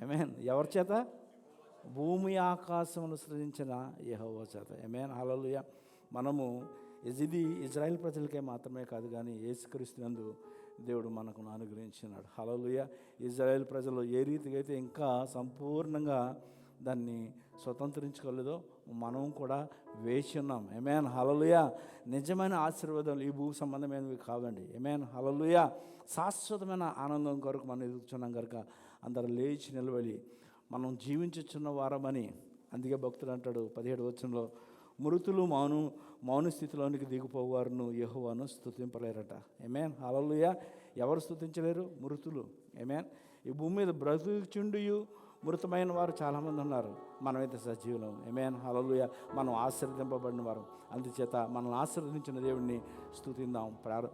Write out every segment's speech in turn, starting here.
ఆమేన్. ఎవరి చేత? భూమి ఆకాశమును సృజించిన యెహోవా చేత. ఆమేన్. హల్లెలూయా. మనము ఇది ఇజ్రాయెల్ ప్రజలకే మాత్రమే కాదు కానీ యేసుక్రీస్తునందు దేవుడు మనకు అనుగ్రహించినాడు. హల్లెలూయా. ఇజ్రాయెల్ ప్రజలు ఏ రీతిగా అయితే ఇంకా సంపూర్ణంగా దాన్ని స్వతంత్రించుకోలేదో మనం కూడా వేసి ఉన్నాం. ఆమేన్. హల్లెలూయా. నిజమైన ఆశీర్వాదాలు ఈ భూ సంబంధమైనవి కావండి. ఆమేన్. హల్లెలూయా. శాశ్వతమైన ఆనందం కొరకు మనం ఎదుగుతున్నాం కనుక అందరూ లేచి నిలబడి మనం జీవించుచున్న వారమని అందుకే భక్తుడు అంటాడు 17వ వచనంలో, మృతులు మౌన స్థితిలోనికి దిగిపోవారును యెహోవాను స్తుతింపలేరట. ఆమేన్. హల్లెలూయా. ఎవరు స్తుతించలేరు? మృతులు. ఆమేన్. ఈ భూమి మీద బ్రతుకుచుండియు మృతమైన వారు చాలామంది ఉన్నారు. మనమైతే సజీవులం. ఆమేన్. హల్లెలూయా. మనం ఆశీర్వదింపబడిన వారు. అందుచేత మనల్ని ఆశీర్వదించిన దేవుడిని స్తుతిందాం.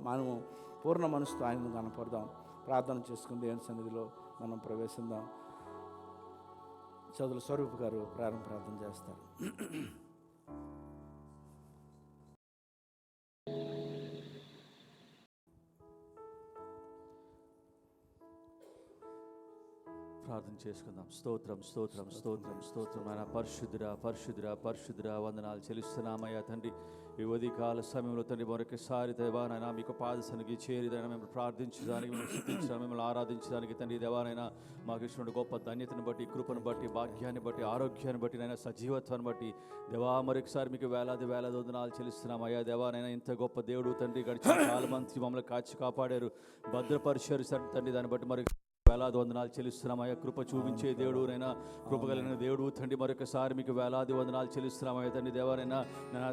మనము పూర్ణ మనసుతో ఆయనను కనపడదాం. ప్రార్థన చేసుకుని దేవుని సన్నిధిలో మనం ప్రవేశిద్దాం. చదువుల స్వరూప్ గారు ప్రార్థన చేస్తారు. ప్రార్థన చేసుకుందాం. స్తోత్రం స్తోత్రం స్తోత్రం స్తోత్రం. ఆయన పరిశుద్ధుడా పరిశుద్ధుడా పరిశుద్ధుడా వందనాలు చెల్లిస్తున్నామయ్యా తండ్రి. ఈ ఉదయకాల సమయంలో తండ్రి మరొకసారి దేవానైనా మీకు పాదసనికి చేరిదైనా మిమ్మల్ని ప్రార్థించడానికి, మిమ్మల్ని స్తుతించడానికి, మిమ్మల్ని ఆరాధించడానికి తండ్రి దేవానైనా మాకు ఇష్టం గొప్ప ధన్యతను బట్టి, కృపను బట్టి, భాగ్యాన్ని బట్టి, ఆరోగ్యాన్ని బట్టి, నైనా సజీవత్వాన్ని బట్టి దేవా మరొకసారి మీకు వేలాది వందనాలు చెల్లిస్తున్నాం. అయ్యా దేవానైనా ఇంత గొప్ప దేవుడు తండ్రి. గడిచిన కాలమంతి మమ్మల్ని కాచి కాపాడారు, భద్రపరిచారు తండ్రి. దాన్ని బట్టి మరి వేలాది వందనాలు చెల్లిస్తున్నాం. అయ్యా కృప చూపించే దేవుడు నైనా, కృపగలిగిన దేవుడు తండ్రి. మరొకసారి మీకు వేలాది వందనాలు చెల్లిస్తున్నాం. అయ్యా తండ్రి దేవానైనా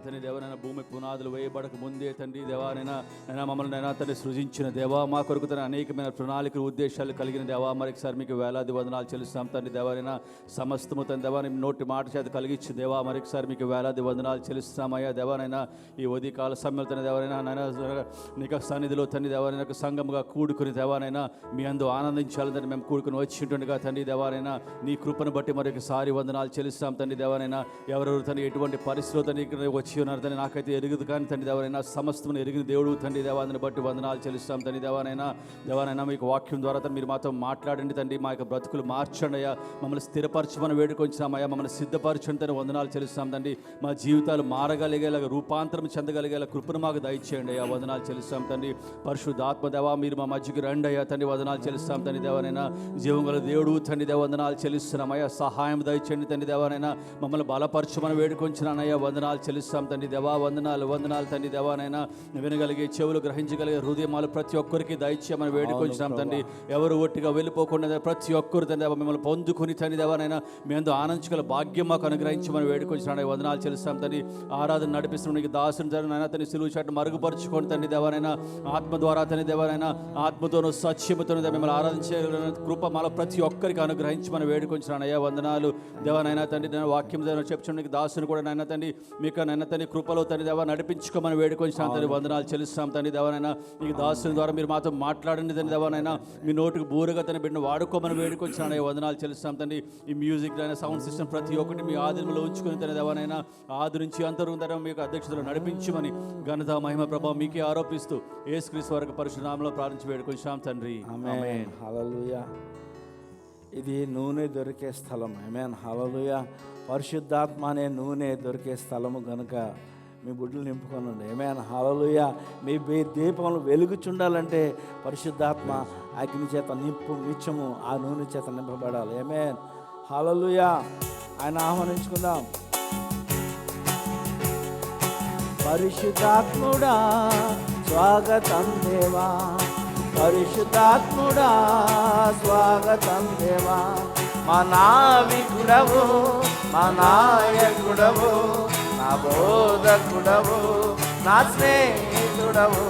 తండ్రి దేవనైనా భూమి పునాదులు వేయబడక ముందే తండ్రి దేవానైనా మమ్మల్ని నైనా తండ్రి సృజించిన దేవా, మా కొరకు తన అనేకమైన ప్రణాళికలు ఉద్దేశాలు కలిగిన దేవా మరొకసారి మీకు వేలాది వందనాలు చెల్లిస్తున్నాం తండ్రి దేవానైనా. సమస్తము తన దేవాని నోటి మాట చేత కలిగించి దేవా మరొకసారి మీకు వేలాది వందనాలు చెల్లిస్తున్నాం. అయ్యా దేవానైనా ఈ ఉదయకాల సమయంలో తన దేవానైనా నైనా నీకు సన్నిధిలో తండ్రి దేవానైనా సంఘముగా కూడుకుని దేవానైనా మీ అందు ఆనందించాలి తండ్రి. మేము కూడుకుని వచ్చి ఉంటుండగా తండ్రి దేవానైనా నీ కృపను బట్టి మరొకసారి వందనాలు చెల్లిస్తాం తండ్రి దేవానైనా. ఎవరెవరు తండ్రి ఎటువంటి పరిస్థితుల్లో తండ్రి ఇక్కడ వచ్చి ఉన్నారు తండ్రి నాకైతే ఎరుగుదు కానీ తండ్రి దేవానైనా సమస్తము ఎరిగిన దేవుడు తండ్రి దేవాన్ని బట్టి వందనాలు చెల్లిస్తాం తండ్రి దేవానైనా మీకు వాక్యం ద్వారా తండ్రి మీరు మాతో మాట్లాడండి తండ్రి. మా యొక్క బ్రతుకులు మార్చండి అయ్యా, మమ్మల్ని స్థిరపరచమని వేడుకొంచున్నామయ్యా, మమ్మల్ని సిద్ధపరచండి తండ్రి. వందనాలు చెల్లిస్తాం తండ్రి. మా జీవితాలు మారగలిగేలాగా, రూపాంతరం చెందగలిగేలా కృపను మాకు దయచేయండి అయ్యా. వందనాలు చెల్లిస్తాం తండ్రి. పరిశుద్ధాత్మ దేవా మీరు మా మధ్యకి రండి అయ్యా తండ్రి. వందనాలు చెల్లిస్తాం తండ్రి దేవానైనా. జీవం గల దేవుడు తండ్రి దేవ వందనాలు చెల్లిస్తున్నామయ్యా. సహాయం దయచేయండి తండ్రి దేవానైనా. మమ్మల్ని బలపరచమని వేడుకొంచున్నానయ్యా. వందనాలు చెల్లిస్తాం తండ్రి దేవా. వందనాలు తండ్రి దేవానైనా. వినగలిగే చెవులు, గ్రహించగలిగే హృదయమాలు ప్రతి ఒక్కరికి దయచేయమని వేడుకొంచున్నాం తండ్రి. ఎవరు ఒట్టిగా వెళ్ళిపోకుండా ప్రతి ఒక్కరు తండ్రి దేవ మిమ్మల్ని పొందుకుని తండ్రి దేవానైనా మీ అందు ఆనందించగల భాగ్యం మాకు అనుగ్రహించమని వేడుకొంచున్నాను. వందనాలు చెల్లిస్తాం తండ్రి. ఆరాధన నడిపిస్తున్న నీకు దాసుని తండ్రి నాయన తండ్రి సిలువ చాటు మరుగుపరుచుకోండి తండ్రి దేవానైనా. ఆత్మ ద్వారా తండ్రి దేవానైనా ఆత్మతోనూ సత్యముతోనూ మిమ్మల్ని ఆరాధించే కృప మాలో ప్రతి ఒక్కరికి అనుగ్రహించమని వేడుకొంచున్నాను అయ్యా. వందనాలు దేవానైనా తండ్రి. నేను వాక్యం ద్వారా చెప్తున్నాను దాసుని కూడా నాయన తండ్రి మీకు నాయన తండ్రి కృపలో తండ్రి దేవా నడిపించుకోమని వేడుకొంచున్నాను తండ్రి. వందనాలు చెల్లిస్తాం తండ్రి దేవానైనా. మీకు దాసుని ద్వారా మీరు మాతో మాట్లాడండి తండ్రి దేవానైనా. మీ నోటికి బూరగా తండ్రి బిడ్డను వాడుకోమని వేడుకొంచున్నాను అయ్యా. వందనాలు చెల్లిస్తాం తండ్రి. ఈ మ్యూజిక్ అయినా సౌండ్ సిస్టమ్ ప్రతి ఒక్కటి మీ ఆధీనంలో ఉంచుకుని తండ్రి దేవానైనా ఆది నుంచి అంతర్గత మీకు అధ్యక్షతలో నడిపించమని ఘనత మహిమ ప్రభావం మీకే ఆరోపిస్తూ యేసుక్రీస్తు వారి పరిశుద్ధ నామములో ప్రార్థించి వేడుకొంచున్నాం తండ్రి. ఆమేన్. హల్లెలూయా. ఇది నూనె దొరికే స్థలం. ఆమేన్. హల్లెలూయా. పరిశుద్ధాత్మ అనే నూనె దొరికే స్థలము కనుక మీ బుడ్లు నింపుకోనండి. ఆమేన్. హల్లెలూయా. మీ దీపంలో వెలుగుచుండాలంటే పరిశుద్ధాత్మ అగ్ని చేత నిత్యము ఆ నూనె చేత నింపబడాలి. ఆమేన్. హల్లెలూయా. ఆయన ఆహ్వానించుకుందాం. పరిశుద్ధాత్ముడా స్వాగతం దేవా, పరిశుద్ధాత్ముడా స్వాగతం దేవా. మా నావికుడవు, మా నాయకుడవు, నా బోధకుడవు, నా స్నేహితుడవు,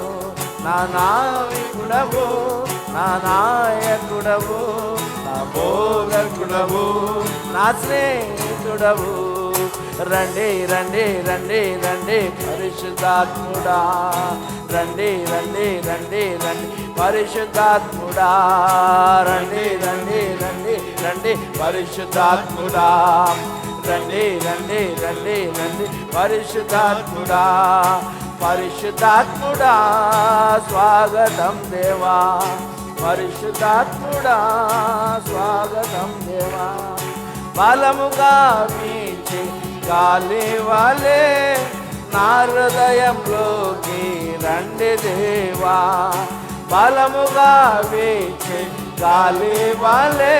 నా నావికుడవు, నా నాయకుడవు, నా బోధకుడవు, నా స్నేహితుడవు. రండి రండి రండి రండి పరిశుద్ధాత్ముడా, రండి రండి రండి రండి పరిశుద్ధాత్ముడా, రండి రండి రండి రండి పరిశుద్ధాత్ముడా, రండి రండి రండి రండి పరిశుద్ధాత్ముడా. పరిశుద్ధాత్ముడా స్వాగతం దేవా, పరిశుద్ధాత్ముడా స్వాగతం దేవా. బలముగా వీచే గాలి వలె నా హృదయంలోకి రండి దేవా. బలముగా వీచే గాలి వలె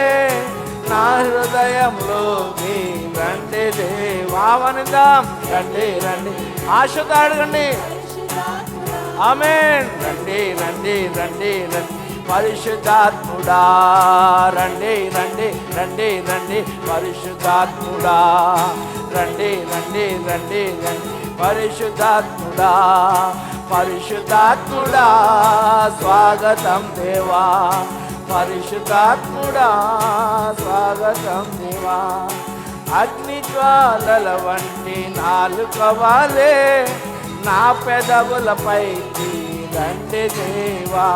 నా హృదయంలోకి రండి దేవా. వనిద్దాం, రండి రండి, ఆశతో అడగండి. ఆమేన్. రండి రండి రండి రండి పరిశుద్ధాత్ముడా, రండి రండి రండి రండి పరిశుద్ధాత్ముడా, రండి రండి రండి రండి పరిశుద్ధాత్ముడా. పరిశుద్ధాత్ముడా స్వాగతం దేవా. పరిశుద్ధాత్ముడా స్వాగతం దేవా. అగ్నిజ్వాలల వంటి నాలుక వలె నా పెదవులపైకి రండి దేవా.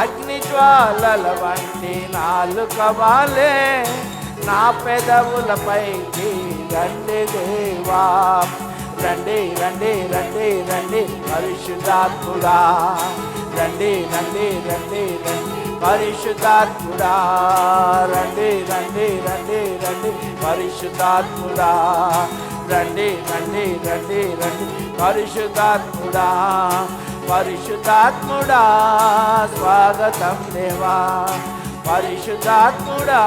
అగ్నిజ్వాలల వంటి నాలుక వలె నా పెదవులపైకి రండి దేవా. రండి రండి రండి రండి పరిశుద్ధాత్ముడా, రండి రండి రండి రండి పరిశుద్ధాత్ముడా, రండి రండి రండి రండి పరిశుద్ధాత్ముడా, రండి రండి రండి రండి పరిశుద్ధాత్ముడా. పరిశుద్ధాత్ముడా స్వాగతం దేవా. పరిశుద్ధాత్ముడా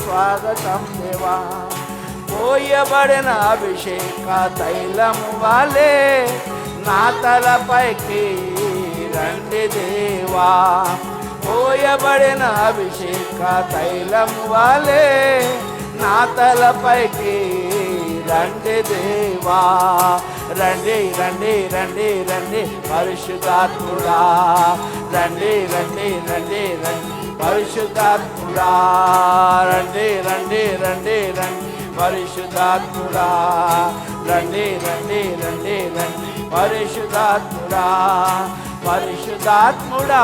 స్వాగతం దేవా. పోయబడిన అభిషేక తైలము వలె నా తలపైకి రండి దేవా. పోయబడిన అభిషేక తైలము వలె నా తలపైకి రండి దేవా. రండి రండి రండి రండి పరిశుద్ధాత్ముడా, రండి రండి రండి రండి పరిశుద్ధాత్ముడా, రండి రండి రండి రండి పరిశుద్ధాత్ముడా, రండి రండి రండి రండి పరిశుద్ధాత్ముడా. పరిశుద్ధాత్ముడా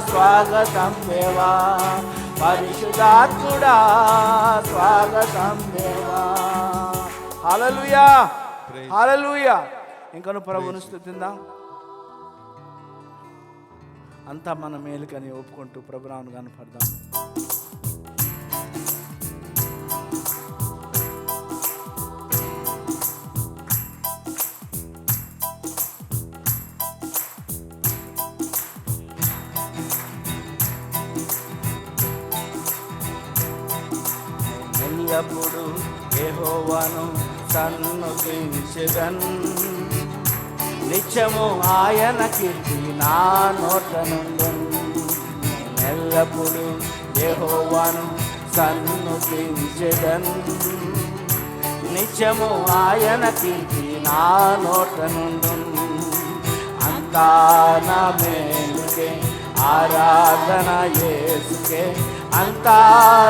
స్వాగతం దేవా. పరిశుద్ధాత్ముడా స్వాగతం దేవా. హల్లెలూయా, హల్లెలూయా. ఇంకను ప్రభువును స్తుతిద్దాం. అంతా మన మేలుకని ఒప్పుకుంటూ ప్రభునామమును కనపడదాం. ఎల్లప్పుడు యెహోవాను సన్నుతించెదన్, నిత్యము ఆయన కీర్తి నా నోట నుండును. ఎల్లప్పుడు యెహోవాను సన్నుతించెదన్, నిత్యము ఆయన కీర్తి నా నోట నుండును. అంతా నా మేలుకే ఆరాధన యేసుకే, అంతా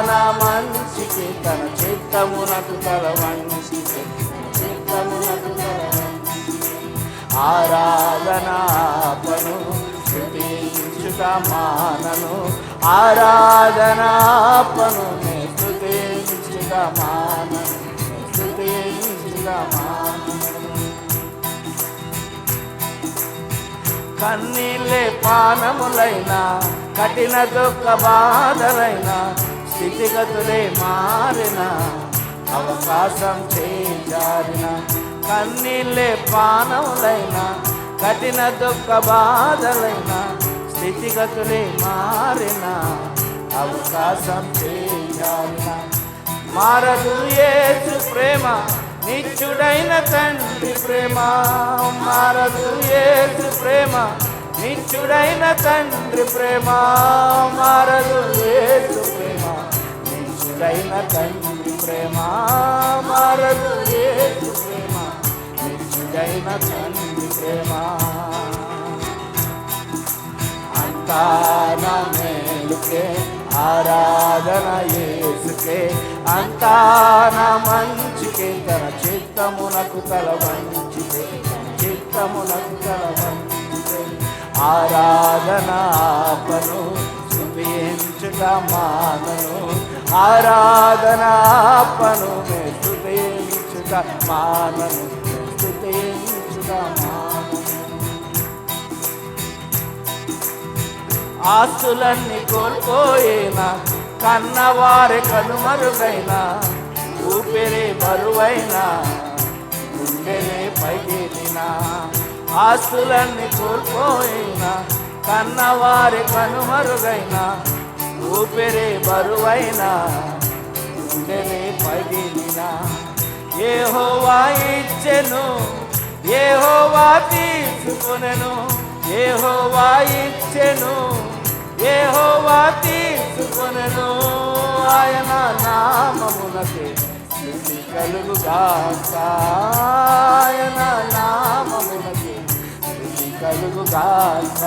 నా మంచికి తన చిత్తమునకు తల వంచితే, చిత్తమునకు తల వంచితే. ఆరాధనాపను స్తుతించుట మానను, ఆరాధనాపను స్తుతించుట మానను, స్తుతించుట మానను. కన్నీళ్ళే పానములైన కఠిన దుఃఖ బాధలైన స్థితిగతులే మారిన అవకాశం చేజారిన. కన్నీళ్ళే పానములైన కఠిన దుఃఖ బాధలైన స్థితిగతులే మారిన అవకాశం చేజారిన. మారదు యేసు ప్రేమ, నిత్యుడైన తండ్రి ప్రేమ. మారదు యేసు ప్రేమ, నిత్యుడైన తండ్రి ప్రేమ. మారదు యేసు ప్రేమ, నిత్యుడైన తండ్రి ప్రేమ. మారదు యేసు ప్రేమ, నిత్యుడైన తండ్రి ప్రేమ. అంతా నా మేలుకే ఆరాధన యేసుకే, అంతా నా మంచికే తన చిత్తమునకు తల వంచితే, చిత్తమునకు తల వంచితే. ఆరాధనాపను స్తుతించుట మానను, ఆరాధనాపను స్తుతించుట మానను, స్తుతించుట మానను. ఆస్తులన్నీ కోల్పోయిన, కన్నవారి కనుమరుగైన, ఊపిరి బరువైన, గుండెలే పైకెళ్ళిన. ఆస్తులన్నీ కోల్పోయిన, కన్నవారి కనుమరుగైన, ఊపిరి బరువైన, గుండెలే పగిలిన. యెహోవా ఇచ్చెను, యెహోవా తీసుకొనెను, యెహోవా ఇచ్చెను, యెహోవా తీసుకొనెను. ఆయన నామమునకే స్తుతి కలుగుగాక, ఆయన నామమునకే స్తుతి కలుగుగాక.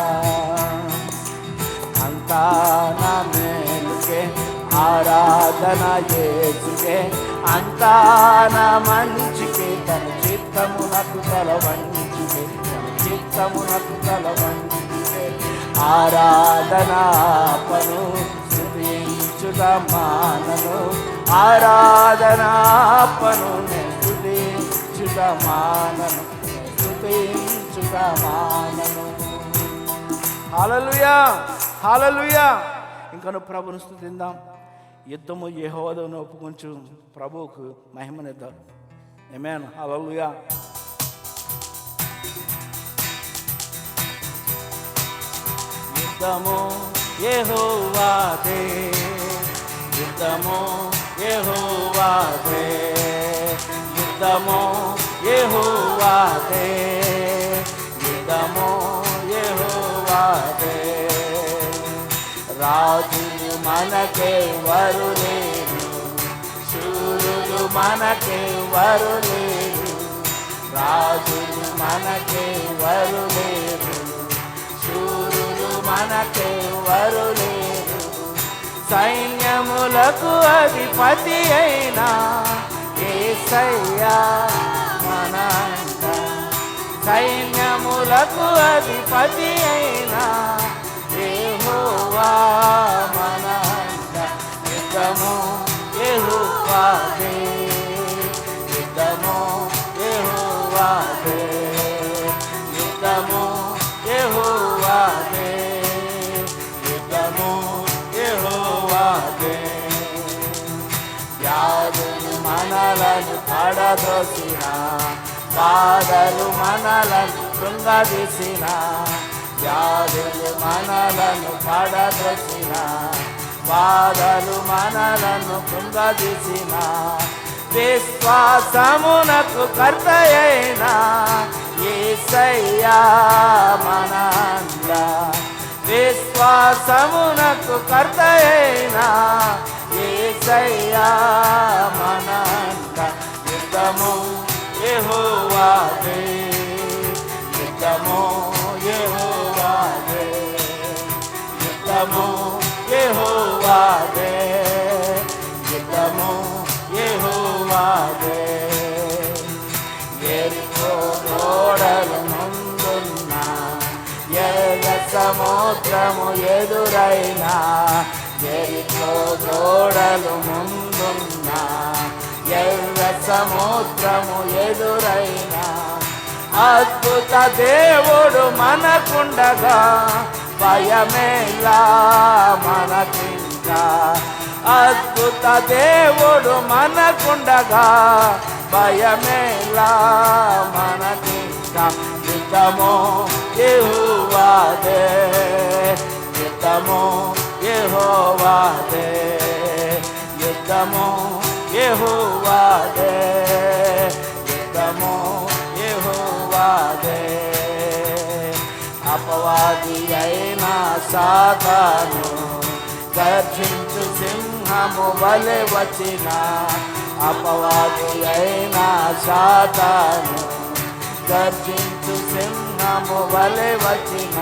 అంతా నా మేలుకే ఆరాధన యేసుకే, అంతా నా మంచికే, తన చిత్తమునకు తల వంచికే, తన చిత్తమునకు తల వంచికే. ఆరాధనాపను స్తుతించుట మానను, ఆరాధనాపను స్తుతించుట మానను, స్తుతించుట మానను. హల్లెలూయా, హల్లెలూయా. ఇంకను ప్రభును స్తుతిద్దాం. యుద్ధము యెహోవాను ఒప్పుకొంచు ప్రభువుకు మహిమనిద్దాం. ఆమేన్, హల్లెలూయా. యుద్ధము యెహోవాదే, యుద్ధము యెహోవాదే, యుద్ధము యెహోవాదే, యుద్ధము యెహోవాదే. రాజులు మనకెవ్వరు లేరు, శూరులు మనకెవ్వరు లేరు, రాజులు మనకెవ్వరు లేరు, శూరులు మనకెవ్వరు లేరు. సైన్యములకు అధిపతి అయినా యేసయ్యా మనంట, సైన్యములకు అధిపతి అయినా యెహోవా మనంట. యుద్ధము యెహోవాదే, యుద్ధము యెహోవాదే, యుద్ధము యెహోవాదే, యుద్ధము యెహోవాదే. వ్యాధులు మనలను పడదోసిన, బాధలు మనలను కృంగదీసిన, వ్యాధులు మనలను పడదోసిన, బాధలు మనలను కృంగదీసిన. విశ్వాసమునకు కర్తయైన యేసయ్యా మనంట, విశ్వాసమునకు కర్తయైన యేసయ్యా మనంట. యుద్ధము యెహోవాదే, యుద్ధము యెహోవాదే, యుద్ధము యెహోవాదే, యుద్ధము యెహోవాదే. యెరికో గోడలు ముందున్న, ఎర్ర సముద్రము ఎదురైనా, యెరికో గోడలు ముందున్న, ఎర్ర సముద్రము ఎదురైనా, అద్భుత దేవుడు మనకుండగా భయమేలా మనకింకా. అద్భుత దేవుడు మనకుండగా భయమేలా మనకింకా. యుద్ధము యెహోవాదే, యుద్ధము యెహోవాదే, యుద్ధము యెహోవాదే, యుద్ధము యెహోవాదే. అపవాది అయిన సాతాను గర్జించు సింహము వలె వచ్చిన, అపవాది అయిన సాతాను గర్జించు సింహము వలె వచ్చిన.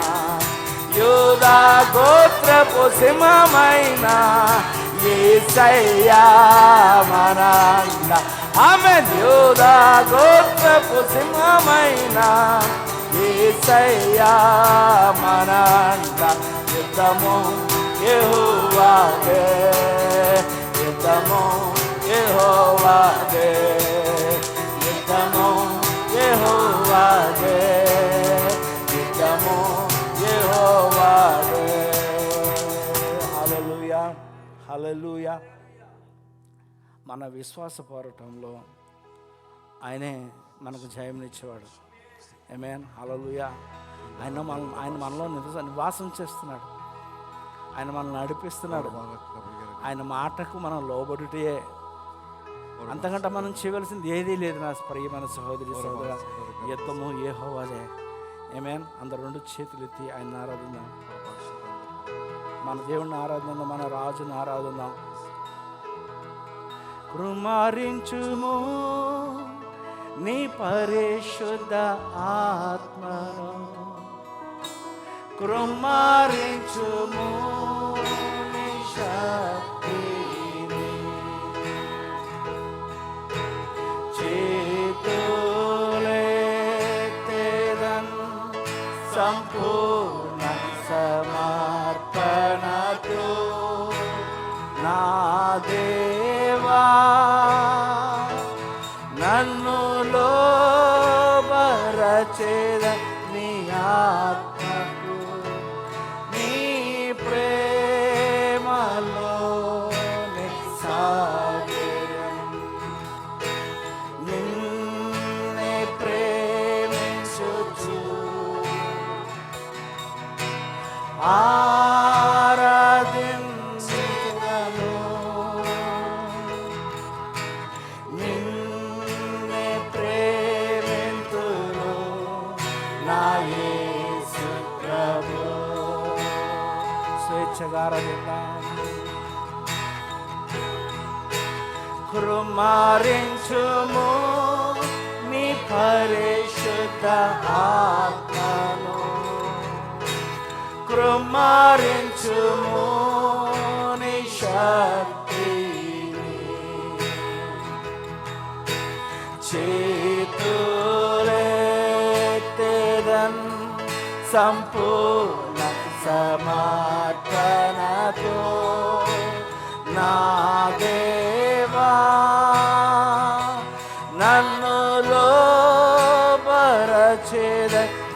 యూదా గోత్రపు సింహమైన యేసయ్యా మనంట. ఆమేన్. యూదా గోత్రపు సింహమైన యేసయ్యా మనంట. యుద్ధము యెహోవాదే, యుద్ధము యెహోవాదే, యుద్ధము యెహోవాదే, యుద్ధము యెహోవాదే. హల్లెలూయా. మన విశ్వాస పోరాటంలో ఆయనే మనకు జయమునిచ్చేవాడు. ఆమేన్, హల్లెలూయా. ఆయన మనలో నివాసం చేస్తున్నాడు. ఆయన మనల్ని నడిపిస్తున్నాడు. ఆయన మాటకు మనం లోబడుటే. అంతకంటే మనం చేయవలసింది ఏదీ లేదు నా ప్రియమైన సహోదరి సహోదర. యుద్ధము యెహోవాదే. ఆమేన్. అందరు రెండు చేతులు ఎత్తి ఆయన ఆరాధిద్దాం. మన దేవుడిని ఆరాధిద్దాం, మన రాజుని ఆరాధిద్దాం. కృమారించుము నీ పరిశుద్ధ ఆత్మను, కృమారించుము నీ శక్తిని, చేతులెత్తెదన్ సంపూర్ణ సమర్పణతో నా దేవా, నన్ను లోబరచెద నీ ఆత్మకు, నీ ప్రేమలోనే సాగరం, నిన్నే ప్రేమించుచు ఆరాధించెదను, నిన్నే ప్రేమింతును నా యేసు ప్రభు. స్వేచ్ఛగా ఆరాధిద్దాం. కృమారించుము నీ పరిశుద్ధ ఆత్మను, కృమారించుము నీ శక్తిని, చేతులెత్తెదన్ సంపూర్ణ సమర్పణతో నా దేవా, నన్ను లోబరచెద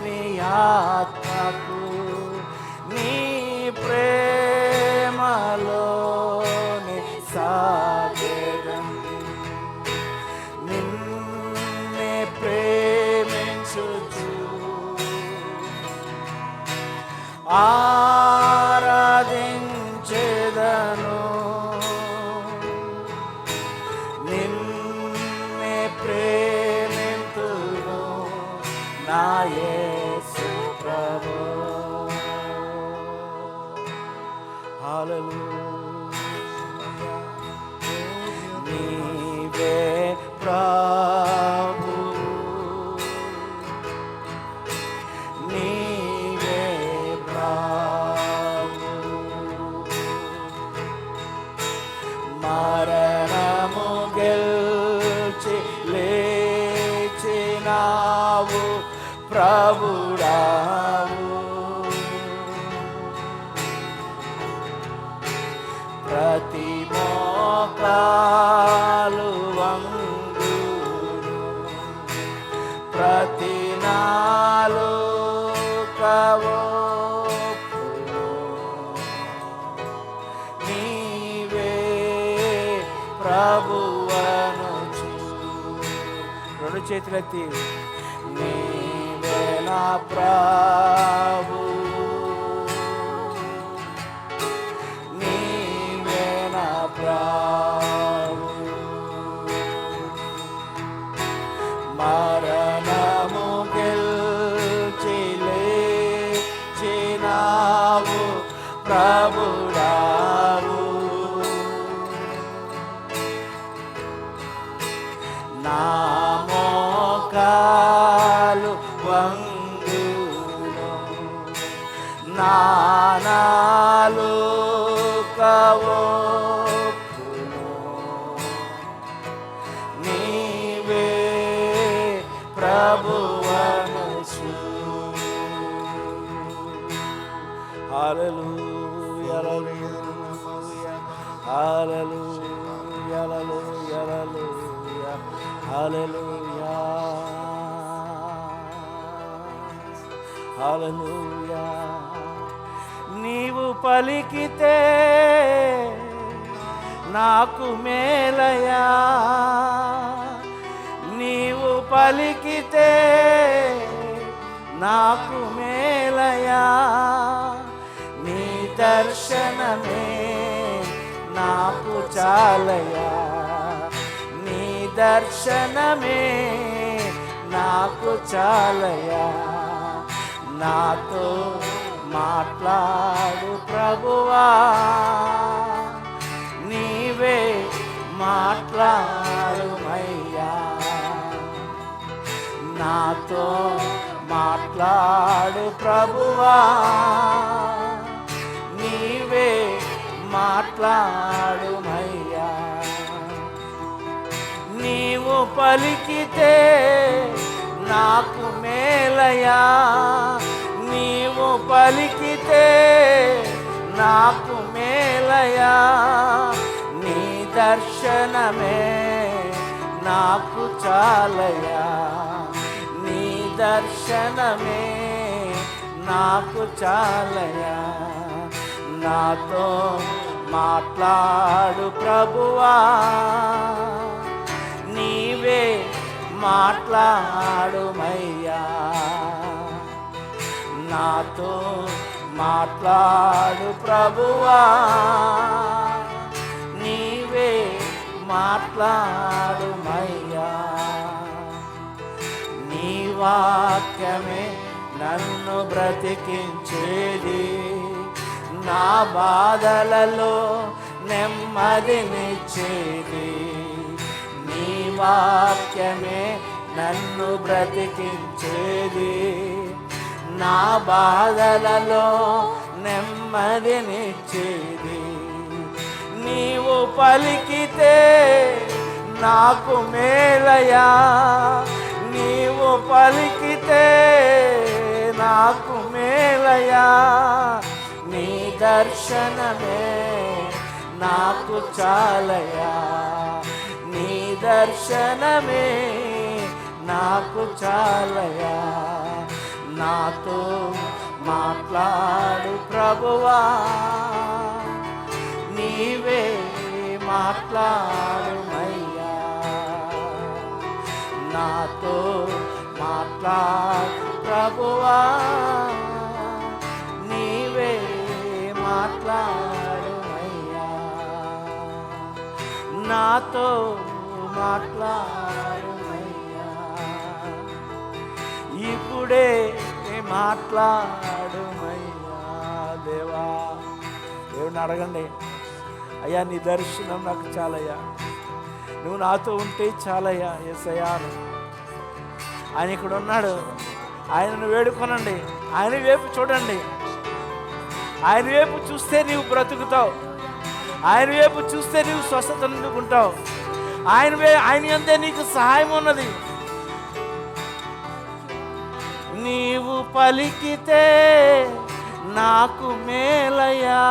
నీ ఆత్మకు, నీ ప్రేమలోనే సాగరం, నిన్నే ప్రేమించుచు ఆరాధించెదను, నిన్నే ప్రేమింతును నా యేసు ప్రభు. హల్లెలూయా. నీవే ప్రభు, నీవే ప్రభు, మరణము గెల్చి లేచినావు ప్రభుడావు, ప్రతి మోకాలు వంగును, ప్రతి నాలుక ఒప్పును, నీవే ప్రభువనుచు. రెండు చేతులెత్తి నీవే నా ప్రభు, నీవే నా ప్రభు, మరణము గెల్చి లేచినావు ప్రభుడావు, నా మోకాలు వంగును, నా నాలుక ఒప్పును, నీవే ప్రభువనుచు. హల్లెలూయా, హల్లెలూయా, హల్లెలూయా, హల్లెలూయా, హల్లెలూయా, హల్లెలూయా. నీవు పలికితే నాకు మేలయా. నీవు పలికితే నాకు మేలయా. నీ దర్శనమే నాకు చాలయా. నీ దర్శనమే నాకు చాలయా. నాతో మాట్లాడు ప్రభువా, నీవే మాట్లాడుమయ్యా. నాతో మాట్లాడు ప్రభువా, నీవే మాట్లాడుమయ్యా. నీవు పలికితే నాకు మేలయా. నీవు పలికితే నాకు మేలయా. నీ దర్శనమే నాకు చాలయా. నీ దర్శనమే నాకు చాలయా. నాతో మాట్లాడు ప్రభువా, నీవే మాట్లాడుమయ్యా. నాతో మాట్లాడు ప్రభువా, నీవే మాట్లాడుమయ్యా. నీ వాక్యమే నన్ను బ్రతికించేది. నా బాధలలో నెమ్మదినిచ్చేది. నీ వాక్యమే నన్ను బ్రతికించేది. నా బాధలలో నెమ్మదినిచ్చేది. నీవు పలికితే నాకు మేలయా. నీవు పలికితే నాకు మేలయా. నీ దర్శనమే నాకు చాలయా. నీ దర్శనమే నాకు చాలయా. నాతో మాట్లాడు ప్రభువా, నీవే మాట్లాడుమయ్యా. నాతో మాట్లాడు ప్రభువా, నీవే మాట్లాడుమయ్యా. నాతో మాట్లాడుమయ్యా. ఇప్పుడే మాట్లాడుమయ్యా. దేవా, దేవుని అడగండి, అయ్యా నీ దర్శనం నాకు చాలయ్యా. నువ్వు నాతో ఉంటే చాలయ్యా యేసయ్యా. ఆయన ఇక్కడ ఉన్నాడు. ఆయనను వేడుకొనండి. ఆయన వైపు చూడండి. ఆయన వైపు చూస్తే నీవు బ్రతుకుతావు. ఆయన వైపు చూస్తే నీవు స్వస్థత అందుకుంటావు. ఆయన అంతే నీకు సహాయం ఉన్నది. నీవు పలికితే నాకు మేలయా.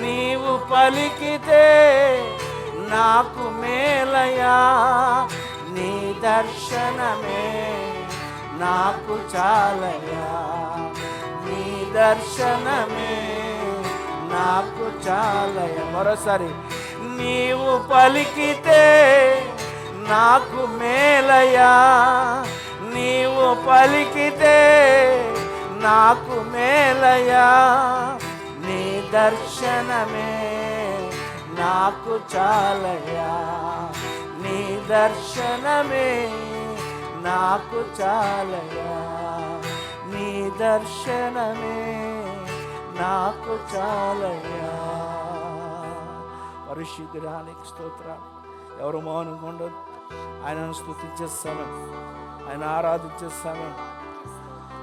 నీవు పలికితే నాకు మేలయా. నీ దర్శనమే నాకు చాలయా. నీ దర్శనమే నాకు చాలయా. మరోసారి, నీవు పలికితే నాకు మేలయా. నీవు పలికితే నాకు మేలయా. నీ దర్శనమే నాకు చాలయా. నీ దర్శనమే నాకు చాలయా. నీ దర్శనమే నాకు చాలయా. పరిశుద్ధుడానికి స్తోత్రాలు. ఎవరు మౌనంగా ఉండదు. ఆయనను స్తుతించే సమయం, ఆయన ఆరాధించే సమయం,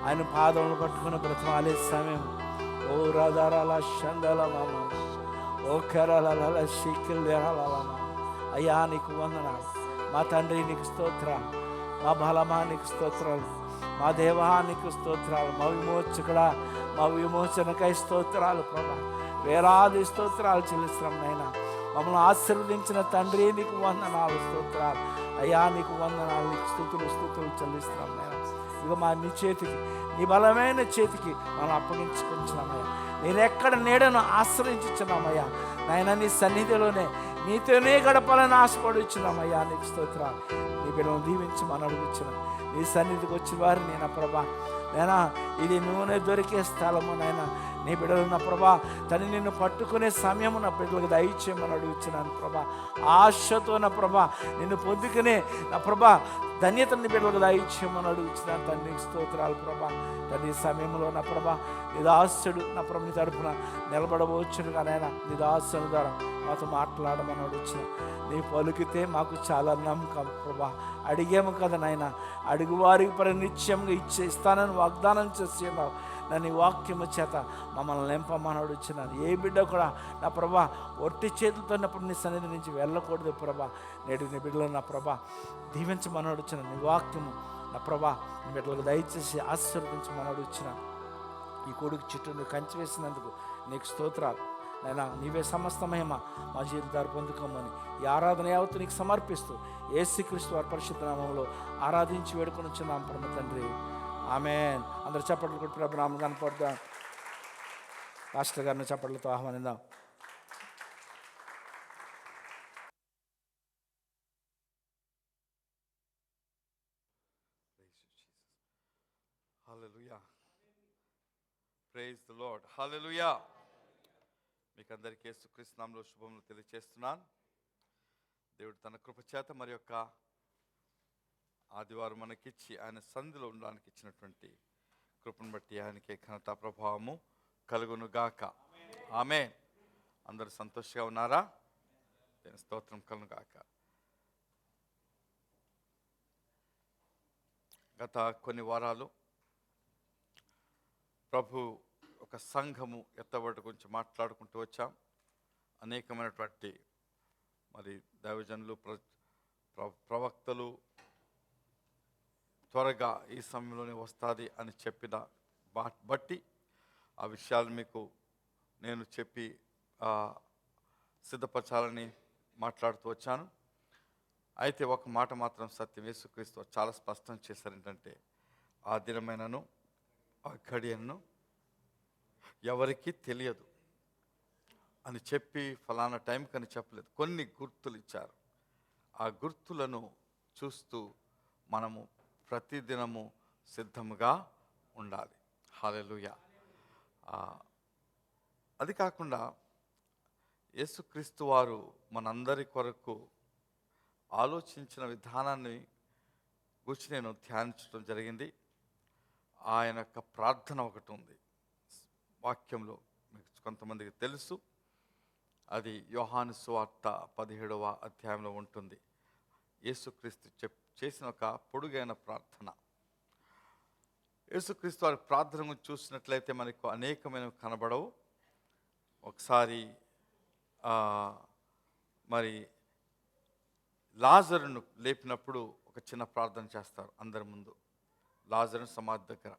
ఆయన పాదములు పట్టుకుని బ్రతమాలే సమయం. ఓ రాధారాల షందల మామ, ఓ కెరల షికిల్ అయ్యా నీకు వందనాలు. మా తండ్రి నీకు స్తోత్రాలు. మా బలమా నీకు స్తోత్రాలు. మా దేవా నీకు స్తోత్రాలు. మా విమోచకుడా, మా విమోచనకై స్తోత్రాలు ప్రభా. వేలాది స్తోత్రాలు చెల్లిస్తున్నాం నైనా. మమ్మల్ని ఆశీర్వదించిన తండ్రి నీకు వందనాలు, స్తోత్రాలు. అయ్యా నీకు వందనాలు, నీకు స్తుతులు చెల్లిస్తున్నాం నైనా. ఇక మా నీ చేతికి, నీ బలమైన చేతికి మనం అప్పగించుకుంటున్నామయ్యా. నేను ఎక్కడ నీడను ఆశ్రయించుచున్నామయ్యా నాయన, నీ సన్నిధిలోనే నీతోనే గడపాలని ఆశపడుచున్నామయ్యా. నీకు స్తోత్రాలు. నీ బిడ్డలను దీవించమని అడుగుచున్నాను. నీ సన్నిధికి వచ్చిన వారిని నా ప్రభా నైనా, ఇది నూనె దొరికే స్థలము నైనా. నీ బిడ్డలు నా ప్రభా తను నిన్ను పట్టుకునే సమయము నా బిడ్డలకు దయచేయమని అడుగుచున్నాను ప్రభా. ఆశతో నా ప్రభా నిన్ను పొందుకునే నా ప్రభా ధన్యతని బిడ్డలకు దయచేయమని అడుగుచున్నాను తండ్రి. స్తోత్రాలు ప్రభా. తండ్రి సమయంలో నా ప్రభా నిదాసుడు నా ప్రభు నీ తరపున నిలబడవచ్చునుగా నైనా, నిదాసుని ద్వారా మాతో మాట్లాడమని అడుగుచున్నాను. నీ పలుకితే మాకు చాలా నమ్మకం ప్రభా. అడిగాము కదా నాయన, అడుగువారికి నిత్యంగా ఇస్తానని వాగ్దానం చేసి ఉన్నావు. నన్ను ఈ వాక్యము చేత మమ్మల్ని నింపమని అడుగుచున్నాను. ఏ బిడ్డ కూడా నా ప్రభా ఒట్టి చేతులతో ఉన్నప్పుడు నీ సన్నిధి నుంచి వెళ్ళకూడదు ప్రభా. నేడు నీ బిడ్డలు నా ప్రభా దీవించమని అడుగుచున్నాను. నీ వాక్యము నా ప్రభా నీ బిడ్డలకు దయచేసి ఆశీర్వదించమని అడుగుచున్నాను. ఈ కొడుకు చుట్టూ నువ్వు కంచి వేసినందుకు నీకు స్తోత్రాలు నైనా. నీవే సమస్త మహిమ మా జీవితాలు పొందుకోమని ఈ ఆరాధన యావత్తు నీకు సమర్పిస్తూ యేసుక్రీస్తు వారి పరిశుద్ధ నామములో ఆరాధించి వేడుకొని వచ్చినాం పరమ తండ్రి. ఆమేన్. అందరూ చప్పట్లు కొట్టి ప్రభు నామం కనపడదాం. పాస్టర్ గారిని చప్పట్లతో ఆహ్వానిద్దాం. Hallelujah. Praise the Lord. Hallelujah. మీకు అందరికీ యేసుక్రీస్తు నామములో శుభములు తెలియజేస్తున్నాను. దేవుడు తన కృప చేత మరి యొక్క ఆదివారం మనకిచ్చి ఆయన సంధిలో ఉండడానికి ఇచ్చినటువంటి కృపను బట్టి ఆయనకే ఘనత ప్రభావము కలుగును గాక. ఆమేన్. అందరూ సంతోషంగా ఉన్నారా? దేని స్తోత్రం కలుగును గాక. గత కొన్ని వారాలు ప్రభు ఒక సంఘము ఎత్తబడి గురించి మాట్లాడుకుంటూ వచ్చాం. అనేకమైనటువంటి మరి దైవజనులు ప్రవక్తలు త్వరగా ఈ సమయంలోనే వస్తుంది అని చెప్పిన బట్టి ఆ విషయాలు మీకు నేను చెప్పి సిద్ధపరచాలని మాట్లాడుతూ వచ్చాను. అయితే ఒక మాట మాత్రం సత్యం, యేసుక్రీస్తు చాలా స్పష్టం చేశారు. ఏంటంటే ఆ దినమైనను ఆ గడియను ఎవరికి తెలియదు అని చెప్పి ఫలానా టైంకి అని చెప్పలేదు. కొన్ని గుర్తులు ఇచ్చారు. ఆ గుర్తులను చూస్తూ మనము ప్రతిదినము సిద్ధముగా ఉండాలి. హల్లెలూయా. అది కాకుండా యేసుక్రీస్తు వారు మనందరి కొరకు ఆలోచించిన విధానాన్ని గురించి నేను ధ్యానించడం జరిగింది. ఆయన యొక్క ప్రార్థన ఒకటి ఉంది వాక్యంలో, మీకు కొంతమందికి తెలుసు. అది యోహాను సువార్త 17వ అధ్యాయంలో ఉంటుంది. యేసుక్రీస్తు చేసిన ఒక పొడుగైన ప్రార్థన. యేసుక్రీస్తు వారి ప్రార్థన గురించి చూసినట్లయితే మనకు అనేకమైనవి కనబడవు. ఒకసారి మరి లాజరును లేపినప్పుడు ఒక చిన్న ప్రార్థన చేస్తారు అందరి ముందు, లాజరు సమాధి దగ్గర.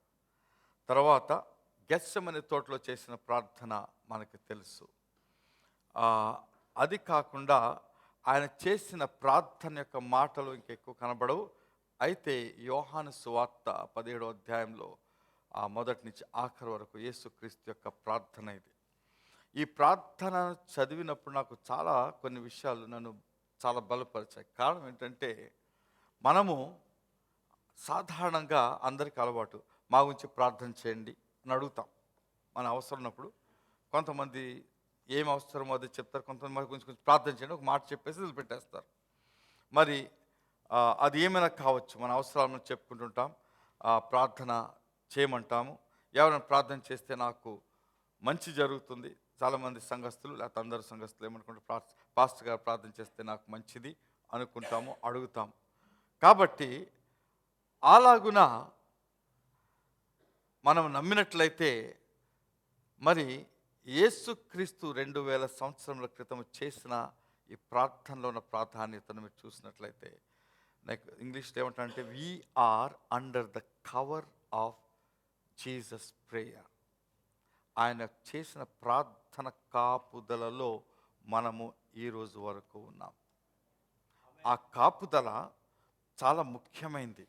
తర్వాత గెత్సెమనే తోటలో చేసిన ప్రార్థన మనకు తెలుసు. అది కాకుండా ఆయన చేసిన ప్రార్థన యొక్క మాటలు ఇంకెక్కువ కనబడవు. అయితే యోహాను సువార్త 17వ అధ్యాయంలో మొదటి నుంచి ఆఖరి వరకు యేసుక్రీస్తు యొక్క ప్రార్థన ఇది. ఈ ప్రార్థన చదివినప్పుడు నాకు కొన్ని విషయాలు నన్ను చాలా బలపరిచాయి. కారణం ఏంటంటే, మనము సాధారణంగా అందరికీ అలవాటు మా గురించి ప్రార్థన చేయండి అని అడుగుతాం. మన అవసరం ఉన్నప్పుడు కొంతమంది ఏం అవసరమో అది చెప్తారు, కొంతమంది మన గురించి కొంచెం ప్రార్థన చేయండి ఒక మాట చెప్పేసి వదిలిపెట్టేస్తారు. మరి అది ఏమైనా కావచ్చు, మన అవసరాలను చెప్పుకుంటుంటాం, ప్రార్థన చేయమంటాము. ఎవరైనా ప్రార్థన చేస్తే నాకు మంచి జరుగుతుంది. చాలామంది సంఘస్థులు లేకపోతే అందరు సంఘస్థులు ఏమనుకుంటారు, పాస్టర్ గారు ప్రార్థన చేస్తే నాకు మంచిది అనుకుంటాము, అడుగుతాము. కాబట్టి అలాగున మనం నమ్మినట్లయితే మరి యేసుక్రీస్తు 2000 సంవత్సరముల క్రితం చేసిన ఈ ప్రార్థనలో ఉన్న ప్రాధాన్యతను మీరు చూసినట్లయితే, నాకు ఇంగ్లీష్లో ఏమంటారంటే we're under the cover of Jesus prayer. ఆయన చేసిన ప్రార్థన కాపుదలలో మనము ఈరోజు వరకు ఉన్నాం. ఆ కాపుదల చాలా ముఖ్యమైనది.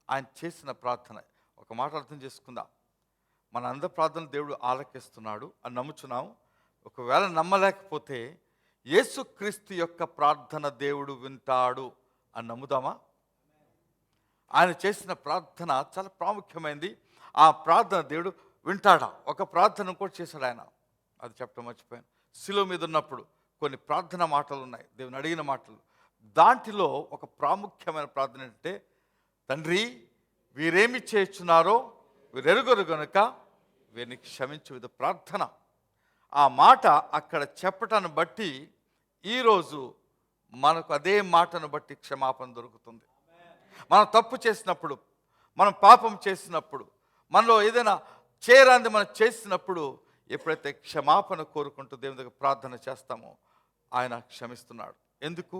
ఆయన చేసిన ప్రార్థన ఒక మాట అర్థం చేసుకుందాం. మన అందరి ప్రార్థన దేవుడు ఆలకిస్తున్నాడు అని నమ్ముచున్నాం. ఒకవేళ నమ్మలేకపోతే యేసుక్రీస్తు యొక్క ప్రార్థన దేవుడు వింటాడు అని నమ్ముదామా? ఆయన చేసిన ప్రార్థన చాలా ప్రాముఖ్యమైనది. ఆ ప్రార్థన దేవుడు వింటాడా? ఒక ప్రార్థన కూడా చేశాడు ఆయన, అది చెప్పడం మర్చిపోయాను. శిలువ మీద ఉన్నప్పుడు కొన్ని ప్రార్థన మాటలు ఉన్నాయి, దేవుని అడిగిన మాటలు. దాంట్లో ఒక ప్రాముఖ్యమైన ప్రార్థన ఏంటంటే, తండ్రి వీరేమి చేస్తున్నారో వీరెరుగరు గనుక వీరిని క్షమించు. ఇది ప్రార్థన. ఆ మాట అక్కడ చెప్పటాన్ని బట్టి ఈరోజు మనకు అదే మాటను బట్టి క్షమాపణ దొరుకుతుంది. మనం తప్పు చేసినప్పుడు, మనం పాపం చేసినప్పుడు, మనలో ఏదైనా చేయరాంది మనం చేసినప్పుడు, ఎప్పుడైతే క్షమాపణ కోరుకుంటూ దేవుని దగ్గర ప్రార్థన చేస్తామో ఆయన క్షమిస్తున్నాడు. ఎందుకు?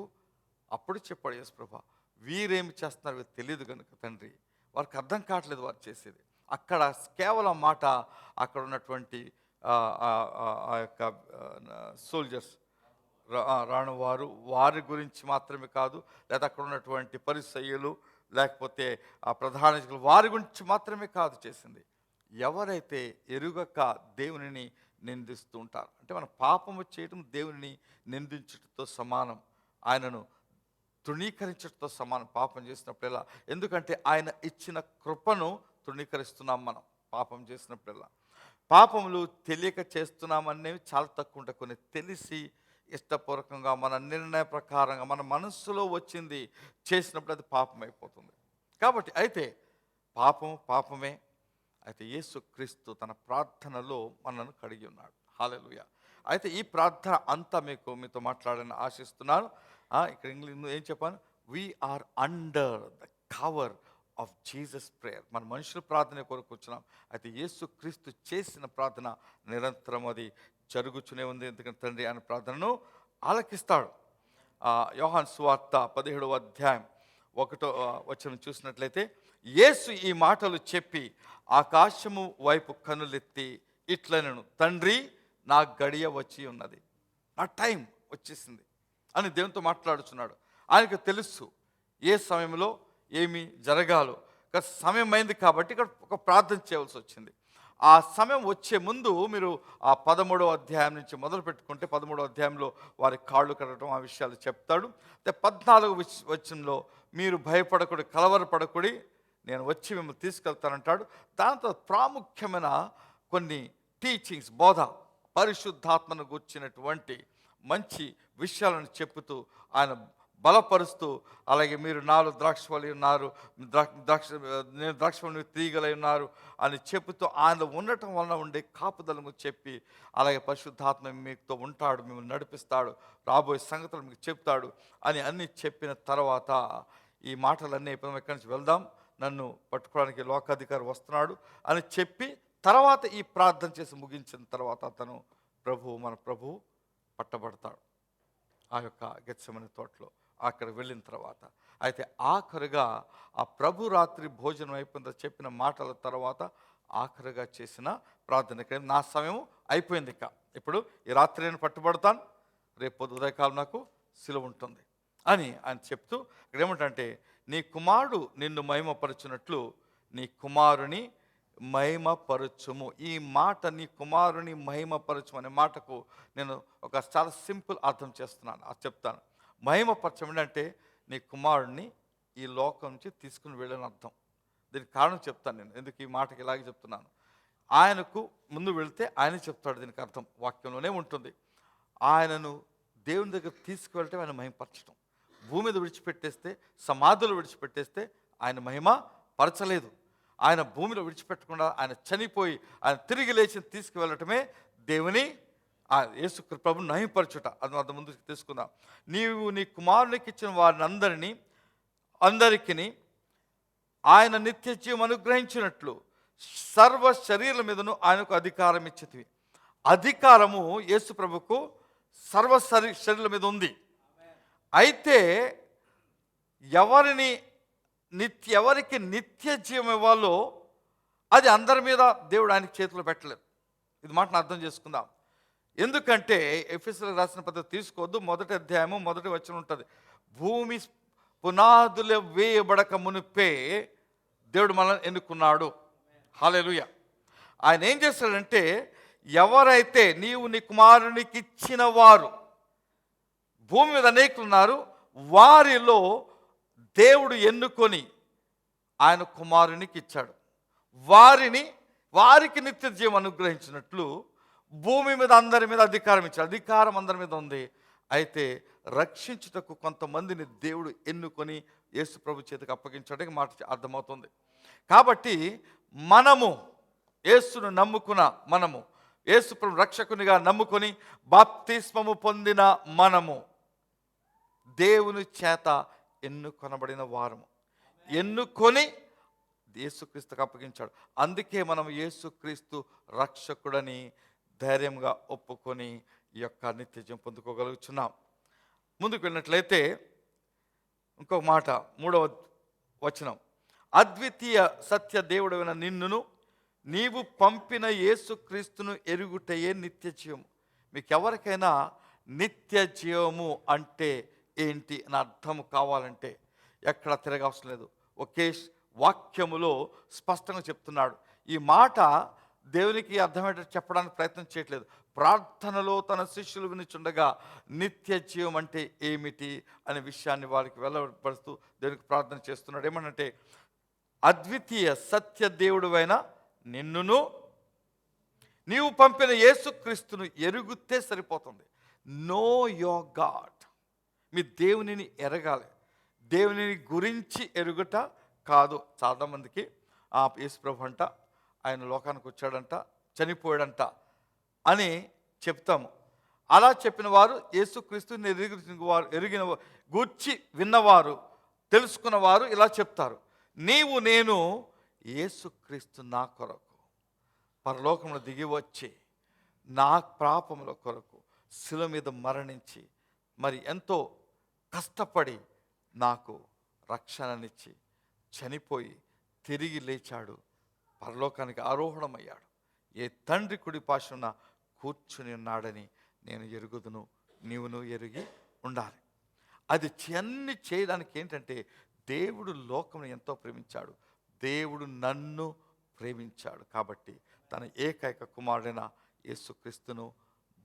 అప్పుడు చెప్పాడు యేసుప్రభు, వీరేమి చేస్తున్నారు వీరు తెలియదు కనుక తండ్రి, వారికి అర్థం కావట్లేదు వారు చేసేది. అక్కడ కేవలం మాట అక్కడ ఉన్నటువంటి ఆ యొక్క సోల్జర్స్ రాణువారు వారి గురించి మాత్రమే కాదు, లేదా అక్కడ ఉన్నటువంటి పరిసయ్యులు లేకపోతే ఆ ప్రధాన వారి గురించి మాత్రమే కాదు చేసింది. ఎవరైతే ఎరుగక దేవునిని నిందిస్తూ ఉంటారు, అంటే మన పాపము చేయడం దేవునిని నిందించడంతో సమానం, ఆయనను తృణీకరించడంతో సమానం పాపం చేసినప్పుడల్లా. ఎందుకంటే ఆయన ఇచ్చిన కృపను తృణీకరిస్తున్నాం మనం పాపం చేసినప్పుడల్లా. పాపములు తెలియక చేస్తున్నామనేవి చాలా తక్కువ ఉంటాయి. కొన్ని తెలిసి ఇష్టపూర్వకంగా మన నిర్ణయ ప్రకారంగా మన మనస్సులో వచ్చింది చేసినప్పుడు అది పాపం అయిపోతుంది. కాబట్టి అయితే పాపమే. అయితే యేసుక్రీస్తు తన ప్రార్థనలో మనను కడిగి ఉన్నాడు. హల్లెలూయా. అయితే ఈ ప్రార్థన అంతా మీతో మాట్లాడాలని ఆశిస్తున్నాను. ఇక్కడ ఇంగ్లీష్ ఏం చెప్పాను? We're under the cover of Jesus prayer. మన మనుషుల ప్రార్థన కొరకు వచ్చినాం. అయితే యేసుక్రీస్తు చేసిన ప్రార్థన నిరంతరం అది జరుగుతూనే ఉంది. ఎందుకంటే తండ్రి ఆయన ప్రార్థనను ఆలకిస్తాడు. యోహాను సువార్త 17వ అధ్యాయం 1వ వచనం చూసినట్లయితే, యేసు ఈ మాటలు చెప్పి ఆకాశము వైపు కనులెత్తి ఇట్లనెను, తండ్రి నా గడియ వచ్చి ఉన్నది, నా టైం వచ్చేసింది అని దేవునితో మాట్లాడుచున్నాడు. ఆయనకు తెలుసు ఏ సమయంలో ఏమి జరగాలో. సమయం అయింది కాబట్టి ఇక్కడ ఒక ప్రార్థన చేయవలసి వచ్చింది. ఆ సమయం వచ్చే ముందు మీరు ఆ 13వ అధ్యాయం నుంచి మొదలు పెట్టుకుంటే 13వ అధ్యాయంలో వారి కాళ్ళు కడగడం ఆ విషయాలు చెప్తాడు. 14వ వచనంలో మీరు భయపడకుడి, కలవరపడకుడి, నేను వచ్చి మిమ్మల్ని తీసుకెళ్తానంటాడు. దాంతో ప్రాముఖ్యమైన కొన్ని టీచింగ్స్, బోధ, పరిశుద్ధాత్మను గూర్చినటువంటి మంచి విషయాలను చెప్పుతూ ఆయన బలపరుస్తూ, అలాగే మీరు నాలో ద్రాక్షవల్లి ఉన్నారు, నేను ద్రాక్షవల్లి తీగలై ఉన్నారు అని చెప్పుతూ ఆయన ఉండటం వలన ఉండే కాపుదలను చెప్పి, అలాగే పరిశుద్ధాత్మ మీతో ఉంటాడు, మిమ్మల్ని నడిపిస్తాడు, రాబోయే సంగతులు మీకు చెప్తాడు అని అన్నీ చెప్పిన తర్వాత ఈ మాటలన్నీ ఇప్పుడు ఎక్కడి నుంచి వెళ్దాం, నన్ను పట్టుకోవడానికి లోకాధికారి వస్తున్నాడు అని చెప్పి తర్వాత ఈ ప్రార్థన చేసి ముగించిన తర్వాత అతను మన ప్రభు పట్టబడతాడు ఆ యొక్క గెత్సెమనే తోటలో. అక్కడ వెళ్ళిన తర్వాత అయితే ఆఖరుగా ఆ ప్రభు రాత్రి భోజనం అయిపోయిందో చెప్పిన మాటల తర్వాత ఆఖరుగా చేసిన ప్రార్థన, నా సమయం అయిపోయింది, ఇప్పుడు ఈ రాత్రి నేను పట్టుబడతాను, రేపు ఉదయకాలం నాకు సిలువ ఉంటుంది అని ఆయన చెప్తూ ఇక్కడ ఏమంటే, నీ కుమారుడు నిన్ను మహిమపరచునట్లు నీ కుమారుని మహిమపరచుము. ఈ మాట నీ కుమారుని మహిమపరచు అనే మాటకు నేను ఒక చాలా సింపుల్ అర్థం చేస్తున్నాను, అది చెప్తాను. మహిమపరచమని అంటే నీ కుమారుడిని ఈ లోకం నుంచి తీసుకుని వెళ్ళని అర్థం. దీనికి కారణం చెప్తాను నేను, ఎందుకు ఈ మాటకి ఇలాగే చెప్తున్నాను. ఆయనకు ముందు వెళితే ఆయన చెప్తాడు, దీనికి అర్థం వాక్యంలోనే ఉంటుంది. ఆయనను దేవుని దగ్గర తీసుకువెళ్తే ఆయన మహిమపరచడం. భూమి మీద విడిచిపెట్టేస్తే, సమాధులు విడిచిపెట్టేస్తే ఆయన మహిమ పరచలేదు. ఆయన భూమిలో విడిచిపెట్టకుండా ఆయన చనిపోయి ఆయన తిరిగి లేచి తీసుకువెళ్ళటమే దేవుని యేసు ప్రభుని మహిమపరచుట. అది అంత ముందుకు తీసుకుందాం. నీవు నీ కుమారునికి ఇచ్చిన వారిని అందరికీ ఆయన నిత్య జీవం అనుగ్రహించినట్లు సర్వ శరీరం మీదను ఆయనకు అధికారం ఇచ్చితివి. అధికారము యేసు ప్రభుకు సర్వ శరీరం మీద ఉంది. అయితే ఎవరికి నిత్య జీవం ఇవ్వాలో అది అందరి మీద దేవుడు ఆయనకి చేతిలో పెట్టలేదు. ఇది మాటను అర్థం చేసుకుందాం. ఎందుకంటే ఎఫెసీయులకు రాసిన పత్రిక తీసుకోవద్దు, 1వ అధ్యాయము 1వ వచనం ఉంటుంది. భూమి పునాదులు వేయబడక మునిపే దేవుడు మనల్ని ఎన్నుకున్నాడు. హల్లెలూయా. ఆయన ఏం చేస్తాడంటే, ఎవరైతే నీవు నీ కుమారునికి ఇచ్చిన వారు, భూమి మీద అనేకులు ఉన్నారు, వారిలో దేవుడు ఎన్నుకొని ఆయన కుమారునికి ఇచ్చాడు. వారికి నిత్య జీవం అనుగ్రహించినట్లు భూమి మీద అందరి మీద అధికారం ఇచ్చాడు. అధికారం అందరి మీద ఉంది. అయితే రక్షించుటకు కొంతమందిని దేవుడు ఎన్నుకొని యేసు ప్రభు చేతికి అప్పగించడానికి మాట అర్థమవుతుంది. కాబట్టి మనము యేసును నమ్ముకున్న మనము, యేసు ప్రభు రక్షకునిగా నమ్ముకొని బాప్తిస్మము పొందిన మనము దేవుని చేత ఎన్నుకొనబడిన వారము. ఎన్నుకొని యేసుక్రీస్తుకు అప్పగించాడు. అందుకే మనం యేసుక్రీస్తు రక్షకుడని ధైర్యంగా ఒప్పుకొని ఈ యొక్క నిత్యజీవం పొందుకోగలుగుతున్నాం. ముందుకు వెళ్ళినట్లయితే ఇంకొక మాట, 3వ వచనం, అద్వితీయ సత్య దేవుడైన నిన్నును నీవు పంపిన యేసుక్రీస్తును ఎరుగుటయే నిత్య జీవము. మీకు ఎవరికైనా నిత్య జీవము అంటే ఏంటి అని అర్థం కావాలంటే ఎక్కడ తిరగవసరం లేదు, ఒకే వాక్యములో స్పష్టంగా చెప్తున్నాడు. ఈ మాట దేవునికి అర్థమయ్యేటట్టు చెప్పడానికి ప్రయత్నం చేయట్లేదు. ప్రార్థనలో తన శిష్యులు వినిచుండగా నిత్య జీవం అంటే ఏమిటి అనే విషయాన్ని వారికి వెల్లడిపరుస్తూ దేవునికి ప్రార్థన చేస్తున్నాడు. ఏమనంటే, అద్వితీయ సత్య దేవుడువైన నిన్నును నీవు పంపిన యేసుక్రీస్తును ఎరుగుతే సరిపోతుంది. Know your God. మీ దేవునిని ఎరగాలి. దేవునిని గురించి ఎరుగుట కాదు. చాలామందికి యేసు ప్రభు అంట, ఆయన లోకానికి వచ్చాడంట, చనిపోయాడంట అని చెప్తాము. అలా చెప్పిన వారు యేసుక్రీస్తుని ఎరిగిన గూర్చి విన్నవారు, తెలుసుకున్నవారు ఇలా చెప్తారు, నీవు నేను యేసుక్రీస్తు నా కొరకు పరలోకంలో దిగి వచ్చి నా పాపముల కొరకు శిలువ మీద మరణించి మరి ఎంతో కష్టపడి నాకు రక్షణనిచ్చి చనిపోయి తిరిగి లేచాడు, పరలోకానికి ఆరోహణమయ్యాడు, ఏ తండ్రి కుడి పార్శ్వన కూర్చుని ఉన్నాడని నేను ఎరుగుదును, నీవును ఎరిగి ఉండాలి. అది అన్ని చేయడానికి ఏంటంటే, దేవుడు లోకమును ఎంతో ప్రేమించాడు, దేవుడు నన్ను ప్రేమించాడు కాబట్టి తన ఏకైక కుమారుడైన యేసుక్రీస్తును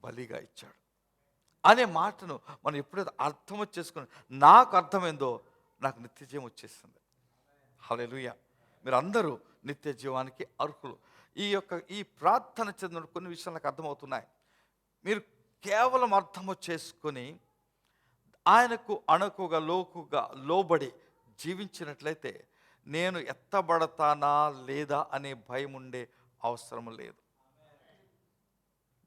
బలిగా ఇచ్చాడు అనే మాటను మనం ఎప్పుడైతే అర్థం చేసుకుని, నాకు అర్థమైందో నాకు నిత్య జీవం వచ్చేస్తుంది. హల్లెలూయా. మీరు అందరూ నిత్య జీవానికి అర్హులు. ఈ ప్రార్థన చెందిన కొన్ని విషయాలు నాకు అర్థమవుతున్నాయి. మీరు కేవలం అర్థము చేసుకొని ఆయనకు అణకుగా లోబడి జీవించినట్లయితే నేను ఎత్తబడతానా లేదా అనే భయం ఉండే అవసరం లేదు.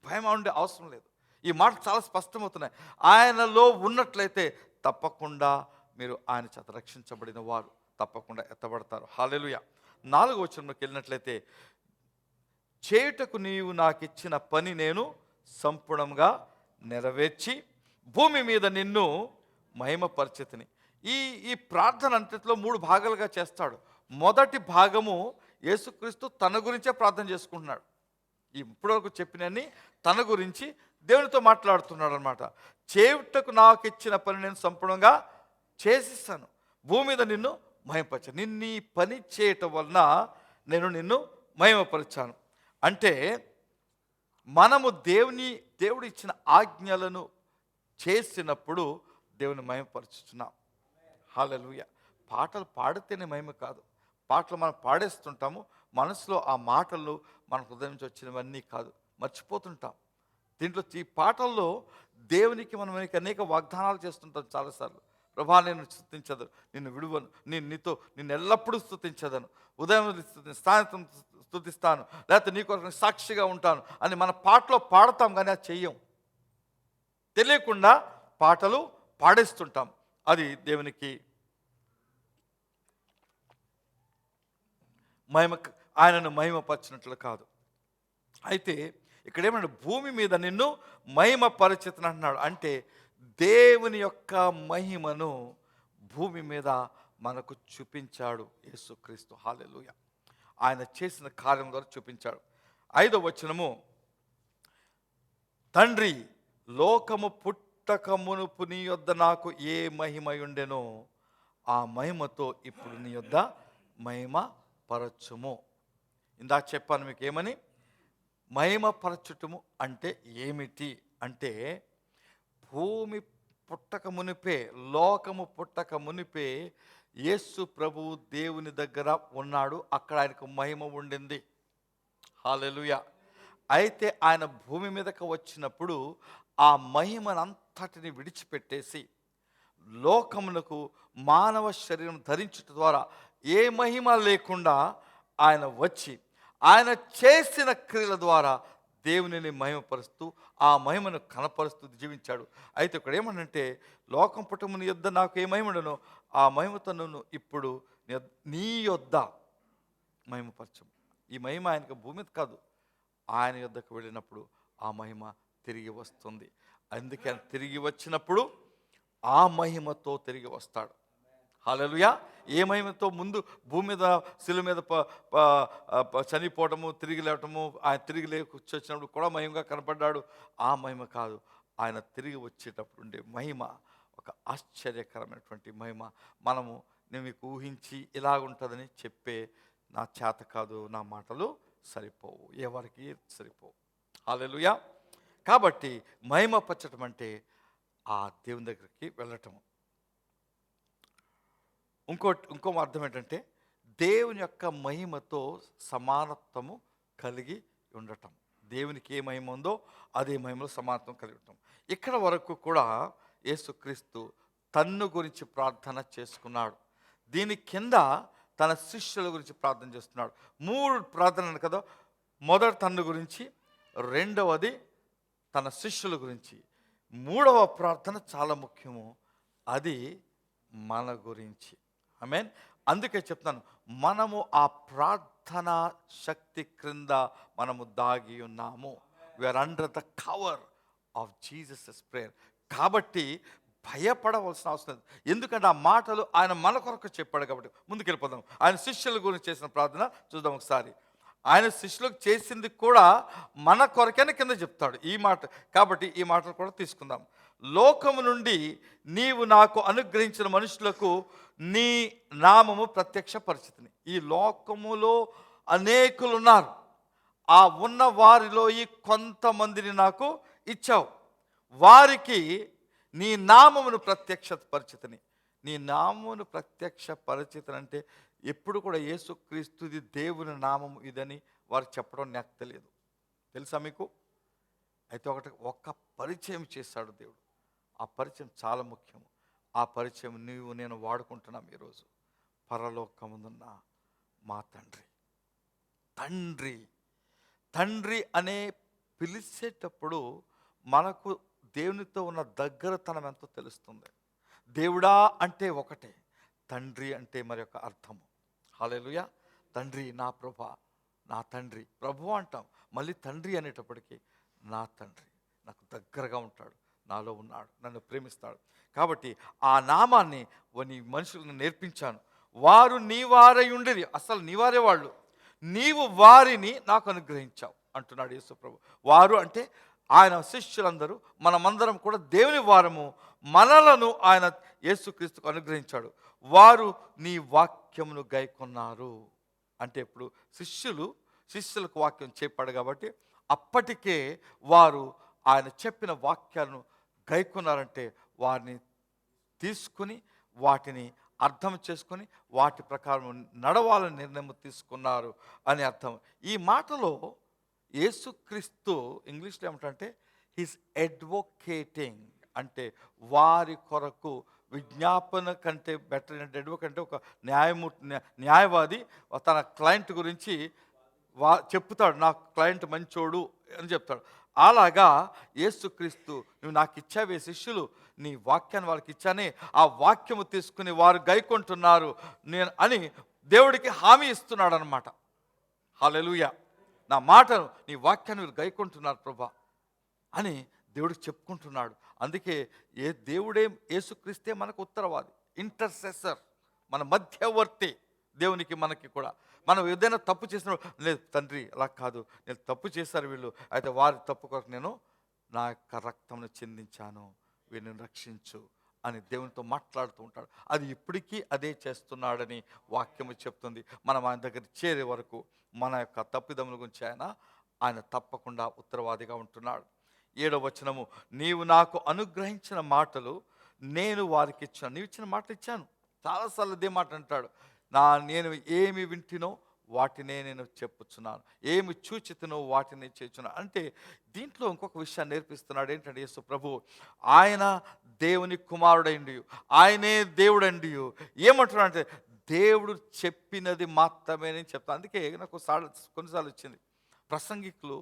భయం ఉండే అవసరం లేదు. ఈ మాట చాలా స్పష్టమవుతున్నాయి. ఆయనలో ఉన్నట్లయితే తప్పకుండా మీరు ఆయన చేత రక్షించబడిన వారు తప్పకుండా ఎత్తబడతారు. హల్లెలూయా. 4వ వచనంలోకి వెళ్ళినట్లయితే, చేయుటకు నీవు నాకు ఇచ్చిన పని నేను సంపూర్ణంగా నెరవేర్చి భూమి మీద నిన్ను మహిమపరిచితిని. ఈ ప్రార్థన అంతట్లో 3 భాగాలుగా చేస్తాడు. మొదటి భాగము యేసుక్రీస్తు తన గురించే ప్రార్థన చేసుకుంటున్నాడు. ఇప్పటివరకు చెప్పినన్ని తన గురించి దేవునితో మాట్లాడుతున్నాడు అనమాట. చేయుటకు నాకు ఇచ్చిన పని నేను సంపూర్ణంగా చేసిస్తాను, భూమి మీద నిన్ను మహిమపరిచాను. నిన్ను ఈ పని చేయటం వలన నేను నిన్ను మహిమపరిచాను. అంటే మనము దేవుడు ఇచ్చిన ఆజ్ఞలను చేసినప్పుడు దేవుని మహిమపరుచుతున్నాం. హల్లెలూయా. పాటలు పాడితేనే మహిమ కాదు. పాటలు మనం పాడేస్తుంటాము, మనసులో ఆ మాటలు మన హృదయం నుంచి వచ్చినవన్నీ కాదు, మర్చిపోతుంటాం. దీంట్లో ఈ పాటల్లో దేవునికి మనం అనేక వాగ్దానాలు చేస్తుంటాం చాలాసార్లు. ప్రభా నేను స్తుతించదు, నిన్ను విడువను, నిన్ను ఎల్లప్పుడూ స్తుతించదను, ఉదయం సాయంత్రం స్తుతిస్తాను, లేకపోతే నీ కొరకు సాక్షిగా ఉంటాను అని మన పాటలో పాడతాం, కానీ అది చెయ్యం. తెలియకుండా పాటలు పాడేస్తుంటాం. అది దేవునికి ఆయనను మహిమపరిచినట్లు కాదు. అయితే ఇక్కడ ఏమన్నా భూమి మీద నిన్ను మహిమపరిచితను అంటున్నాడు. అంటే దేవుని యొక్క మహిమను భూమి మీద మనకు చూపించాడు యేసుక్రీస్తు. హల్లెలూయా. ఆయన చేసిన కార్యం ద్వారా చూపించాడు. 5వ వచనము, తండ్రి లోకము పుట్టక మునుపు నీ యొద్ద నాకు ఏ మహిమ ఉండెనో ఆ మహిమతో ఇప్పుడు నీ యొద్ద మహిమ పరచుము. ఇందాక చెప్పాను మీకు ఏమని, మహిమపరచుటము అంటే ఏమిటి అంటే, భూమి పుట్టక మునిపే, లోకము పుట్టక మునిపే యేసు ప్రభువు దేవుని దగ్గర ఉన్నాడు. అక్కడ ఆయనకు మహిమ ఉండింది. హల్లెలూయా. అయితే ఆయన భూమి మీదకి వచ్చినప్పుడు ఆ మహిమనంతటిని విడిచిపెట్టేసి లోకమునకు మానవ శరీరం ధరించుట ద్వారా ఏ మహిమ లేకుండా ఆయన వచ్చి ఆయన చేసిన క్రియల ద్వారా దేవునిని మహిమపరుస్తూ ఆ మహిమను కనపరుస్తూ జీవించాడు. అయితే ఇక్కడ ఏమనంటే, లోకం పుట్టముని యొద్ద నాకు ఏ మహిమ ఉండనో ఆ మహిమతో నువ్వు ఇప్పుడు నీ యొద్ద మహిమపరచము. ఈ మహిమ ఆయనకు భూమి మీద కాదు, ఆయన యొద్దకు వెళ్ళినప్పుడు ఆ మహిమ తిరిగి వస్తుంది. అందుకే ఆయన తిరిగి వచ్చినప్పుడు ఆ మహిమతో తిరిగి వస్తాడు. హల్లెలూయా. ఏ మహిమతో? ముందు భూమి మీద శిలువ మీద చనిపోవటము, తిరిగి లేవటము, ఆయన తిరిగి వచ్చినప్పుడు కూడా మహిమగా కనపడ్డాడు. ఆ మహిమ కాదు, ఆయన తిరిగి వచ్చేటప్పుడు ఉండే మహిమ ఒక ఆశ్చర్యకరమైనటువంటి మహిమ. మనము నేను మీకు ఊహించి ఇలాగుంటుందని చెప్పే నా చేత కాదు, నా మాటలు సరిపోవు, ఎవరికి సరిపోవు. హల్లెలూయా. కాబట్టి మహిమ పరచటం అంటే ఆ దేవుని దగ్గరికి వెళ్ళటము. ఇంకో అర్థం ఏంటంటే, దేవుని యొక్క మహిమతో సమానత్వము కలిగి ఉండటం. దేవునికి ఏ మహిమ ఉందో అదే మహిమలో సమానత్వం కలిగి ఉండటం. ఇక్కడ వరకు కూడా యేసుక్రీస్తు తన్ను గురించి ప్రార్థన చేసుకున్నాడు. దీని కింద తన శిష్యుల గురించి ప్రార్థన చేస్తున్నాడు. 3 ప్రార్థనలు కదా. మొదటి తన్ను గురించి, రెండవది తన శిష్యుల గురించి, మూడవ ప్రార్థన చాలా ముఖ్యము, అది మన గురించి. ఆమేన్. అందుకే చెప్తాను, మనము ఆ ప్రార్థన శక్తి క్రింద మనము దాగి ఉన్నాము. We're under the cover of Jesus prayer. కాబట్టి భయపడవలసిన అవసరం లేదు. ఎందుకంటే ఆ మాటలు ఆయన మన కొరకు చెప్పాడు. కాబట్టి ముందుకెళ్ళిపోదాం. ఆయన శిష్యుల గురించి చేసిన ప్రార్థన చూద్దాం ఒకసారి. ఆయన శిష్యులకు చేసింది కూడా మన కొరకైనా కింద చెప్తాడు ఈ మాట. కాబట్టి ఈ మాటలు కూడా తీసుకుందాం. లోకము నుండి నీవు నాకు అనుగ్రహించిన మనుషులకు నీ నామము ప్రత్యక్ష పరిచితిని. ఈ లోకములో అనేకులు ఉన్నారు. ఆ ఉన్న వారిలో ఈ కొంతమందిని నాకు ఇచ్చావు. వారికి నీ నామమును ప్రత్యక్ష పరిచితిని. నీ నామమును ప్రత్యక్ష పరిచితిని అంటే ఎప్పుడు కూడా యేసుక్రీస్తుది దేవుని నామము ఇదని వారు చెప్పడం నాకు తెలియదు. తెలుసా మీకు? అయితే ఒక్క పరిచయం చేశాడు దేవుడు. ఆ పరిచయం చాలా ముఖ్యము. ఆ పరిచయం నీవు నేను వాడుకుంటున్నాం ఈరోజు. పరలోకమున్న మా తండ్రి. తండ్రి తండ్రి అనే పిలిచేటప్పుడు మనకు దేవునితో ఉన్న దగ్గరతనం ఎంతో తెలుస్తుంది. దేవుడా అంటే ఒకటే, తండ్రి అంటే మరి ఒక అర్థము. హల్లెలూయా. తండ్రి, నా ప్రభా, నా తండ్రి. ప్రభు అంటాం, మళ్ళీ తండ్రి అనేటప్పటికీ నా తండ్రి నాకు దగ్గరగా ఉంటాడు, నాలో ఉన్నాడు, నన్ను ప్రేమిస్తాడు. కాబట్టి ఆ నామాన్ని నీ మనుషులను నేర్పించాను. వారు నీ వారై ఉండేది. అసలు నీ వారే వాళ్ళు. నీవు వారిని నాకు అనుగ్రహించావు అంటున్నాడు యేసు ప్రభు. వారు అంటే ఆయన శిష్యులందరూ, మనమందరం కూడా దేవుని వారము. మనలను ఆయన యేసుక్రీస్తుకు అనుగ్రహించాడు. వారు నీ వాక్యమును గైకొన్నారు. అంటే ఇప్పుడు శిష్యులకు వాక్యం చెప్పాడు కాబట్టి అప్పటికే వారు ఆయన చెప్పిన వాక్యాలను గైకొన్నారంటే వారిని తీసుకుని వాటిని అర్థం చేసుకొని వాటి ప్రకారం నడవాలని నిర్ణయం తీసుకున్నారు అని అర్థం. ఈ మాటలో యేసుక్రీస్తు ఇంగ్లీష్లో ఏమిటంటే హీస్ అడ్వొకేటింగ్, అంటే వారి కొరకు విజ్ఞాపన కంటే బెటర్ అంటే అడ్వొకేట్ అంటే ఒక న్యాయవాది తన క్లయింట్ గురించి చెప్తాడు, నా క్లయింట్ మంచోడు అని చెప్తాడు. అలాగా యేసుక్రీస్తు నువ్వు నాకు ఇచ్చావే శిష్యులు, నీ వాక్యాన్ని వాళ్ళకి ఇచ్చానే, ఆ వాక్యము తీసుకుని వారు గైకొంటున్నారు నేను అని దేవుడికి హామీ ఇస్తున్నాడు అనమాట. హల్లెలూయా. నా మాటను, నీ వాక్యాన్ని వీరు గైకొంటున్నారు ప్రభా అని దేవుడికి చెప్పుకుంటున్నాడు. అందుకే దేవుడే యేసుక్రీస్తే మనకు ఉత్తరవాది, ఇంటర్సెసర్, మన మధ్యవర్తి దేవునికి మనకి కూడా. మనం ఏదైనా తప్పు చేసినప్పుడు, లేదు తండ్రి అలా కాదు, నేను తప్పు చేశారు వీళ్ళు, అయితే వారి తప్పు కొరకు నేను నా యొక్క రక్తంను చిందించాను, వీరిని రక్షించు అని దేవునితో మాట్లాడుతూ ఉంటాడు. అది ఇప్పటికీ అదే చేస్తున్నాడని వాక్యము చెప్తుంది. మనం ఆయన దగ్గర చేరే వరకు మన యొక్క తప్పిదముల గురించి ఆయన ఆయన తప్పకుండా ఉత్తరవాదిగా ఉంటున్నాడు. 7వ వచనము, నీవు నాకు అనుగ్రహించిన మాటలు నేను వారికి ఇచ్చాను. నీవు ఇచ్చిన మాటలు ఇచ్చాను. చాలాసార్లు ఇదే మాట అంటాడు, నేను ఏమి వింటినో వాటినే నేను చెప్పుచున్నాను, ఏమి చూచితినో వాటిని చేస్తున్నాను. అంటే దీంట్లో ఇంకొక విషయాన్ని నేర్పిస్తున్నాడు. ఏంటంటే యేసు ప్రభు ఆయన దేవుని కుమారుడండి, ఆయనే దేవుడండి. ఏమంటున్నాడు అంటే దేవుడు చెప్పినది మాత్రమే నేను చెప్తాను. అందుకే నాకు కొన్నిసార్లు వచ్చింది, ప్రసంగికులు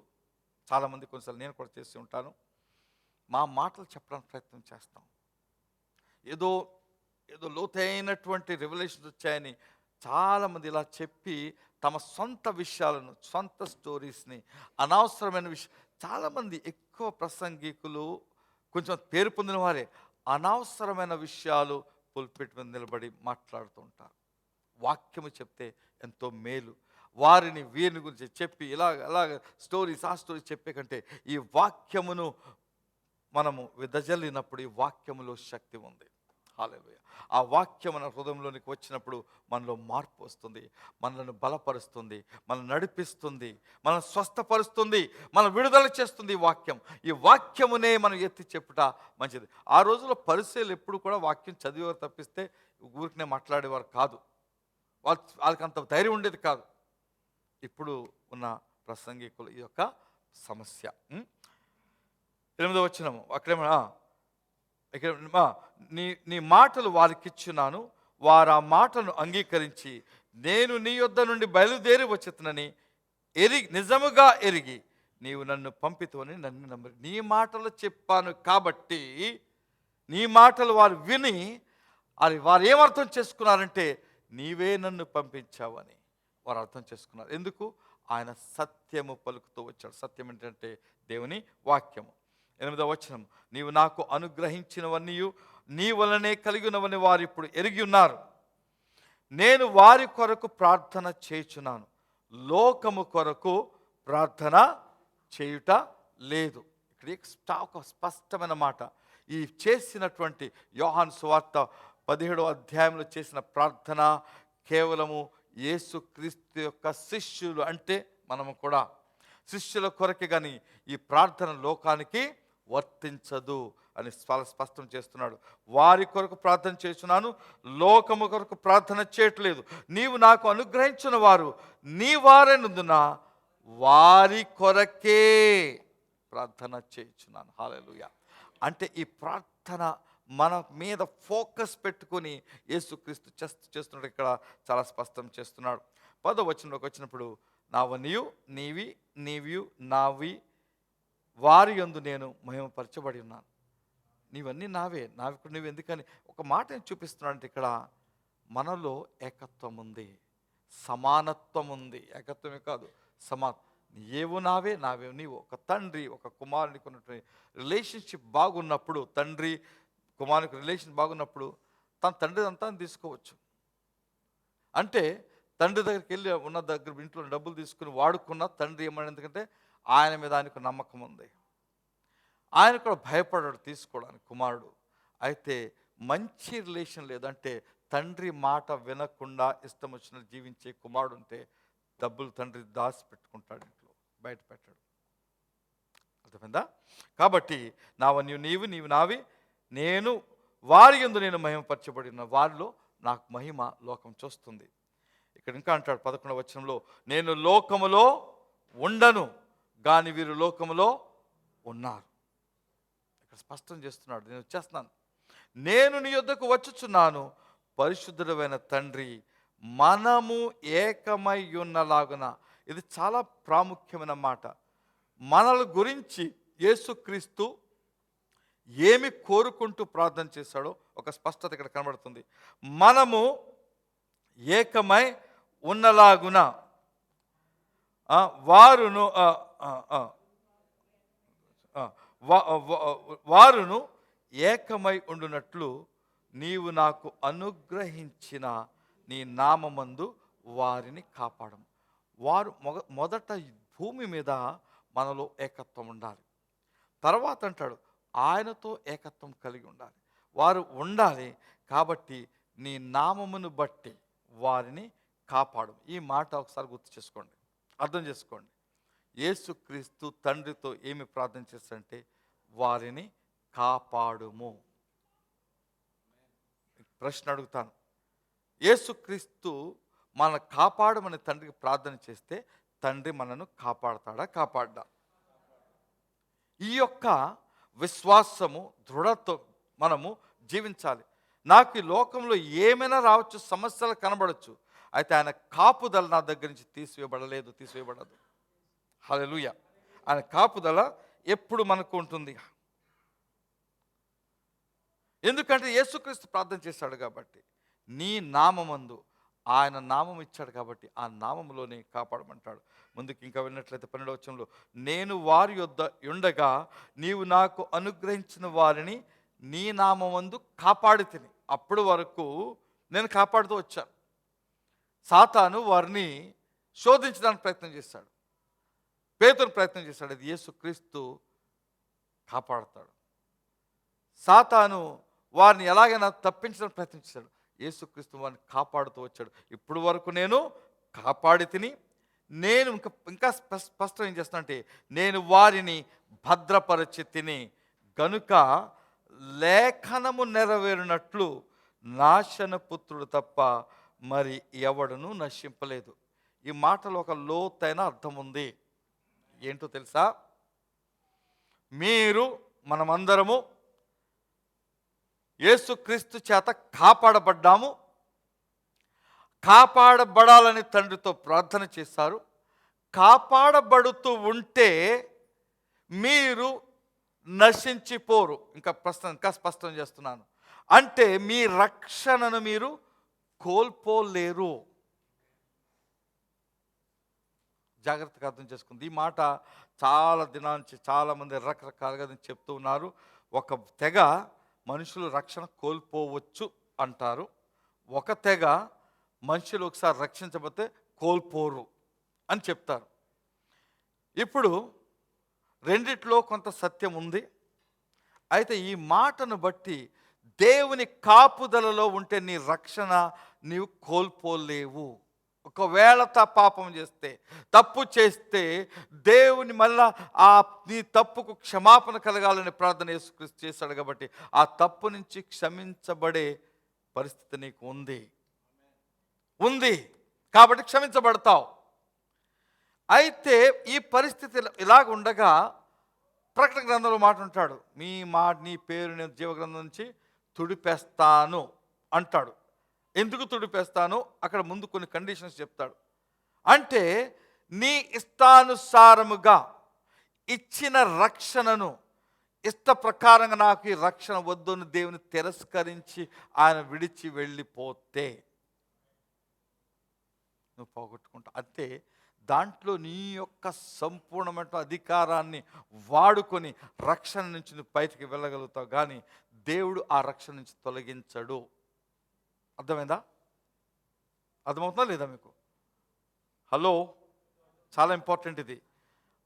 చాలామంది, కొన్నిసార్లు నేను కూడా చేసి ఉంటాను, మా మాటలు చెప్పడానికి ప్రయత్నం చేస్తాం. ఏదో లోతైనటువంటి రెవల్యూషన్స్ వచ్చాయని చాలామంది ఇలా చెప్పి తమ సొంత విషయాలను, సొంత స్టోరీస్ని, అనవసరమైన విషయం, చాలామంది ఎక్కువ ప్రసంగికులు కొంచెం పేరు పొందిన వారే అనవసరమైన విషయాలు పుల్పిట్ మీద నిలబడి మాట్లాడుతూ ఉంటారు. వాక్యము చెప్తే ఎంతో మేలు. వారిని వీరిని గురించి చెప్పి అలాగ స్టోరీస్ ఆ స్టోరీస్ చెప్పే కంటే ఈ వాక్యమును మనము విదజల్లినప్పుడు ఈ వాక్యములో శక్తి ఉంది. హల్లెలూయా. ఆ వాక్యం మన హృదయంలోనికి వచ్చినప్పుడు మనలో మార్పు వస్తుంది, మనల్ని బలపరుస్తుంది, మనల్ని నడిపిస్తుంది, మనల్ని స్వస్థపరుస్తుంది, మనం విడుదల చేస్తుంది. ఈ వాక్యమునే మనం ఎత్తి చెప్పుట మంచిది. ఆ రోజుల్లో పరిచయులు ఎప్పుడు కూడా వాక్యం చదివేవారు తప్పిస్తే ఊరికనే మాట్లాడేవారు కాదు. వాళ్ళకి అంత ధైర్యం ఉండేది కాదు. ఇప్పుడు ఉన్న ప్రసంగికులు ఈ యొక్క సమస్య. 8వ వచనము అక్కడేమన్నా, నీ మాటలు వారికి ఇచ్చున్నాను, వారు ఆ మాటను అంగీకరించి నేను నీ యొద్ద నుండి బయలుదేరి వచ్చేతనని నిజముగా ఎరిగి నీవు నన్ను పంపితువని నన్ను నమ్మరు. నీ మాటలు చెప్పాను కాబట్టి నీ మాటలు వారు విని వారు ఏమర్థం చేసుకున్నారంటే నీవే నన్ను పంపించావని వారు అర్థం చేసుకున్నారు. ఎందుకు? ఆయన సత్యము పలుకుతూ వచ్చాడు. సత్యం ఏంటంటే దేవుని వాక్యము. 8వ వచనం, నీవు నాకు అనుగ్రహించినవన్నీ నీ వలనే కలిగినవని వారు ఇప్పుడు ఎరిగి ఉన్నారు. నేను వారి కొరకు ప్రార్థన చేయుచున్నాను, లోకము కొరకు ప్రార్థన చేయుట లేదు. ఇక్కడ ఒక స్పష్టమైన మాట. ఈ చేసినటువంటి యోహాను సువార్త 17వ అధ్యాయంలో చేసిన ప్రార్థన కేవలము యేసుక్రీస్తు యొక్క శిష్యులు, అంటే మనము కూడా శిష్యుల కొరకే కానీ ఈ ప్రార్థన లోకానికి వర్తించదు అని స్పష్టం చేస్తున్నాడు. వారి కొరకు ప్రార్థన చేస్తున్నాను, లోకము కొరకు ప్రార్థన చేయట్లేదు. నీవు నాకు అనుగ్రహించిన వారు నీ వారైనందున వారి కొరకే ప్రార్థన చేయుచున్నాను. హల్లెలూయా. అంటే ఈ ప్రార్థన మన మీద ఫోకస్ పెట్టుకొని యేసుక్రీస్తు చేస్తున్నాడు. ఇక్కడ చాలా స్పష్టం చేస్తున్నాడు. 10వ వచనంలోకి వచ్చినప్పుడు, నావనియు నీవియు నావి వారి యందు నేను మహిమపరచబడి ఉన్నాను. నీవన్నీ నావే నువ్వు ఎందుకని ఒక మాట ఏం చూపిస్తున్నాడు అంటే ఇక్కడ మనలో ఏకత్వం ఉంది, సమానత్వం ఉంది. ఏకత్వమే కాదు, నీవు నావే నీవు. ఒక తండ్రి ఒక కుమారునికి ఉన్నటువంటి రిలేషన్షిప్ బాగున్నప్పుడు, తండ్రి కుమారునికి రిలేషన్ బాగున్నప్పుడు తన తండ్రి అంతా తీసుకోవచ్చు. అంటే తండ్రి దగ్గరికి వెళ్ళి ఉన్న దగ్గర ఇంట్లో డబ్బులు తీసుకుని వాడుకున్న తండ్రి ఏమన్నా, ఎందుకంటే ఆయన మీద ఆయనకు నమ్మకం ఉంది, ఆయన కూడా భయపడాడు తీసుకోవడానికి కుమారుడు. అయితే మంచి రిలేషన్ లేదంటే తండ్రి మాట వినకుండా ఇష్టం వచ్చిన జీవించే కుమారుడు ఉంటే డబ్బులు తండ్రి దాచి పెట్టుకుంటాడు, ఇంట్లో బయట పెట్టాడు. అర్థమైందా? కాబట్టి నీవు నావి, నేను వారి యందు నేను మహిమపరచబడిన వారిలో నాకు మహిమ లోకం చూస్తుంది. ఇక్కడ ఇంకా అంటాడు 11వ వచనంలో, నేను లోకములో ఉండను కానీ వీరు లోకములో ఉన్నారు. ఇక్కడ స్పష్టం చేస్తున్నాడు, నేను వచ్చేస్తున్నాను, నేను నీ యొద్దకు వచ్చుచున్నాను, పరిశుద్ధుడైన తండ్రి మనము ఏకమై ఉన్నలాగున. ఇది చాలా ప్రాముఖ్యమైన మాట. మనల గురించి యేసుక్రీస్తు ఏమి కోరుకుంటూ ప్రార్థన చేశాడో ఒక స్పష్టత ఇక్కడ కనబడుతుంది. మనము ఏకమై ఉన్నలాగున వారును ఏకమై ఉండునట్లు నీవు నాకు అనుగ్రహించిన నీ నామమందు వారిని కాపాడము. వారు మొదట భూమి మీద మనలో ఏకత్వం ఉండాలి. తర్వాత అంటాడు ఆయనతో ఏకత్వం కలిగి ఉండాలి. వారు ఉండాలి కాబట్టి నీ నామమును బట్టి వారిని కాపాడు. ఈ మాట ఒకసారి గుర్తు చేసుకోండి, అర్థం చేసుకోండి. యేసుక్రీస్తు తండ్రితో ఏమి ప్రార్థన చేస్తాడంటే, వారిని కాపాడుము. ప్రశ్న అడుగుతాను, యేసుక్రీస్తు మన కాపాడమని తండ్రికి ప్రార్థన చేస్తే తండ్రి మనను కాపాడతాడా, కాపాడ్డా? ఈ యొక్క విశ్వాసము, దృఢతో మనము జీవించాలి. నాకు ఈ లోకంలో ఏమైనా రావచ్చు, సమస్యలు కనబడచ్చు, అయితే ఆయన కాపుదల నా దగ్గర నుంచి తీసివేయబడదు. హల్లెలూయా. ఆయన కాపుదల ఎప్పుడు మనకు ఉంటుంది. ఎందుకంటే యేసుక్రీస్తు ప్రార్థన చేశాడు కాబట్టి, నీ నామమందు, ఆయన నామం ఇచ్చాడు కాబట్టి ఆ నామంలోనే కాపాడమంటాడు. ముందుకు ఇంకా విన్నట్లయితే 12వ వచనంలో, నేను వారి యొద్ద ఉండగా నీవు నాకు అనుగ్రహించిన వారిని నీ నామమందు కాపాడి తిని. అప్పుడు వరకు నేను కాపాడుతూ వచ్చాను. సాతాను వారిని శోధించడానికి ప్రయత్నం చేశాడు, పేతురు ప్రయత్నం చేశాడు. అది యేసుక్రీస్తు కాపాడతాడు. సాతాను వారిని ఎలాగైనా తప్పించడానికి ప్రయత్నం చేశాడు. యేసుక్రీస్తు వారిని కాపాడుతూ వచ్చాడు. ఇప్పుడు వరకు నేను కాపాడి తిని, నేను ఇంకా స్పష్టం ఏం చేస్తానంటే, నేను వారిని భద్రపరచి తిని గనుక లేఖనము నెరవేరినట్లు నాశనపుత్రుడు తప్ప మరి ఎవడును నశింపలేదు. ఈ మాటలో ఒక లోతైన అర్థం ఉంది. ఏంటో తెలుసా? మనమందరము యేసుక్రీస్తు చేత కాపాడబడ్డాము. కాపాడబడాలని తండ్రితో ప్రార్థన చేశారు. కాపాడబడుతూ ఉంటే మీరు నశించిపోరు. ఇంకా స్పష్టం చేస్తున్నాను. అంటే మీ రక్షణను మీరు కోల్పోలేరు. జాగ్రత్తగా అర్థం చేసుకుంది. ఈ మాట చాలా దినాల నుంచి చాలామంది రకరకాలుగా చెప్తూ ఉన్నారు. ఒక తెగ మనుషులు రక్షణ కోల్పోవచ్చు అంటారు. ఒక తెగ మనుషులు ఒకసారి రక్షించబోతే కోల్పోరు అని చెప్తారు. ఇప్పుడు రెండిట్లో కొంత సత్యం ఉంది. అయితే ఈ మాటను బట్టి దేవుని కాపుదలలో ఉంటే నీ రక్షణ నీవు కోల్పోలేవు. ఒకవేళ పాపం చేస్తే, తప్పు చేస్తే దేవుని మళ్ళా నీ తప్పుకు క్షమాపణ కలగాలని ప్రార్థన యేసుక్రీస్తు చేశాడు కాబట్టి ఆ తప్పు నుంచి క్షమించబడే పరిస్థితి నీకు ఉంది కాబట్టి క్షమించబడతావు. అయితే ఈ పరిస్థితి ఇలాగ ఉండగా ప్రకటన గ్రంథంలో మాట ఉంటాడు, నీ పేరు నేను జీవగ్రంథం నుంచి తుడిపేస్తాను అంటాడు. ఎందుకు తుడిపేస్తాను? అక్కడ ముందు కొన్ని కండిషన్స్ చెప్తాడు. అంటే నీ ఇష్టానుసారముగా ఇచ్చిన రక్షణను, ఇష్ట ప్రకారంగా నాకు ఈ రక్షణ వద్దు అని దేవుని తిరస్కరించి ఆయన విడిచి వెళ్ళిపోతే నువ్వు పోగొట్టుకుంటావు. అంతే దాంట్లో నీ యొక్క సంపూర్ణమైన అధికారాన్ని వాడుకొని రక్షణ నుంచి నువ్వు బయటికి వెళ్ళగలుగుతావు. కానీ దేవుడు ఆ రక్షణ నుంచి తొలగించడు. అర్థమైందా? అర్థమవుతుందా లేదా మీకు? హలో, చాలా ఇంపార్టెంట్ ఇది.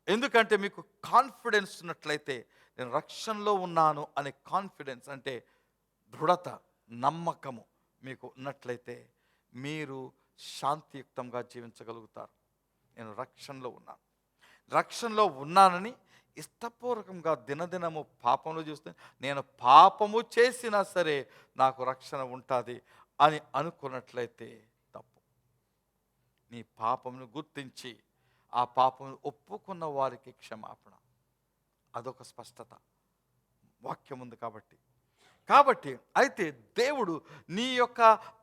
ఎందుకంటే మీకు కాన్ఫిడెన్స్ ఉన్నట్లయితే, నేను రక్షణలో ఉన్నాను అనే కాన్ఫిడెన్స్ అంటే దృఢత, నమ్మకము మీకు ఉన్నట్లయితే మీరు శాంతియుక్తంగా జీవించగలుగుతారు. నేను రక్షణలో ఉన్నానని ఇష్టపూర్వకంగా దినదినము పాపంలో చూస్తే, నేను పాపము చేసినా సరే నాకు రక్షణ ఉంటుంది అని అనుకున్నట్లయితే తప్పు. నీ పాపమును గుర్తించి ఆ పాపమును ఒప్పుకున్న వారికి క్షమాపణ, అదొక స్పష్టత వాక్యం ఉంది కాబట్టి అయితే దేవుడు నీ యొక్క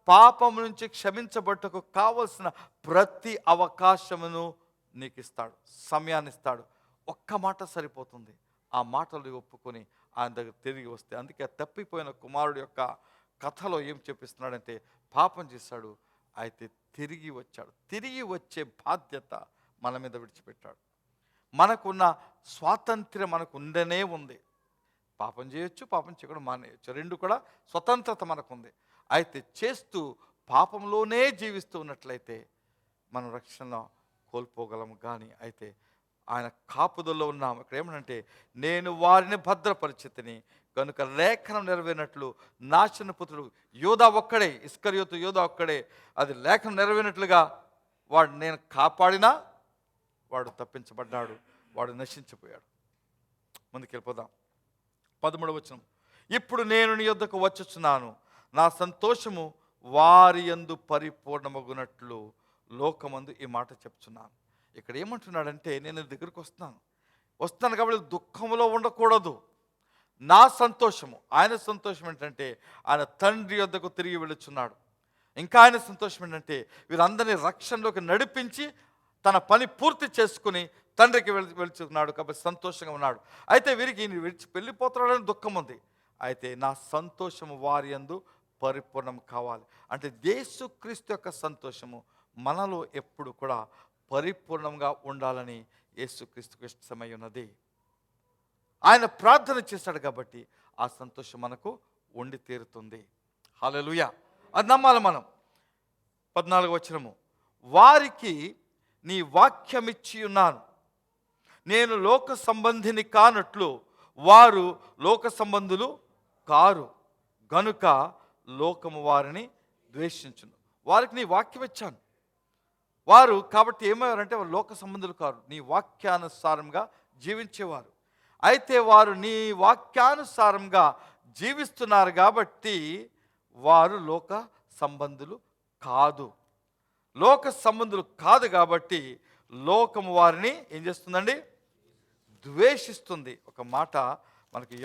పాపం నుంచి క్షమించబట్టకు కావలసిన ప్రతి అవకాశమును నీకు ఇస్తాడు, సమయాన్ని ఇస్తాడు. ఒక్క మాట సరిపోతుంది. ఆ మాటలు ఒప్పుకొని ఆయన దగ్గర తిరిగి వస్తే, అందుకే తప్పిపోయిన కుమారుడు యొక్క కథలో ఏం చెప్పిస్తున్నాడంటే, పాపం చేశాడు, అయితే తిరిగి వచ్చాడు. తిరిగి వచ్చే బాధ్యత మన మీద విడిచిపెట్టాడు. మనకున్న స్వాతంత్ర్యం మనకు ఉండనే ఉంది. పాపం చేయొచ్చు, పాపం చేయకుండా మానేయచ్చు, రెండు కూడా స్వతంత్రత మనకుంది. అయితే చేస్తూ పాపంలోనే జీవిస్తూ ఉన్నట్లయితే మనం రక్షణ కోల్పోగలము. కానీ అయితే ఆయన కాపుదల్లో ఉన్నాము. ఇక్కడ ఏమనంటే, నేను వారిని భద్రపరిచితిని కనుక లేఖనం నెరవేరినట్లు నాశనపుత్రుడు యోధా ఒక్కడే, ఇస్కరియోతు యోధా ఒక్కడే, అది లేఖనం నెరవేరినట్లుగా వాడు నేను కాపాడినా వాడు తప్పించబడ్డాడు, వాడు నశించిపోయాడు. ముందుకెళ్ళిపోదాం. 13వ వచనం, ఇప్పుడు నేను నీ యొద్దకు వచ్చుచున్నాను, నా సంతోషము వారి యందు పరిపూర్ణమగునట్లు లోకమందు ఈ మాట చెప్తున్నాను. ఇక్కడ ఏమంటున్నాడంటే, నేను నీ దగ్గరికి వస్తున్నాను కాబట్టి దుఃఖంలో ఉండకూడదు. నా సంతోషము, ఆయన సంతోషం ఏంటంటే ఆయన తండ్రి యొద్దకు తిరిగి వెళుచున్నాడు. ఇంకా ఆయన సంతోషం ఏంటంటే వీరందరినీ రక్షణలోకి నడిపించి తన పని పూర్తి చేసుకుని తండ్రికి వెళుచున్నాడు కాబట్టి సంతోషంగా ఉన్నాడు. అయితే వీరికి ఈయన విడిచి వెళ్ళిపోతున్నాడని దుఃఖం ఉంది. అయితే నా సంతోషము వారి యందు పరిపూర్ణం కావాలి అంటే యేసుక్రీస్తు యొక్క సంతోషము మనలో ఎప్పుడు కూడా పరిపూర్ణంగా ఉండాలని యేసుక్రీస్తుకు ఇష్టమై ఉన్నది. ఆయన ప్రార్థన చేశాడు కాబట్టి ఆ సంతోషం మనకు ఉండి తీరుతుంది. హల్లెలూయా, అది నమ్మాలి మనం. 14వ వచనము, వారికి నీ వాక్యం ఇచ్చి ఉన్నాను, నేను లోక సంబంధిని కానట్లు వారు లోక సంబంధులు కారు గనుక లోకము వారిని ద్వేషించును. వారికి నీ వాక్యం ఇచ్చాను. వారు కాబట్టి ఏమయ్యారంటే వారు లోక సంబంధులు కారు, నీ వాక్యానుసారంగా జీవించేవారు. అయితే వారు నీ వాక్యానుసారంగా జీవిస్తున్నారు కాబట్టి వారు లోక సంబంధులు కాదు. లోక సంబంధులు కాదు కాబట్టి లోకము వారిని ఏం చేస్తుందండి? ద్వేషిస్తుంది. ఒక మాట మనకి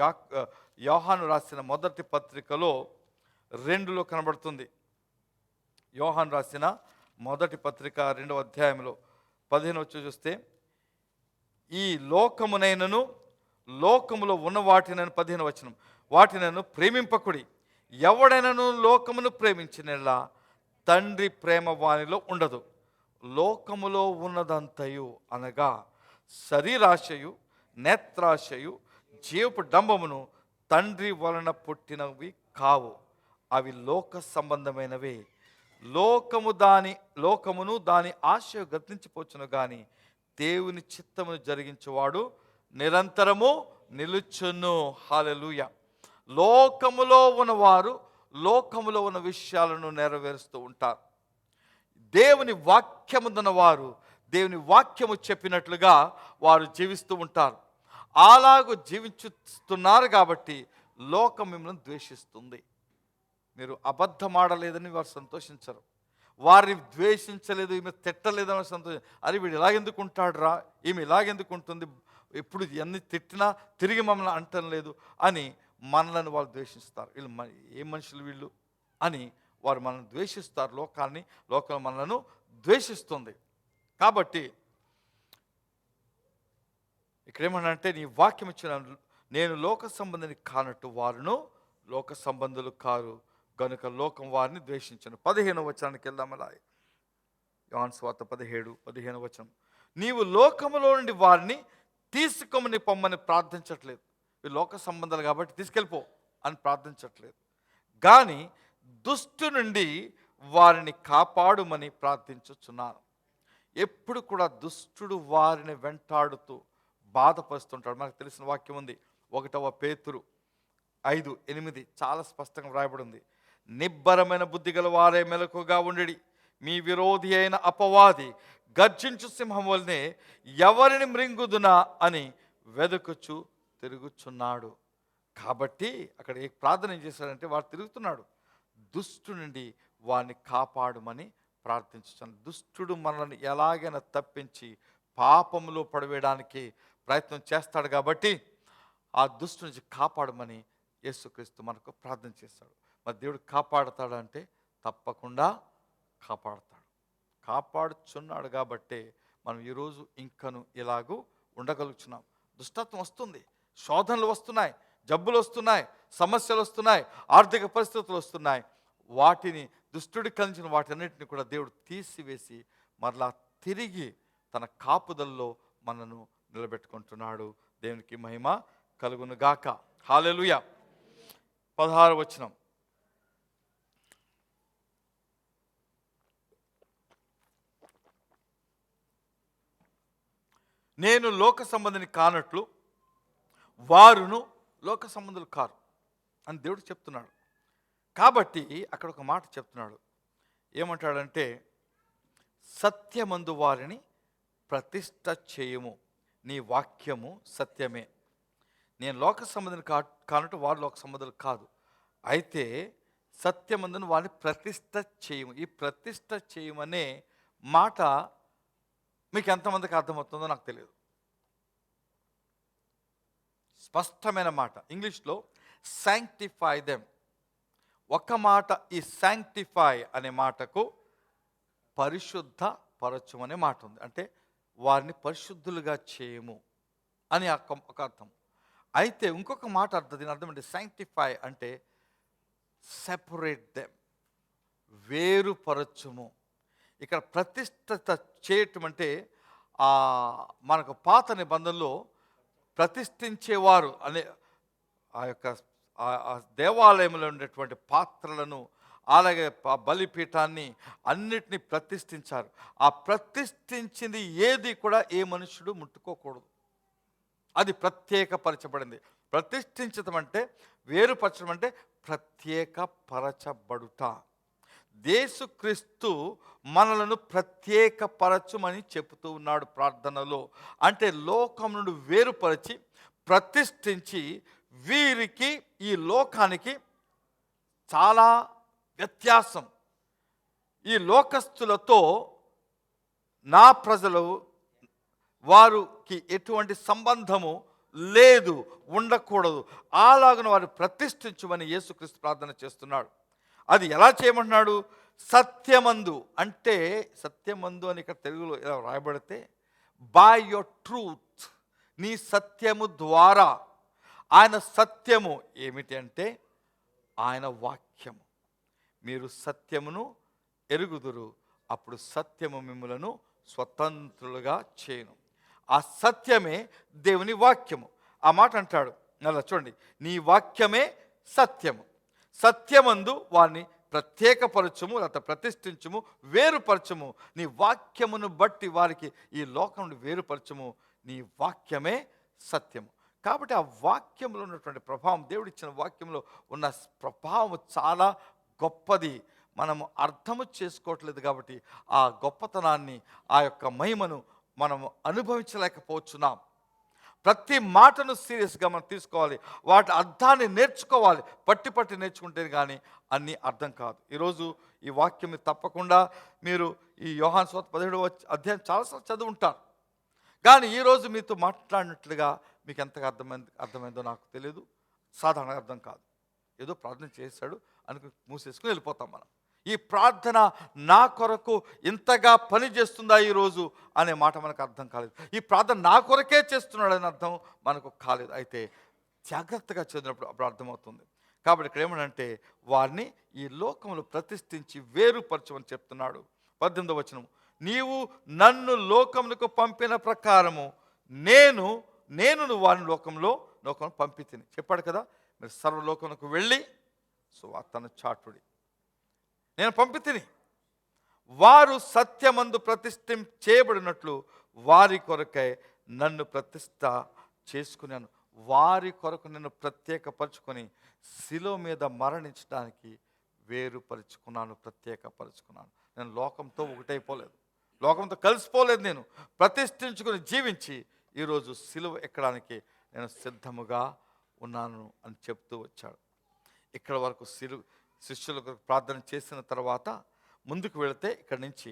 యోహాను రాసిన మొదటి పత్రికలో 2లో కనబడుతుంది. యోహాను రాసిన మొదటి పత్రిక 2వ అధ్యాయంలో 15 చూస్తే, ఈ లోకమునైనను లోకములో ఉన్న వాటినను 15వ వచనం, వాటినను ప్రేమింపకుడి, ఎవడైనను లోకమును ప్రేమించినలా తండ్రి ప్రేమ వానిలో ఉండదు. లోకములో ఉన్నదంతయు అనగా శరీరాశయు నేత్రాశయు జీవపు డంబమును తండ్రి వలన పుట్టినవి కావు, అవి లోక సంబంధమైనవే. లోకమును దాని ఆశయు గతించిపోచును గాని దేవుని చిత్తమును జరిగించువాడు నిరంతరము నిలుచును. హల్లెలూయా. లోకములో ఉన్నవారు లోకములో ఉన్న విషయాలను నెరవేరుస్తూ ఉంటారు. దేవుని వాక్యమున్న వారు దేవుని వాక్యము చెప్పినట్లుగా వారు జీవిస్తూ ఉంటారు. అలాగూ జీవించుతున్నారు కాబట్టి లోకం మిమ్మల్ని ద్వేషిస్తుంది. మీరు అబద్ధమాడలేదని వారు సంతోషించరు, వారిని ద్వేషించలేదు, ఈమె తిట్టలేదని వారు సంతోషం. అరే వీడు ఇలాగెందుకు ఉంటాడు రా, ఈమె ఇలాగెందుకు ఉంటుంది, ఎప్పుడు ఎన్ని తిట్టినా తిరిగి మమ్మల్ని అంటం లేదు అని మనలను వాళ్ళు ద్వేషిస్తారు. వీళ్ళు ఏ మనుషులు వీళ్ళు అని వారు మనల్ని ద్వేషిస్తారు. లోకం మనలను ద్వేషిస్తుంది. కాబట్టి ఇక్కడ ఏమన్నంటే, నీ వాక్యం ఇచ్చిన నేను లోక సంబంధిని కానట్టు వారును లోక సంబంధులు కారు గనుక లోకం వారిని ద్వేషించను. 15వ వచనానికి వెళ్దాం. అలా యోహాను సువార్త 17:15 వచనం, నీవు లోకములో నుండి వారిని తీసుకొమని పొమ్మని ప్రార్థించట్లేదు. వీళ్ళు లోక సంబంధాలు కాబట్టి తీసుకెళ్ళిపో అని ప్రార్థించట్లేదు, కానీ దుష్టు నుండి వారిని కాపాడుమని ప్రార్థించుచున్నాను. ఎప్పుడు కూడా దుష్టుడు వారిని వెంటాడుతూ బాధపరుస్తుంటాడు. మనకు తెలిసిన వాక్యం ఉంది, 1వ పేతురు 5:8 చాలా స్పష్టంగా వ్రాయబడి ఉంది. నిబ్బరమైన బుద్ధి గల వారే మెలకుగా ఉండి, మీ విరోధి అయిన అపవాది గర్జించు సింహం వలనే ఎవరిని మృంగుదునా అని వెదుకుచు తిరుగుచున్నాడు. కాబట్టి అక్కడ ఏ ప్రార్థన ఏం చేశాడంటే, వాడు తిరుగుతున్నాడు, దుష్టు నుండి వారిని కాపాడుమని ప్రార్థించున్నాడు. దుష్టుడు మనల్ని ఎలాగైనా తప్పించి పాపంలో పడవేయడానికి ప్రయత్నం చేస్తాడు కాబట్టి ఆ దుష్టు నుంచి కాపాడమని యేసుక్రీస్తు మనకు ప్రార్థన చేస్తాడు. మరి దేవుడు కాపాడుతాడంటే తప్పకుండా కాపాడుచున్నాడు కాబట్టే మనం ఈరోజు ఇంకను ఇలాగూ ఉండగలుగుతున్నాం. దుష్టత్వం వస్తుంది, శోధనలు వస్తున్నాయి, జబ్బులు వస్తున్నాయి, సమస్యలు వస్తున్నాయి, ఆర్థిక పరిస్థితులు వస్తున్నాయి. వాటిని దుష్టుడి కలిసిన వాటన్నిటిని కూడా దేవుడు తీసివేసి మరలా తిరిగి తన కాపుదల్లో మనను నిలబెట్టుకుంటున్నాడు. దేవునికి మహిమ కలుగును గాక. హల్లెలూయా. 16వ వచనం, నేను లోక సంబంధిని కానట్లు వారును లోక సంబంధులు కారు అని దేవుడు చెప్తున్నాడు. కాబట్టి అక్కడ ఒక మాట చెప్తున్నాడు. ఏమంటాడంటే, సత్యమందు వారిని ప్రతిష్ట చేయము, నీ వాక్యము సత్యమే. నేను లోక సంబంధిని కానట్టు వారు లోక సంబంధులు కాదు, అయితే సత్యమందును వారిని ప్రతిష్ట చేయము. ఈ ప్రతిష్ట చేయమనే మాట మీకు ఎంతమందికి అర్థమవుతుందో నాకు తెలియదు. స్పష్టమైన మాట. ఇంగ్లీష్లో శాంక్టిఫై దెమ్. ఒక మాట, ఈ శాంక్టిఫై అనే మాటకు పరిశుద్ధ పరచం అనే మాట ఉంది. అంటే వారిని పరిశుద్ధులుగా చేయము అని ఒక అర్థం. అయితే ఇంకొక మాట అర్థం, దీని అర్థం అంటే శాంక్టిఫై అంటే సెపరేట్ దెమ్, వేరుపరచుము. ఇక్కడ ప్రతిష్ఠత చేయటం అంటే మనకు పాత నిబంధనలో ప్రతిష్ఠించేవారు అనే ఆ యొక్క దేవాలయంలో ఉండేటువంటి పాత్రలను, అలాగే బలిపీఠాన్ని అన్నిటినీ ప్రతిష్ఠించారు. ఆ ప్రతిష్ఠించింది ఏది కూడా ఏ మనుషుడు ముట్టుకోకూడదు, అది ప్రత్యేకపరచబడింది. ప్రతిష్ఠించడం అంటే, వేరుపరచడం అంటే ప్రత్యేక పరచబడుట. యేసుక్రీస్తు మనలను ప్రత్యేకపరచుమని చెబుతూ ఉన్నాడు ప్రార్థనలో. అంటే లోకం నుండి వేరుపరిచి ప్రతిష్ఠించి, వీరికి ఈ లోకానికి చాలా వ్యత్యాసం. ఈ లోకస్తులతో నా ప్రజలు వారికి ఎటువంటి సంబంధము లేదు, ఉండకూడదు. అలాగను వారు ప్రతిష్ఠించుమని యేసుక్రీస్తు ప్రార్థన చేస్తున్నాడు. అది ఎలా చేయమంటున్నాడు? సత్యమందు. అంటే సత్యమందు అని ఇక్కడ తెలుగులో ఇలా రాయబడితే బై యువర్ ట్రూత్, నీ సత్యము ద్వారా. ఆయన సత్యము ఏమిటి అంటే ఆయన వాక్యము. మీరు సత్యమును ఎరుగుదురు, అప్పుడు సత్యము మిమ్ములను స్వతంత్రులుగా చేయను. ఆ సత్యమే దేవుని వాక్యము. ఆ మాట అంటాడు అలా చూడండి, నీ వాక్యమే సత్యము. సత్యమందు వారిని ప్రత్యేకపరచుము, లేకపోతే ప్రతిష్ఠించుము, వేరుపరచుము. నీ వాక్యమును బట్టి వారికి ఈ లోకం నుండి వేరుపరచుము. నీ వాక్యమే సత్యము. కాబట్టి ఆ వాక్యంలో ఉన్నటువంటి ప్రభావం, దేవుడిచ్చిన వాక్యంలో ఉన్న ప్రభావం చాలా గొప్పది. మనము అర్థము చేసుకోవట్లేదు కాబట్టి ఆ గొప్పతనాన్ని, ఆ యొక్క మహిమను మనము అనుభవించలేకపోతున్నాం. ప్రతి మాటను సీరియస్గా మనం తీసుకోవాలి, వాటి అర్థాన్ని నేర్చుకోవాలి. పట్టి నేర్చుకుంటే కానీ అన్నీ అర్థం కాదు. ఈరోజు ఈ వాక్యం తప్పకుండా మీరు ఈ యోహాను సువార్త 17వ అధ్యాయం చాలాసార్లు చదివి ఉంటారు. కానీ ఈరోజు మీతో మాట్లాడినట్లుగా మీకు ఎంతగా అర్థమైందో నాకు తెలియదు. సాధారణంగా అర్థం కాదు. ఏదో ప్రార్థన చేశాడు అనుకు మూసేసుకుని వెళ్ళిపోతాం మనం. ఈ ప్రార్థన నా కొరకు ఇంతగా పని చేస్తుందా ఈరోజు అనే మాట మనకు అర్థం కాలేదు. ఈ ప్రార్థన నా కొరకే చేస్తున్నాడని అర్థం మనకు కాలేదు. అయితే జాగ్రత్తగా చదివినప్పుడు అప్పుడు అర్థమవుతుంది. కాబట్టి ఇక్కడ ఏమనంటే వారిని ఈ లోకంలో ప్రతిష్ఠించి వేరుపరచమని చెప్తున్నాడు. 18వ వచనం, నీవు నన్ను లోకములకు పంపిన ప్రకారము నేను వారిని లోకంలో పంపితిని చెప్పాడు కదా. మీరు సర్వలోకములకు వెళ్ళి సువార్తను చాటుడి. నేను పంపితిని. వారు సత్యమందు ప్రతిష్ఠ చేయబడినట్లు వారి కొరకై నన్ను ప్రతిష్ఠ చేసుకున్నాను. వారి కొరకు నన్ను ప్రత్యేకపరుచుకొని శిలువ మీద మరణించడానికి వేరుపరుచుకున్నాను, ప్రత్యేకపరుచుకున్నాను. నేను లోకంతో ఒకటైపోలేదు, లోకంతో కలిసిపోలేదు. నేను ప్రతిష్ఠించుకుని జీవించి ఈరోజు శిలువ ఎక్కడానికి నేను సిద్ధముగా ఉన్నాను అని చెప్తూ వచ్చాడు. ఇక్కడ వరకు శిష్యులకు ప్రార్థన చేసిన తర్వాత ముందుకు వెళితే ఇక్కడి నుంచి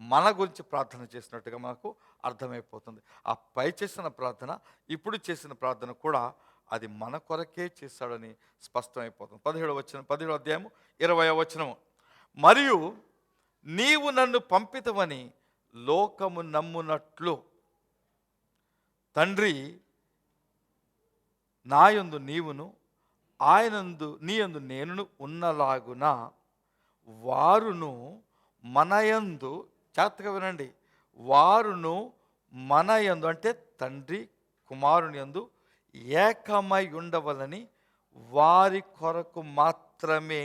మన గురించి ప్రార్థన చేసినట్టుగా మనకు అర్థమైపోతుంది. ఆ పై చేసిన ప్రార్థన, ఇప్పుడు చేసిన ప్రార్థన కూడా అది మన కొరకే చేశాడని స్పష్టమైపోతుంది. 17వ అధ్యాయము 20వ వచనము, మరియు నీవు నన్ను పంపితవని లోకము నమ్మునట్లు తండ్రి నాయందు నీవును నీయందు నేనును ఉన్నలాగున వారును మనయందు, జాగ్రత్తగా వినండి, వారును మనయందు అంటే తండ్రి కుమారుని యందు ఏకమై ఉండవలని వారి కొరకు మాత్రమే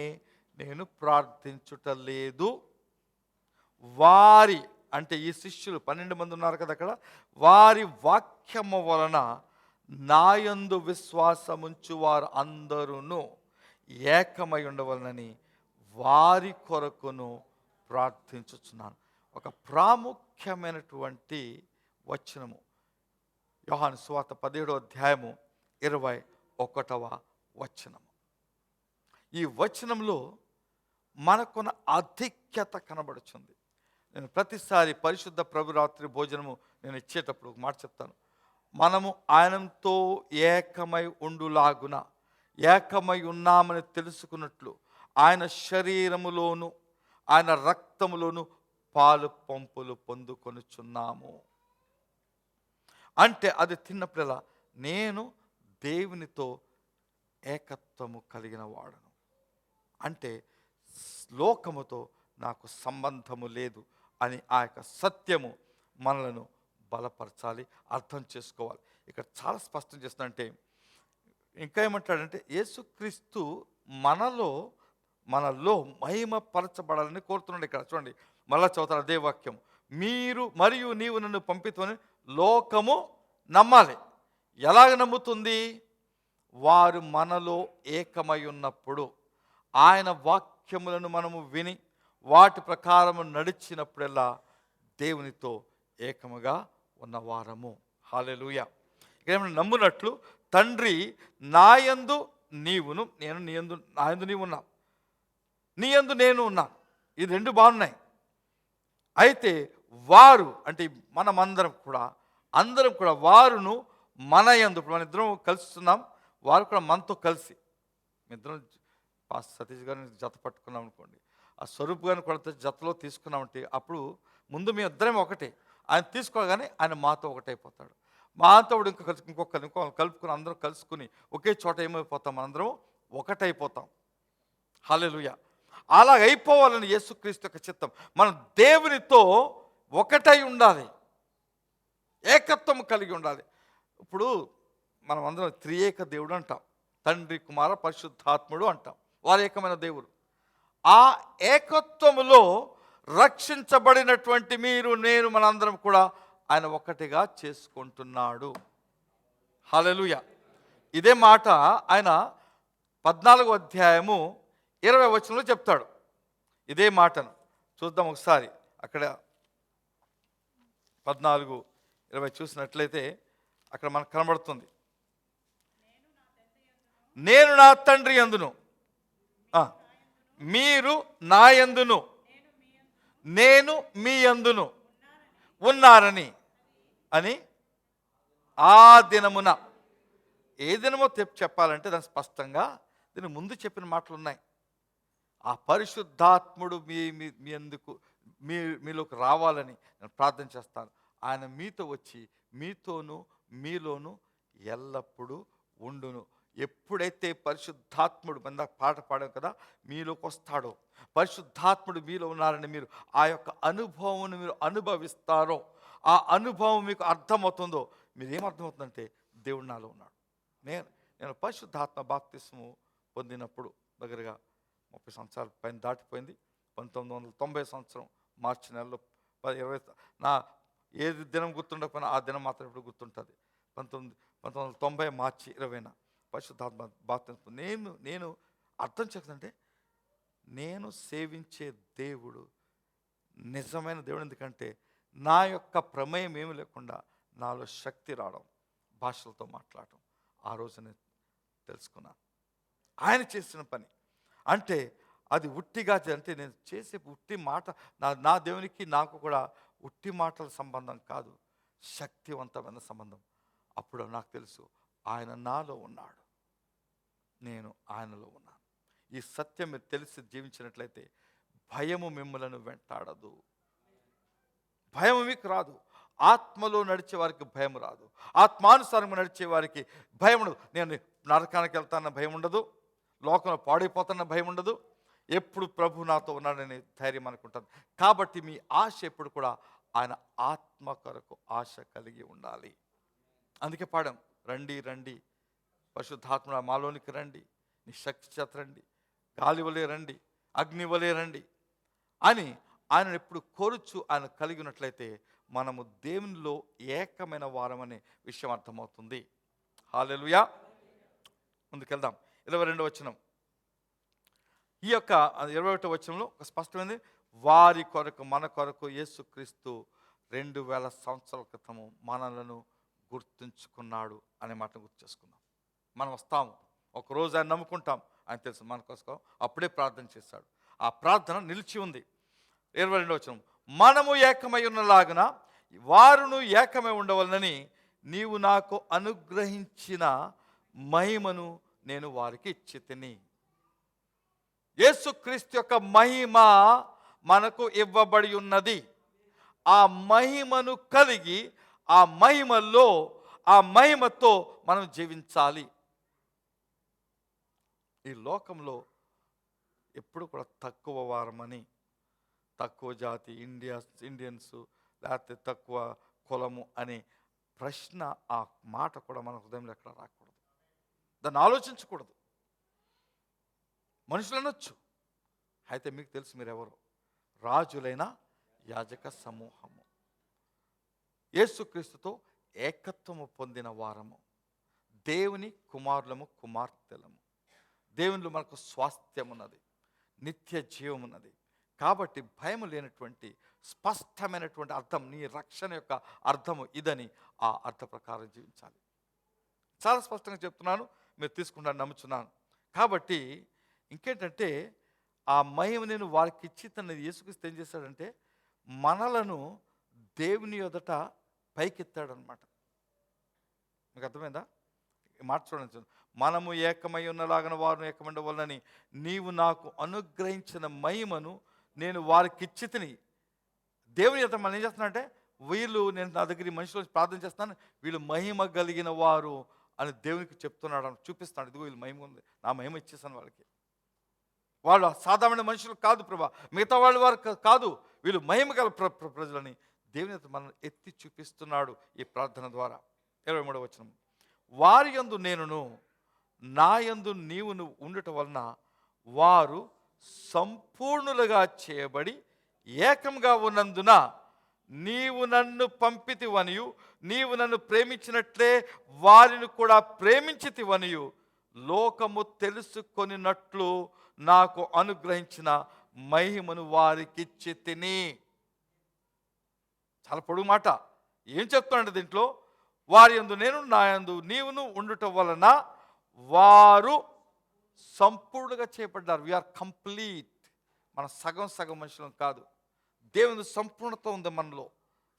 నేను ప్రార్థించుటలేదు. వారి అంటే ఈ శిష్యులు 12 మంది ఉన్నారు కదా అక్కడ, వారి వాక్యము వలన నాయందు విశ్వాసముంచు వారు అందరూ ఏకమై ఉండవలనని వారి కొరకును ప్రార్థించుచున్నాను. ఒక ప్రాముఖ్యమైనటువంటి వచనము. యోహాను సువార్త 17వ అధ్యాయము 21వ వచనము. ఈ వచనంలో మనకున్న ఆధిక్యత కనబడుతుంది. నేను ప్రతిసారి పరిశుద్ధ ప్రభురాత్రి భోజనము నేను ఇచ్చేటప్పుడు ఒక మాట చెప్తాను. మనము ఆయనతో ఏకమై ఉండులాగున, ఏకమై ఉన్నామని తెలుసుకున్నట్లు ఆయన శరీరములోను ఆయన రక్తములోను పాలు పంపులు పొందుకొనుచున్నాము. అంటే అది తిన్నప్పుడల్లా నేను దేవునితో ఏకత్వము కలిగిన వాడను, అంటే లోకముతో నాకు సంబంధము లేదు అని ఆ యొక్క సత్యము మనలను బలపరచాలి, అర్థం చేసుకోవాలి. ఇక్కడ చాలా స్పష్టం చేస్తుందంటే, ఇంకా ఏమంటాడంటే యేసుక్రీస్తు మనలో మహిమపరచబడాలని కోరుతున్నాడు. ఇక్కడ చూడండి, మళ్ళా చదువుతాను అదే వాక్యం. మీరు మరియు నీవు నన్ను పంపితోని లోకము నమ్మాలి. ఎలాగ నమ్ముతుంది? వారు మనలో ఏకమై ఉన్నప్పుడు, ఆయన వాక్యములను మనము విని వాటి ప్రకారము నడిచినప్పుడల్లా దేవునితో ఏకముగా ఉన్నవారము. హల్లెలూయా. ఇక్కడ ఏమన్నా నమ్మునట్లు, తండ్రి నాయందు నీవును, నేను నీయందు, నాయందు నీవు ఉన్నావు, నీయందు నేను ఉన్నాను. ఈ రెండు బాగున్నాయి. అయితే వారు అంటే అందరం కూడా వారును మన యందు, ఇప్పుడు మన ఇద్దరం కలుస్తున్నాం, వారు కూడా మనతో కలిసి, ఇద్దరం సతీష్ గారిని జత పట్టుకున్నాం అనుకోండి, ఆ స్వరూప్ గారిని కూడా జతలో తీసుకున్నామంటే అప్పుడు ముందు మీ ఇద్దరం ఒకటే. ఆయన తీసుకోగానే ఆయన మాతో ఒకటైపోతాడు. మాతో ఇంకొకరు కలుపుకుని అందరం కలుసుకుని ఒకే చోట ఏమైపోతాం? మనందరం ఒకటైపోతాం. హల్లెలూయా. అలాగైపోవాలని యేసుక్రీస్తు యొక్క చిత్తం. మనం దేవునితో ఒకటై ఉండాలి, ఏకత్వం కలిగి ఉండాలి. ఇప్పుడు మనం అందరం త్రియేక దేవుడు అంటాం, తండ్రి కుమార పరిశుద్ధాత్ముడు అంటాం, వారు ఏకమైన దేవుడు. ఆ ఏకత్వములో రక్షించబడినటువంటి మీరు నేను మనందరం కూడా ఆయన ఒక్కటిగా చేసుకుంటున్నాడు. హల్లెలూయా. ఇదే మాట ఆయన 14వ అధ్యాయము 20వ వచనంలో చెప్తాడు. ఇదే మాటను చూద్దాం ఒకసారి. అక్కడ 14:20 చూసినట్లయితే అక్కడ మనకు కనబడుతుంది, నేను నా తండ్రి యందును, మీరు నా యందును, నేను మీ యందును ఉన్నారని అని ఆ దినమున. ఏ దినమో చెప్పాలంటే దాని స్పష్టంగా దీని ముందు చెప్పిన మాటలు ఉన్నాయి. ఆ పరిశుద్ధాత్ముడు మీ ఎందుకు మీలోకి రావాలని నేను ప్రార్థన చేస్తాను. ఆయన మీతో వచ్చి మీతోనూ మీలోనూ ఎల్లప్పుడూ ఉండును. ఎప్పుడైతే పరిశుద్ధాత్ముడు మన పాట పాడాం కదా, మీలోకి వస్తాడో, పరిశుద్ధాత్ముడు మీలో ఉన్నారని మీరు ఆ యొక్క అనుభవం మీరు అనుభవిస్తారో, ఆ అనుభవం మీకు అర్థమవుతుందో, మీరు ఏమర్థమవుతుందంటే దేవుడు నాలో ఉన్నాడు. నేను పరిశుద్ధాత్మ బాప్తిస్ము పొందినప్పుడు దగ్గరగా 30 సంవత్సరాల పైన దాటిపోయింది. 1990 సంవత్సరం మార్చి నెలలో 20 నా ఏది దినం గుర్తుండకపోయినా ఆ దినం మాత్రం ఇప్పుడు గుర్తుంటుంది. 1990 మార్చి 20న పరిశుద్ధాత్మ బాప్తిస్మం. నేను అర్థం చేస్తుందంటే నేను సేవించే దేవుడు నిజమైన దేవుడు. ఎందుకంటే నా యొక్క ప్రమేయం ఏమి లేకుండా నాలో శక్తి రావడం, భాషలతో మాట్లాడటం ఆ రోజు నేను తెలుసుకున్నాను. ఆయన చేసిన పని అంటే అది ఉట్టిగా, అంటే నేను చేసే ఉట్టి మాట నా దేవునికి నాకు కూడా ఉట్టి మాటల సంబంధం కాదు, శక్తివంతమైన సంబంధం. అప్పుడు నాకు తెలుసు ఆయన నాలో ఉన్నాడు, నేను ఆయనలో ఉన్నాను. ఈ సత్యం మీరు తెలిసి జీవించినట్లయితే భయము మిమ్మలను వెంటాడదు, భయం మీకు రాదు. ఆత్మలో నడిచే వారికి భయం రాదు, ఆత్మానుసారంగా నడిచే వారికి భయం ఉండదు. నేను నరకానికి వెళ్తానన్న భయం ఉండదు, లోకంలో పాడైపోతున్న భయం ఉండదు. ఎప్పుడు ప్రభు నాతో ఉన్నాడని ధైర్యం అనుకుంటాను. కాబట్టి మీ ఆశ ఎప్పుడు కూడా ఆయన ఆత్మ కొరకు ఆశ కలిగి ఉండాలి. అందుకే పాడాం, రండి రండి పరిశుద్ధాత్మ మాలోనికి రండి, నీ శక్తి చేత రండి, గాలి వలె రండి, అగ్ని వలె రండి అని ఆయన ఎప్పుడు కోరుచు ఆయన కలిగి ఉన్నట్లయితే మనము దేవునిలో ఏకమైన వారమనే విషయం అర్థమవుతుంది. హల్లెలూయా. ముందుకెళ్దాం. 22వ వచనం. ఈ యొక్క 21వ వచనంలో ఒక స్పష్టమైనది, వారి కొరకు మన కొరకు యేసుక్రీస్తు 2000 సంవత్సరాల క్రితము మనలను గుర్తుంచుకున్నాడు అనే మాటను గుర్తు చేసుకుందాం. మనం వస్తాము, ఒకరోజు ఆయన నమ్ముకుంటాం, ఆయన తెలుసు మన కోసం అప్పుడే ప్రార్థన చేశాడు. ఆ ప్రార్థన నిలిచి ఉంది. 22వ వచనం, మనము ఏకమై ఉన్నలాగున వారును ఏకమై ఉండవలనని నీవు నాకు అనుగ్రహించిన మహిమను నేను వారికి ఇచ్చి తిని. యేసుక్రీస్తు యొక్క మహిమ మనకు ఇవ్వబడి ఉన్నది. ఆ మహిమను కలిగి ఆ మహిమలో ఆ మహిమతో మనం జీవించాలి. ఈ లోకంలో ఎప్పుడు కూడా తక్కువ వారమని, తక్కువ జాతి, ఇండియన్స్ లేకపోతే తక్కువ కులము అనే ప్రశ్న, ఆ మాట కూడా మన హృదయంలో ఎక్కడ రాకూడదు. దాన్ని ఆలోచించకూడదు. మనుషులు అనొచ్చు, అయితే మీకు తెలుసు మీరెవరు? రాజులైన యాజక సమూహము, యేసుక్రీస్తుతో ఏకత్వము పొందిన వారము, దేవుని కుమారులము కుమార్తెలము. దేవునిలో మనకు స్వాస్థ్యం ఉన్నది, నిత్య జీవం ఉన్నది. కాబట్టి భయం లేనటువంటి స్పష్టమైనటువంటి అర్థం, నీ రక్షణ యొక్క అర్థము ఇదని ఆ అర్థ ప్రకారం జీవించాలి. చాలా స్పష్టంగా చెప్తున్నాను, మీరు తీసుకుంటాను నమ్ముచున్నాను. కాబట్టి ఇంకేంటంటే ఆ మహిమ నేను వారికి ఇచ్చి తన యేసుక్రీస్తు ఏం చేశాడంటే మనలను దేవుని ఎదుట పైకెత్తాడనమాట. మీకు అర్థమైందా? మాట చూడండి, మనము ఏకమై ఉన్నలాగన వారు ఏకమండ వలనని నీవు నాకు అనుగ్రహించిన మహిమను నేను వారికి ఇచ్చి తిని. దేవుని ఎదుట మనం ఏం చేస్తున్నానంటే వీళ్ళు, నేను నా దగ్గర మనుషులు ప్రార్థన చేస్తున్నాను, వీళ్ళు మహిమ కలిగిన వారు అని దేవునికి చెప్తున్నాడు, చూపిస్తున్నాడు. ఇదిగో వీళ్ళు మహిమ ఉంది, నా మహిమ ఇచ్చేసాను వాళ్ళకి. వాళ్ళు సాధారణ మనుషులు కాదు ప్రభా, మిగతా వాళ్ళు వారు కాదు, వీళ్ళు మహిమ గల ప్రజలని దేవుని మనం ఎత్తి చూపిస్తున్నాడు ఈ ప్రార్థన ద్వారా. 23వ వచనం, వారి యందు నేనును నా యందు నీవును ఉండటం వలన వారు సంపూర్ణులుగా చేయబడి ఏకంగా ఉన్నందున నీవు నన్ను పంపితివనియు నీవు నన్ను ప్రేమించినట్లే వారిని కూడా ప్రేమించితివనియు లోకము తెలుసుకొనినట్లు నాకు అనుగ్రహించిన మహిమను వారికిచ్చి తిని. చాలా పొడుగు మాట. ఏం చెప్తున్నాడు దీంట్లో? వారి యందు నేను నా యందు నీవును ఉండుట వలన వారు సంపూర్ణంగా చేయబడ్డారు. We are complete. మన సగం సగం మనుషులం కాదు. దేవుని సంపూర్ణత ఉంది మనలో,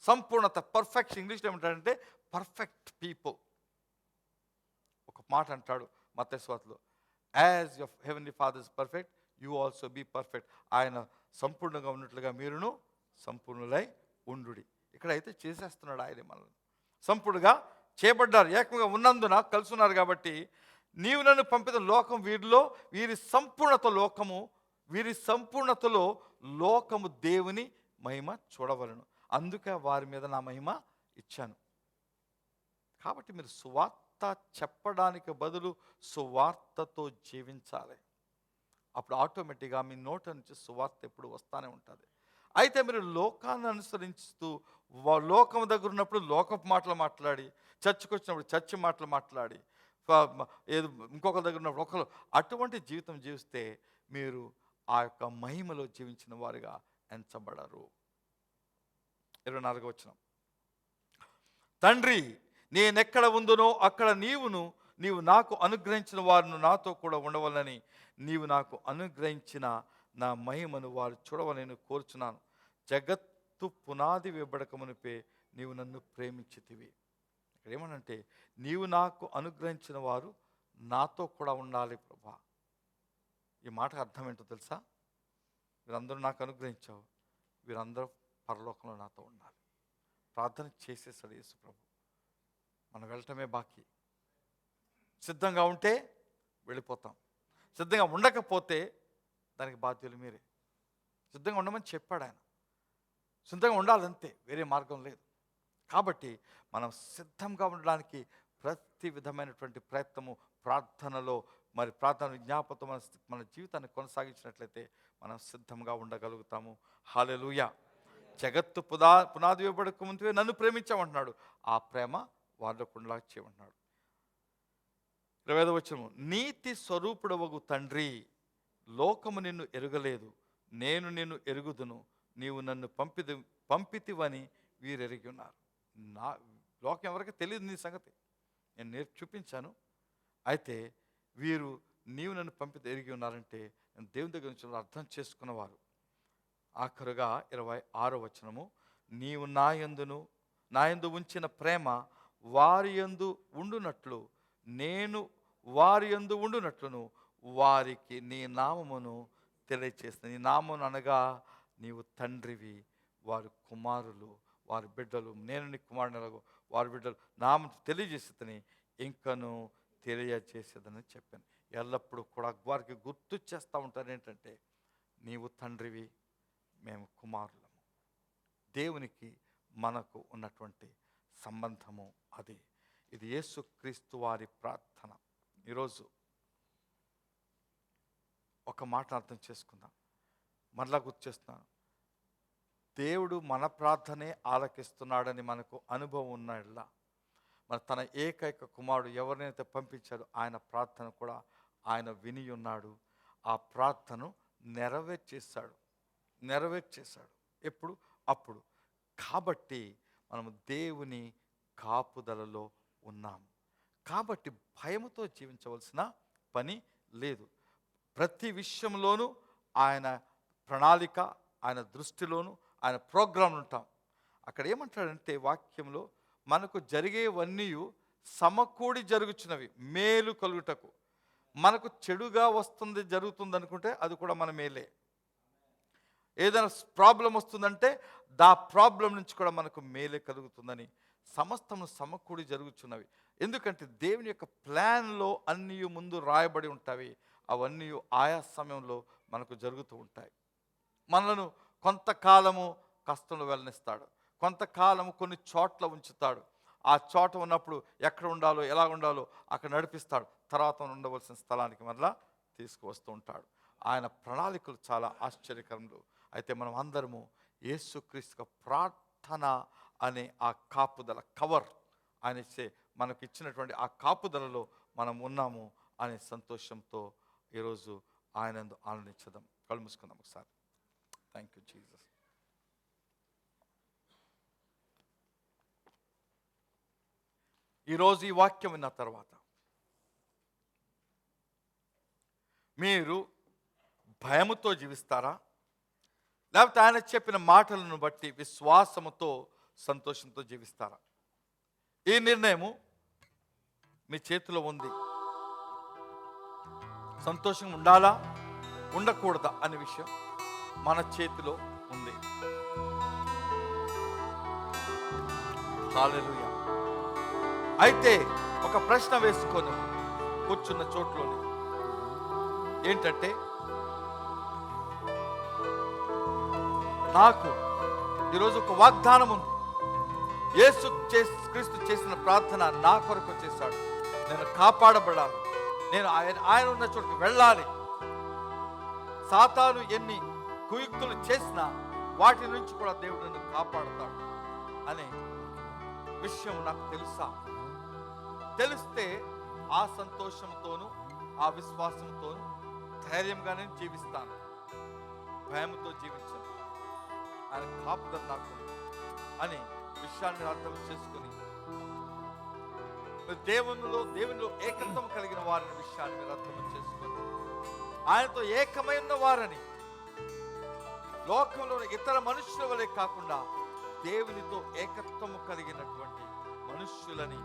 సంపూర్ణత, పర్ఫెక్షన్. ఇంగ్లీష్లో ఏమంటాడంటే పర్ఫెక్ట్ పీపుల్. ఒక మాట అంటాడు మత్తయి సువార్తలో, as your heavenly father is perfect you also be perfect. ఆయన సంపూర్ణంగా ఉన్నట్లుగా మీరును సంపూర్ణులై ఉండుడి. ఇక్కడైతే చేసేస్తున్నాడు ఆయన మనల్ని. సంపూర్ణంగా చేయబడ్డారు, ఏకంగా ఉన్నందున కలుసున్నారు. కాబట్టి నీవు నన్ను పంపిన లోకం వీరిలో, వీరి సంపూర్ణతలో లోకము దేవుని మహిమ చూడవలను, అందుకే వారి మీద నా మహిమ ఇచ్చాను. కాబట్టి మీరు సువార్త చెప్పడానికి బదులు సువార్తతో జీవించాలి. అప్పుడు ఆటోమేటిక్గా మీ నోట నుంచి సువార్త ఎప్పుడు వస్తూనే ఉంటుంది. అయితే మీరు లోకాన్ని అనుసరిస్తూ లోకం దగ్గర ఉన్నప్పుడు లోకపు మాటలు మాట్లాడి, చర్చికి వచ్చినప్పుడు చర్చి మాటలు మాట్లాడి, ఏదో ఇంకొకరి దగ్గర ఉన్నప్పుడు ఒకరు, అటువంటి జీవితం జీవిస్తే మీరు ఆ యొక్క మహిమలో జీవించిన వారిగా ఎంచబడరు. 24వ వచనం, తండ్రి నేనెక్కడ ఉందునో అక్కడ నీవు నాకు అనుగ్రహించిన వారిని నాతో కూడా ఉండవాలని నీవు నాకు అనుగ్రహించిన నా మహిమను వారు చూడవలని కోరుచున్నాను. జగత్తు పునాది వేయబడక మునిపే నీవు నన్ను ప్రేమించితివి. ఇక్కడ ఏమనంటే నీవు నాకు అనుగ్రహించిన వారు నాతో కూడా ఉండాలి ప్రభా. ఈ మాటకు అర్థం ఏంటో తెలుసా? వీరందరూ నాకు అనుగ్రహించావు, వీరందరూ పరలోకంలో నాతో ఉండాలి. ప్రార్థన చేసేసాడు యేసు ప్రభు. మనం వెళ్ళటమే బాకీ. సిద్ధంగా ఉంటే వెళ్ళిపోతాం, సిద్ధంగా ఉండకపోతే దానికి బాధ్యులు మీరే. సిద్ధంగా ఉండమని చెప్పాడు ఆయన. సిద్ధంగా ఉండాలంతే, వేరే మార్గం లేదు. కాబట్టి మనం సిద్ధంగా ఉండడానికి ప్రతి విధమైనటువంటి ప్రయత్నము ప్రార్థనలో, మరి ప్రార్థన విజ్ఞాపనతో మన జీవితాన్ని కొనసాగించినట్లయితే మనం సిద్ధంగా ఉండగలుగుతాము. హల్లెలూయా. జగత్తు పునాది వేయబడక ముందే నన్ను ప్రేమించామంటున్నాడు. ఆ ప్రేమ వాళ్ళకు ఉండలాగా చేయమంటున్నాడు. 25వ వచనం, నీతి స్వరూపుడవగు తండ్రి, లోకము నిన్ను ఎరుగలేదు, నేను నిన్ను ఎరుగుదును. నీవు నన్ను పంపితివని వీరు ఎరిగి ఉన్నారు. నా లోకం ఎవరికి తెలియదు నీ సంగతి, నేను నేర్పి చూపించాను. అయితే వీరు నీవు నన్ను పంపితే ఎరిగి ఉన్నారంటే నేను దేవుని దగ్గర నుంచి అర్థం చేసుకున్నవారు. ఆఖరుగా 26వ వచనము, నీవు నా యందు ఉంచిన ప్రేమ వారి యందు ఉండునట్లు నేను వారి యందు ఉండునట్లును వారికి నీ నామమును తెలియచేసిన. నీ నామమును అనగా నీవు తండ్రివి, వారి కుమారులు, వారి బిడ్డలు. నేను నీ కుమారుడు, వారి బిడ్డలు నామం తెలియజేసేదని ఇంకను తెలియజేసేదని చెప్పాను. ఎల్లప్పుడూ కూడా వారికి గుర్తు చేస్తూ ఉంటారు ఏంటంటే, నీవు తండ్రివి, మేము కుమారులము. దేవునికి మనకు ఉన్నటువంటి సంబంధము అది. ఇది యేసుక్రీస్తు వారి ప్రార్థన. ఈరోజు ఒక మాట అర్థం చేసుకుందాం. మరలా గుర్తు చేస్తున్నాను, దేవుడు మన ప్రార్థనే ఆలకిస్తున్నాడని మనకు అనుభవం ఉన్నాడులా, మరి తన ఏకైక కుమారుడు ఎవరినైతే పంపించాడో ఆయన ప్రార్థన కూడా ఆయన విని ఉన్నాడు. ఆ ప్రార్థన నెరవేర్చేశాడు. ఎప్పుడు? అప్పుడు. కాబట్టి మనము దేవుని కాపుదలలో ఉన్నాము. కాబట్టి భయముతో జీవించవలసిన పని లేదు. ప్రతి విషయంలోనూ ఆయన ప్రణాళిక, ఆయన దృష్టిలోనూ ఆయన ప్రోగ్రాంలు ఉంటాం. అక్కడ ఏమంటాడంటే వాక్యంలో, మనకు జరిగేవన్నీ సమకూడి జరుగుచున్నవి మేలు కలుగుటకు. మనకు చెడుగా జరుగుతుంది అనుకుంటే అది కూడా మన మేలే. ఏదైనా ప్రాబ్లం వస్తుందంటే దా ప్రాబ్లం నుంచి కూడా మనకు మేలే కలుగుతుందని సమస్తము సమకూడి జరుగుచున్నవి. ఎందుకంటే దేవుని యొక్క ప్లాన్లో అన్నీ ముందు రాయబడి ఉంటాయి. అవన్నీ ఆయా సమయంలో మనకు జరుగుతూ ఉంటాయి. మనలను కొంతకాలము కష్టంలో వెళ్ళనిస్తాడు, కొంతకాలము కొన్ని చోట్ల ఉంచుతాడు. ఆ చోట ఉన్నప్పుడు ఎక్కడ ఉండాలో, ఎలా ఉండాలో అక్కడ నడిపిస్తాడు. తర్వాత ఉండవలసిన స్థలానికి మరలా తీసుకువస్తూ ఉంటాడు. ఆయన ప్రణాళికలు చాలా ఆశ్చర్యకరములు. అయితే మనం అందరము యేసుక్రీస్తు ప్రార్థన అనే ఆ కాపుదల కవర్ ఆయన ఇచ్చే మనకు ఇచ్చినటువంటి ఆ కాపుదలలో మనం ఉన్నాము అనే సంతోషంతో ఈరోజు ఆయనందు ఆనందించదాం. కళ్ళు మూసుకుందాం ఒకసారి. Thank you Jesus. ఈరోజు ఈ వాక్యం విన్న తర్వాత మీరు భయముతో జీవిస్తారా, లేకపోతే ఆయన చెప్పిన మాటలను బట్టి విశ్వాసముతో సంతోషంతో జీవిస్తారా? ఈ నిర్ణయము మీ చేతిలో ఉంది. సంతోషంగా ఉండాలా, ఉండకూడదా అనే విషయం మన చేతిలో ఉంది. హల్లెలూయా. అయితే ఒక ప్రశ్న వేసుకొని కూర్చున్న చోట్లోనే ఏంటంటే, నాకు ఈరోజు ఒక వాగ్దానం ఉంది. క్రీస్తు చేసిన ప్రార్థన నా కొరకు చేశాడు. నేను కాపాడబడాలి, నేను ఆయన ఉన్న చోటుకు వెళ్ళాలి. సాతాను ఎన్ని కుయుక్తులు చేసినా వాటి నుంచి కూడా దేవుడు నన్ను కాపాడుతాడు అనే విషయం నాకు తెలుసా? తెలిస్తే ఆ సంతోషంతోనూ ఆ విశ్వాసంతోనూ ధైర్యంగానే జీవిస్తాను. భయంతో జీవించను. ఆయన కాపుదల నాకు అని విషయాన్ని అర్థం చేసుకుని దేవునిలో ఏకత్వం కలిగిన వారిని విషయాన్ని మీరు అర్థం చేసుకొని ఆయనతో ఏకమైన వారని, లోకంలో ఇతర మనుషుల వలె కాకుండా దేవునితో ఏకత్వము కలిగినటువంటి మనుష్యులని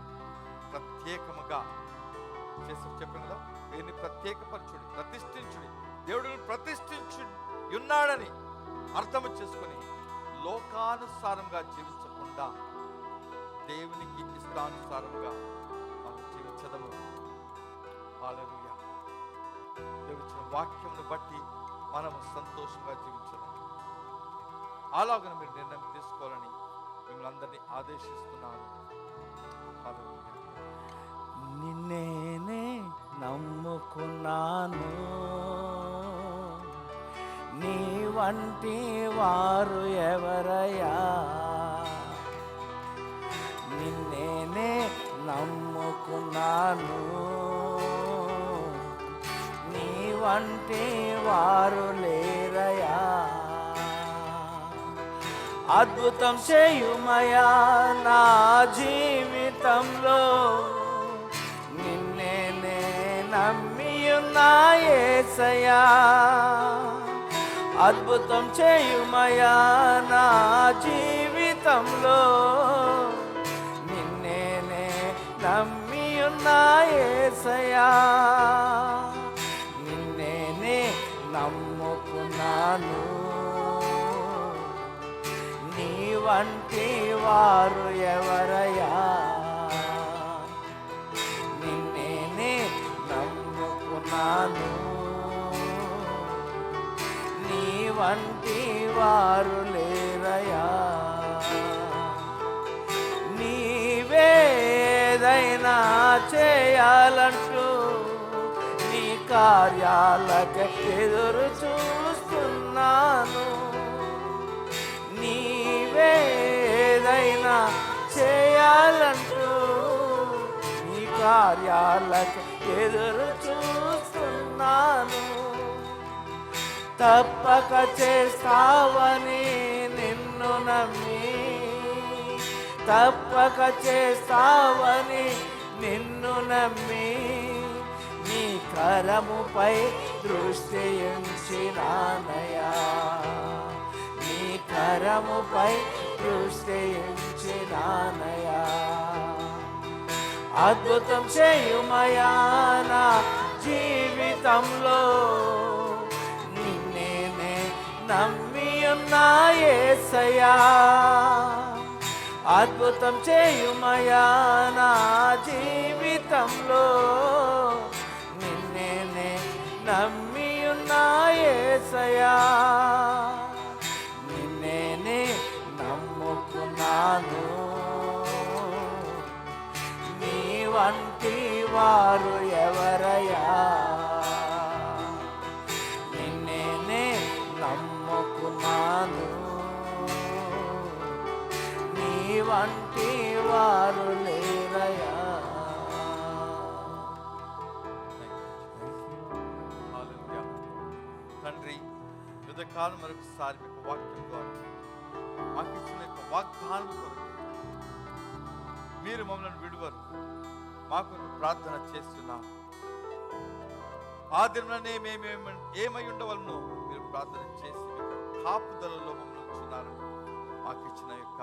ప్రత్యేకముగా చెప్పాను కదా, వీరిని ప్రత్యేకపరచుడి, ప్రతిష్ఠించుడి. దేవుడిని ప్రతిష్ఠించు ఉన్నాడని అర్థము చేసుకొని లోకానుసారంగా జీవించకుండా దేవునికి ఇష్టానుసారంగా మనం జీవించదము. హల్లెలూయా. దేవుని వాక్యమును బట్టి మనము సంతోషంగా జీవించడం, అలాగని మీరు నిర్ణయం తీసుకోవాలని మిమ్మల్ని అందరినీ ఆదేశిస్తున్నాను. హల్లెలూయా. నిన్నేనే నమ్ముకున్నాను, నీ వంటి వారు ఎవరయ్యా? నిన్నేనే నమ్ముకున్నాను, నీ వంటి వారు లేరయ్యా. అద్భుతం చేయుమయా నా జీవితంలో, నిన్నే నే నమ్మియున్నా యేసయ్యా. అద్భుతం చేయుమయా నా జీవితంలో, నిన్నే నే నమ్మియున్నా యేసయ్యా. నిన్నే నే నమ్ముకున్నాను, నీ వంటి వారు ఎవరయ్యా. నిన్నే నే నమ్ముకున్నాను, నీ వంటి వారు లేరయ్యా. నీవేదైనా చేయాలంటూ నీ కార్యాలకు ఎదురు చూస్తున్నాను. నీవేదైనా చేయాలంటూ నీ కార్యాలకు ఎదురు చూస్తున్నాను. తప్పక చేస్తావని నిన్ను నమ్మి, తప్పక చేస్తావని నిన్ను నమ్మి, నీ కరముపై దృష్టి ఉంచినానయ్యా. నీ కరముపై దృష్టి ఉంచినానయ్యా. అద్భుతం చేయుమయా నా జీవితంలో, నిన్నే నే నమ్మియున్నా యేసయ్యా. అద్భుతం చేయుమయా నా జీవితంలో, నిన్నే నే నమ్మియున్నా యేసయ్యా. నిన్నే నే నమ్ముకున్నాను, నీ వంటి వారు ఎవరయ్యా. నిన్నే నే నమ్ముకున్నాను, నీ వంటి వారు లేరయ్యా. హల్లెలూయా. తండ్రి, యుద్ధకాలం మరొకసారి మీకు వాక్యం ద్వారా మాకు ఇచ్చిన యొక్క వాగ్దానం కొరకు మీరు మమ్మల్ని విడువరు, మాకు ప్రార్థన చేస్తున్నాం. ఆ దినమునే మేము ఏమై ఉండవలనో మీరు ప్రార్థన చేసి కాపుదలలో మమ్మల్ని ఉంచున్నారని మాకు ఇచ్చిన యొక్క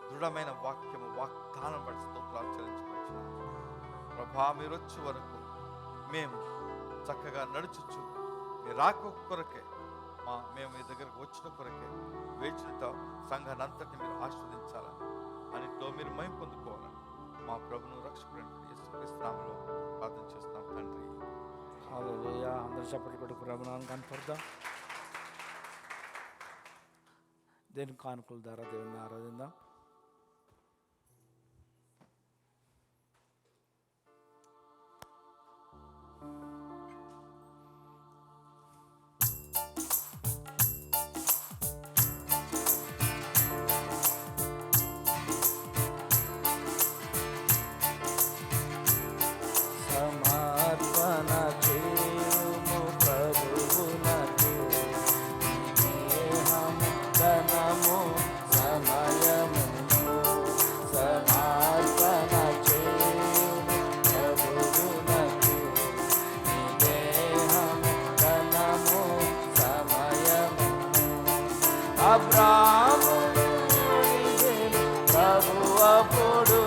దృఢమైన వాక్యము వాగ్దానం బట్టి స్తోత్రాలు చెల్లించుకుంటున్నాం. ప్రభా, మీరు వచ్చే వరకు మేము చక్కగా నడుచుచు మీరు రాక కొరకే మేము మీ దగ్గరకు వచ్చిన కొరకే వేచినతో సంఘాన్ని అంతటిని మీరు ఆస్వాదించాలని, అన్నింటిలో మీరు మహిమ పొందుకోవాలని మా ప్రభును రక్షకుడైన యేసుక్రీస్తు నామములో ప్రార్థన చేస్తున్నాం తండ్రి. హల్లెలూయా. అందరూ చప్పట్లు కొట్టి ప్రభునామమును కనపడదాం. దేని కానుకల ద్వారా దేవుని ఆరాధిద్దాం. సమర్పణ చేయుము ప్రభువునకు, దేహము ధనము సమయమును. సమర్పణ చేయుము ప్రభువునకు, దేహము ధనము సమయమును. అబ్రాహామును అడిగెను ప్రభువు అప్పుడు,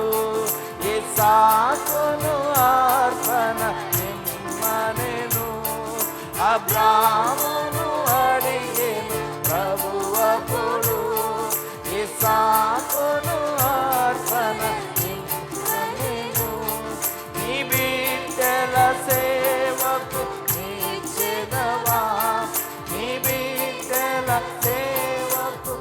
ఇస్సాకును అర్పణ ఇమ్మనెను. అబ్రాహామును అడిగెను ప్రభువు అప్పుడు, ఇస్సాకును అర్పణ ఇమ్మనెను. నీ బిడ్డల సేవకు నీచెదవా, నీ బిడ్డల సేవకు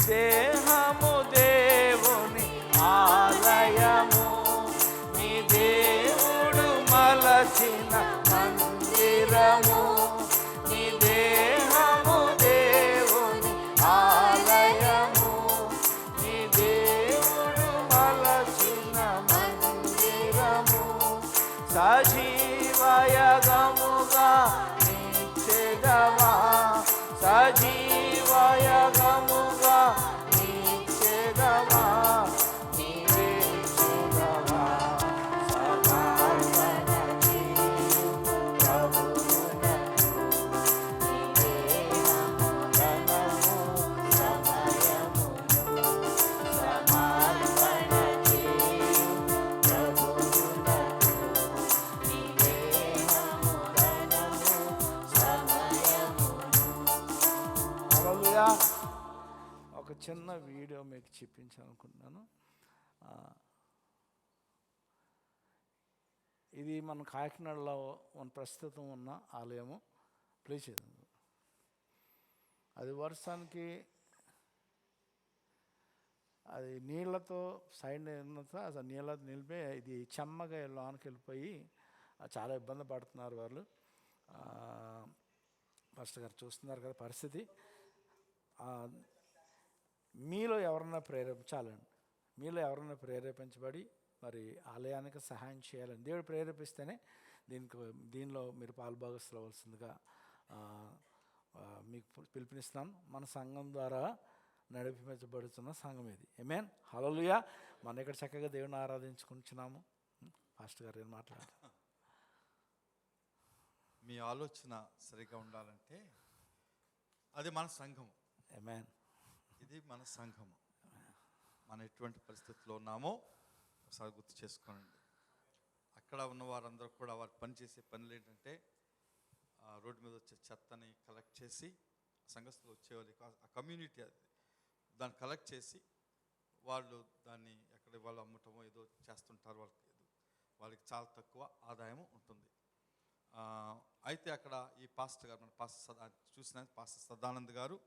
దేహము దేవుని సజీవయగముగా నిచ్చెదవా, సజీవయగముగా నిచ్చెదవా, నీవే చూడవా, సమర్పణ చేయు ప్రభువునకు, నీవే నమోదనము సమయమును, సమర్పణ చేయు ప్రభువునకు, నీవే నమోదనము సమయమును. హల్లెలూయా. ఒక చిన్న వీడియో మీకు చూపించాలనుకుంటున్నాను. ఇది మన కాకినాడలో ప్రస్తుతం ఉన్న ఆలయము. ప్లీజ్ చేయండి. అది వర్షానికి అది నీళ్ళతో సైడ్ అసలు నీళ్ళ నిలిపి ఇది చెమ్మగా లోనికి వెళ్ళిపోయి చాలా ఇబ్బంది పడుతున్నారు వాళ్ళు. పాస్టర్ గారు చూస్తున్నారు కదా పరిస్థితి. మీలో ఎవరన్నా చాలండి, మీలో ఎవరన్నా ప్రేరేపించబడి మరి ఆలయానికి సహాయం చేయాలని దేవుడు ప్రేరేపిస్తేనే దీనిలో మీరు పాలుభాగస్తులు అవ్వాల్సిందిగా మీకు పిలుపునిస్తున్నాను. మన సంఘం ద్వారా నడిపించబడుతున్న సంఘం ఇది. ఆమేన్. హల్లెలూయా. మనం ఇక్కడ చక్కగా దేవుని ఆరాధించుకుంటున్నాము. పాస్టర్ గారు ఏం మాట్లాడారు? మీ ఆలోచన సరిగా ఉండాలంటే అది మన సంఘం. ఆమేన్. ఇది మన సంఘము. మనం ఎటువంటి పరిస్థితుల్లో ఉన్నామో ఒకసారి గుర్తు చేసుకోనండి. అక్కడ ఉన్న వారందరూ కూడా వారు పనిచేసే పనులు ఏంటంటే రోడ్డు మీద వచ్చే చెత్తని కలెక్ట్ చేసి, సంఘస్థులు వచ్చేవాళ్ళు ఆ కమ్యూనిటీ అది దాన్ని కలెక్ట్ చేసి వాళ్ళు దాన్ని ఎక్కడ వాళ్ళు అమ్మటమో ఏదో చేస్తుంటారు. వాళ్ళకి చాలా తక్కువ ఆదాయం ఉంటుంది. అయితే అక్కడ ఈ పాస్టర్ గారు, మన పాస్టర్ చూసిన పాస్టర్ సదానంద్ గారు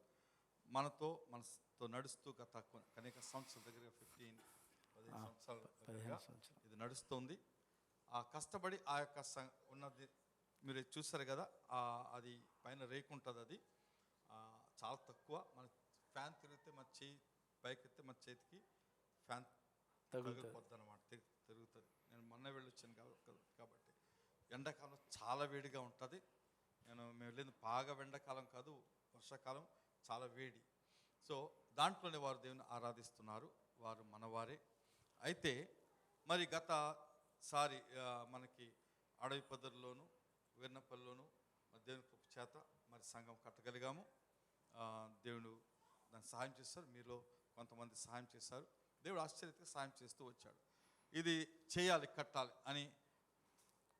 మనతో నడుస్తూ గత అనేక సంవత్సరాల దగ్గర 15 సంవత్సరాలు ఇది నడుస్తుంది. కష్టపడి ఆ యొక్క ఉన్నది మీరు చూసారు కదా, అది పైన రేకుంటుంది. అది చాలా తక్కువ. మన ఫ్యాన్ తిరిగితే మన చేయి పైకెత్తే మన చేతికి ఫ్యాన్ తగిలిపోద్ది అనమాట, తిరుగుతుంది. నేను మొన్న వెళ్ళొచ్చాను కాబట్టి ఎండాకాలం చాలా వేడిగా ఉంటుంది. మేము వెళ్ళింది బాగా ఎండాకాలం కాదు, వర్షాకాలం, చాలా వేడి. సో దాంట్లోనే వారు దేవుని ఆరాధిస్తున్నారు. వారు మనవారే. అయితే మరి గతసారి మనకి అడవి పదరులోను వీర్నపల్లిలోను దేవుని కృప చేత మరి సంఘం కట్టగలిగాము. దేవుడు దాన్ని సహాయం చేశారు. మీలో కొంతమంది సహాయం చేశారు. దేవుడు ఆశ్చర్యంగా సహాయం చేస్తూ వచ్చాడు. ఇది చేయాలి, కట్టాలి అని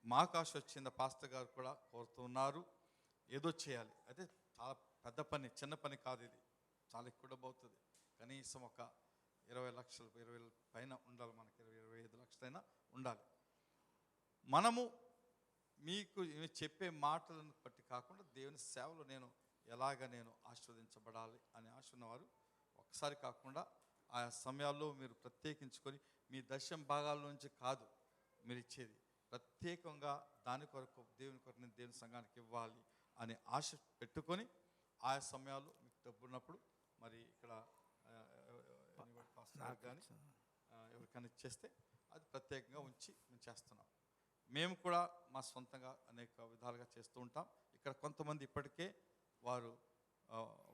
మాకు ఆశ వచ్చింది. పాస్టర్ గారు కూడా కోరుతున్నారు ఏదో చేయాలి. అయితే చాలా పెద్ద పని, చిన్న పని కాదు. ఇది చాలా ఎక్కువ డబ్బు అవుతుంది. కనీసం ఒక 20 లక్షలు, 20 పైన ఉండాలి. మనకి 25 లక్షలైనా ఉండాలి. మనము మీకు చెప్పే మాటలను బట్టి కాకుండా దేవుని సేవలో నేను ఆశీర్వదించబడాలి అనే ఆశ ఉన్నవారు ఒకసారి కాకుండా ఆయా సమయాల్లో మీరు ప్రత్యేకించుకొని మీ దశం భాగాల నుంచి కాదు మీరు ఇచ్చేది, ప్రత్యేకంగా దాని కొరకు దేవుని కొరకు నేను దేవుని సంఘానికి ఇవ్వాలి అనే ఆశ పెట్టుకొని ఆయా సమయాల్లో మీకు డబ్బు ఉన్నప్పుడు మరి ఇక్కడ కానీ ఎవరికైనా ఇచ్చేస్తే అది ప్రత్యేకంగా ఉంచి మేము చేస్తున్నాం. మేము కూడా మా సొంతంగా అనేక విధాలుగా చేస్తూ ఉంటాం. ఇక్కడ కొంతమంది ఇప్పటికే వారు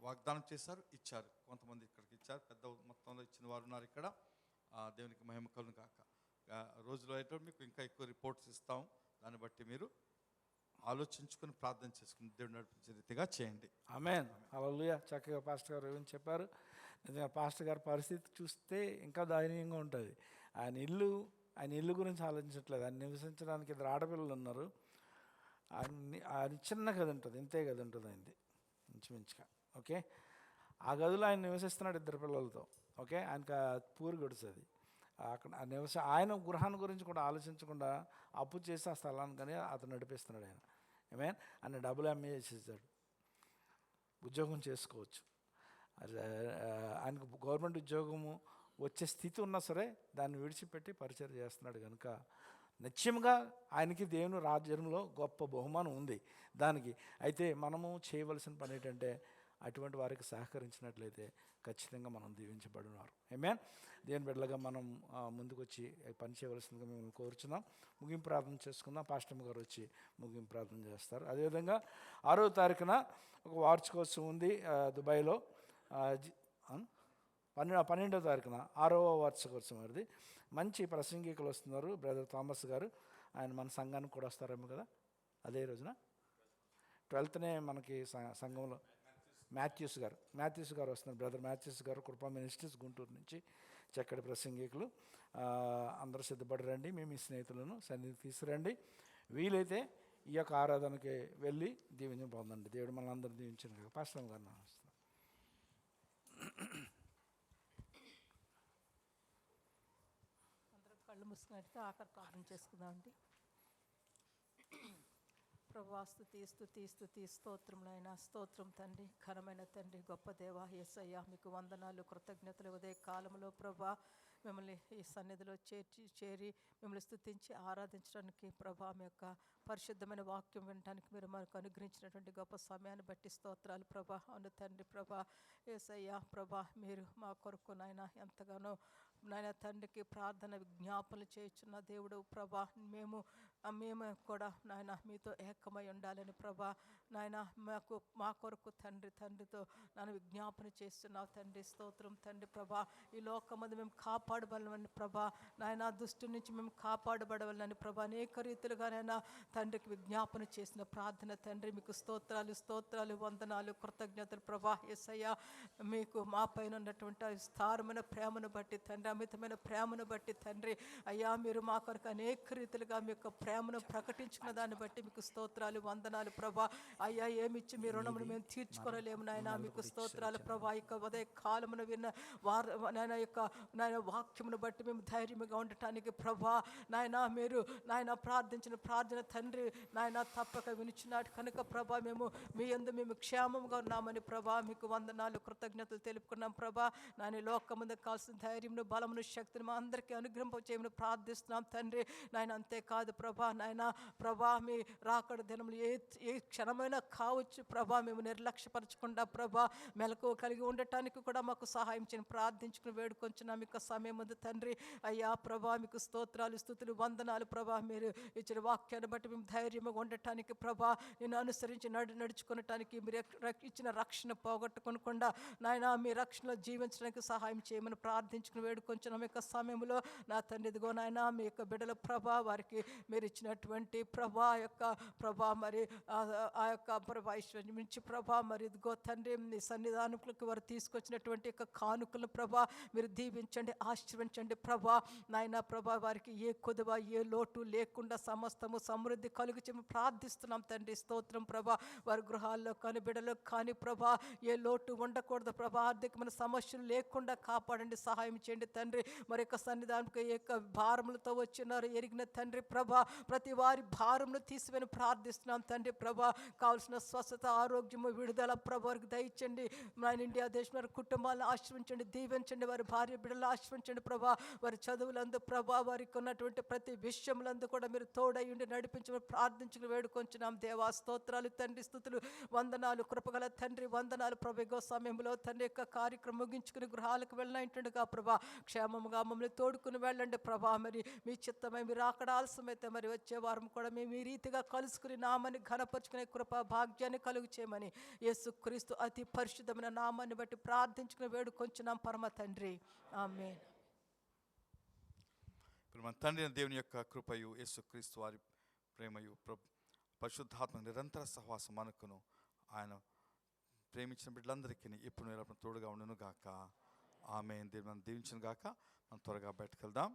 వాగ్దానం చేశారు, ఇచ్చారు. కొంతమంది ఇక్కడికి ఇచ్చారు, పెద్ద మొత్తంలో ఇచ్చిన వారు ఉన్నారు ఇక్కడ. దేవునికి మహిమ కలుగును గాక. రోజులో అయితే మీకు ఇంకా ఎక్కువ రిపోర్ట్స్ ఇస్తాం. దాన్ని బట్టి మీరు ఆలోచించుకొని ప్రార్థన చేసుకుని దేవుడు నడిపించే రీతిగా చేయండి. ఆమేన్. హల్లెలూయా. చక్కగా పాస్టర్ గారు ఏమని చెప్పారు. నిజంగా పాస్టర్ గారి పరిస్థితి చూస్తే ఇంకా దయనీయంగా ఉంటుంది. ఆయన ఇల్లు గురించి ఆలోచించట్లేదు. ఆయన నివసించడానికి 2 ఆడపిల్లలు ఉన్నారు. ఆయన చిన్న గది ఉంటుంది, ఇంతే గది ఉంటుంది ఆయనది ఇంచుమించుగా. ఓకే, ఆ గదిలో ఆయన నివసిస్తున్నాడు 2 పిల్లలతో. ఓకే, ఆయనకు పూరి గడుస్తుంది అక్కడ ఆయన గృహాన్ని గురించి కూడా ఆలోచించకుండా అప్పు చేసి ఆ స్థలాన్ని కానీ అతను నడిపిస్తున్నాడు. ఆయన డబ్బులు అమ్మేసేసాడు, ఉద్యోగం చేసుకోవచ్చు. ఆయనకు గవర్నమెంట్ ఉద్యోగము వచ్చే స్థితి ఉన్నా సరే దాన్ని విడిచిపెట్టి పరిచయం చేస్తున్నాడు. కనుక నిత్యంగా ఆయనకి దేవుని రాజ్యంలో గొప్ప బహుమానం ఉంది దానికి. అయితే మనము చేయవలసిన పని ఏంటంటే అటువంటి వారికి సహకరించినట్లయితే ఖచ్చితంగా మనం దీవించబడినారు. ఆమేన్. దేని బిడ్డలుగా మనం ముందుకు వచ్చి పని చేయవలసిందిగా మేము కోరుచున్నాం. ముగింపు ప్రార్థన చేసుకుందాం. పాస్టమ్ గారు వచ్చి ముగింపు ప్రార్థన చేస్తారు. అదేవిధంగా 6వ తారీఖున ఒక వార్షికోత్సవం ఉంది దుబాయ్లో. 12వ తారీఖున 6వ వార్షికోత్సవం అది. మంచి ప్రసంగికులు వస్తున్నారు. బ్రదర్ థామస్ గారు, ఆయన మన సంఘానికి కూడా వస్తారేమో కదా అదే రోజున. 12th మనకి సంఘంలో మాథ్యూస్ గారు వస్తున్నారు. బ్రదర్ మాథ్యూస్ గారు కృపా మినిస్ట్రీస్ గుంటూరు నుంచి చక్కటి ప్రసంగికులు. అందరూ సిద్ధపడి రండి. మీ స్నేహితులను సన్నిధి తీసుకురండి. వీలైతే ఈ యొక్క ఆరాధనకి వెళ్ళి దీవెన పొందండి. దేవుడు మన అందరూ దీవించిన కదా. పాస్టర్ గారు వస్తున్నారు. అందరం కళ్ళు మూసుకున్నట్టు ఆఖరి ప్రార్థన చేసుకుందామండి. ప్రభువా, స్తుతి స్తోత్రములైన స్తోత్రం తండ్రి, ఘనమైన తండ్రి, గొప్ప దేవ యేసయ్య, మీకు వందనాలు, కృతజ్ఞతలు. ఉదయ కాలంలో ప్రభా మిమ్మల్ని ఈ సన్నిధిలో చేరి మిమ్మల్ని స్తుతించి ఆరాధించడానికి ప్రభా, మీ యొక్క పరిశుద్ధమైన వాక్యం వినడానికి మీరు మనకు అనుగ్రహించినటువంటి గొప్ప సమయాన్ని బట్టి స్తోత్రాలు ప్రభా. అవును తండ్రి ప్రభా, యేసయ్య ప్రభా, మీరు మా కొరకు నాయన ఎంతగానో నాయన తండ్రికి ప్రార్థన విజ్ఞాపనలు చేయుచున్న దేవుడు ప్రభా. మేము కూడా నాయన మీతో ఏకమై ఉండాలని ప్రభా నాయన మా కొరకు తండ్రితో నన్ను విజ్ఞాపన చేస్తున్నావు తండ్రి. స్తోత్రం తండ్రి ప్రభా. ఈ లోకమందు మేము కాపాడబడాలని ప్రభా నాయన, దుష్టు నుంచి మేము కాపాడబడవాలని ప్రభా అనేక రీతిలుగా నాయన తండ్రికి విజ్ఞాపన చేసిన ప్రార్థన తండ్రి. మీకు స్తోత్రాలు వందనాలు కృతజ్ఞతలు ప్రభా. యేసయ్య, మీకు మా పైన ఉన్నటువంటి విస్తారమైన ప్రేమను బట్టి తండ్రి, అమితమైన ప్రేమను బట్టి తండ్రి అయ్యా, మీరు మా కొరకు అనేక రీతిలుగా మీ యొక్క ప్రేమను ప్రకటించుకున్న దాన్ని బట్టి మీకు స్తోత్రాలు వందనాలు ప్రభా. అయ్యా, ఏమిచ్చి మీ రుణమును మేము తీర్చుకోలేము నాయన. మీకు స్తోత్రాలు ప్రభా. ఇక ఉదయ కాలమును విన్న నాయన యొక్క నాయన వాక్యమును బట్టి మేము ధైర్యంగా ఉండటానికి ప్రభా నాయన, మీరు నాయన ప్రార్థించిన ప్రార్థన తండ్రి నాయన తప్పక వినిచున్నాడు కనుక ప్రభా, మీ యందు మేము క్షేమంగా ఉన్నామని ప్రభా మీకు వందనాలు కృతజ్ఞతలు తెలుపుకున్నాం ప్రభా. నాయన లోకముందు కావాల్సిన ధైర్యమును బలమును శక్తిని మా అందరికీ అనుగ్రహింప చేయమని ప్రార్థిస్తున్నాం తండ్రి. నాయన అంతేకాదు ప్రభా నాయన ప్రభా, మీ రాకడ దినములు ఏ క్షణమైనా కావచ్చు ప్రభా. మేము నిర్లక్ష్యపరచకుండా ప్రభా మెలకు కలిగి ఉండటానికి కూడా మాకు సహాయం చేయని ప్రార్థించుకుని వేడుకొంచున్నాం మీకు సమయం ఉంది తండ్రి. అయ్యా ప్రభా, మీకు స్తోత్రాలు స్తుతులు వందనాలు ప్రభా. మీరు ఇచ్చిన వాక్యాన్ని బట్టి మేము ధైర్యంగా ఉండటానికి ప్రభా, నేను అనుసరించి నడుచుకునటానికి మీరు ఇచ్చిన రక్షణ పోగొట్టుకోకుండా నాయన మీ రక్షణలో జీవించడానికి సహాయం చేయమని ప్రార్థించుకుని వేడుకొంచున్నాం యొక్క సమయంలో. నా తండ్రి ఇదిగో నాయన మీ యొక్క బిడ్డల ప్రభా, వారికి మీరు ఇచ్చినటువంటి ప్రభా యొక్క ప్రభా మరి ఆ యొక్క ప్రభా ఐశ్వర్యం నుంచి ప్రభా మరి ఇదిగో తండ్రి మీ సన్నిధానకులకు వారు తీసుకొచ్చినటువంటి యొక్క కానుకలను ప్రభా మీరు దీవించండి, ఆశీర్వించండి ప్రభా. నాయన ప్రభా, వారికి ఏ కొదువ ఏ లోటు లేకుండా సమస్తము సమృద్ధి కలుగు చేయమని ప్రార్థిస్తున్నాం తండ్రి. స్తోత్రం ప్రభా. వారి గృహాల్లో కానీ బిడ్డలో కానీ ప్రభా ఏ లోటు ఉండకూడదు ప్రభా. ఆర్థికమైన సమస్యలు లేకుండా కాపాడండి, సహాయం చేయండి తండ్రి. మరి యొక్క సన్నిధానికి ఏ యొక్క భారములతో వచ్చినారు ఎరిగిన తండ్రి ప్రభా, ప్రతి వారి భారమును తీసివేని ప్రార్థిస్తున్నాం తండ్రి ప్రభా. కావాల్సిన స్వస్థత ఆరోగ్యము విడుదల ప్రభా వారికి దయచండి. మన ఇండియా దేశం వారి కుటుంబాలను ఆశ్రయించండి, దీవించండి. వారి భార్య బిడ్డలు ఆశ్రయించండి ప్రభా. వారి చదువులందు ప్రభా, వారికి ఉన్నటువంటి ప్రతి విషయములందు కూడా మీరు తోడై ఉండి నడిపించమని ప్రార్థించుకుని వేడుకొంచున్నాం దేవా. స్తోత్రాలు తండ్రి, స్తుతులు వందనాలు కృపగల తండ్రి వందనాలు ప్రభా. గో సమయంలో తండ్రి యొక్క కార్యక్రమం ముగించుకుని గృహాలకు వెళ్ళినట్టుగా ప్రభా క్షేమంగా మమ్మల్ని తోడుకుని వెళ్ళండి ప్రభా. మరి మీ చిత్తమై మీరు అక్కడ ఆలస్యమైతే మరి వచ్చే వారం కూడా మేము ఈ రీతిగా కలుసుకుని నామాన్ని ఘనపరుచుకునే కృప భాగ్యాన్ని కలుగు చేయమని యేసుక్రీస్తు అతి పరిశుద్ధమైన నామాన్ని బట్టి ప్రార్థించుకుని వేడుకొంచున్నాం పరమ తండ్రి. ఆమేన్. ఇప్పుడు మన తండ్రి దేవుని యొక్క కృపయు యేసుక్రీస్తు వారి ప్రేమయు పరిశుద్ధాత్మ నిరంతర సహవాసం అనుకును ఆయన ప్రేమించిన బిడ్డలందరికీ ఇప్పుడు నిరంతరం తోడుగా ఉండును గాక. ఆమేన్. దేవుని దీవించును గాక. మనం త్వరగా బయటకు వెళ్దాం.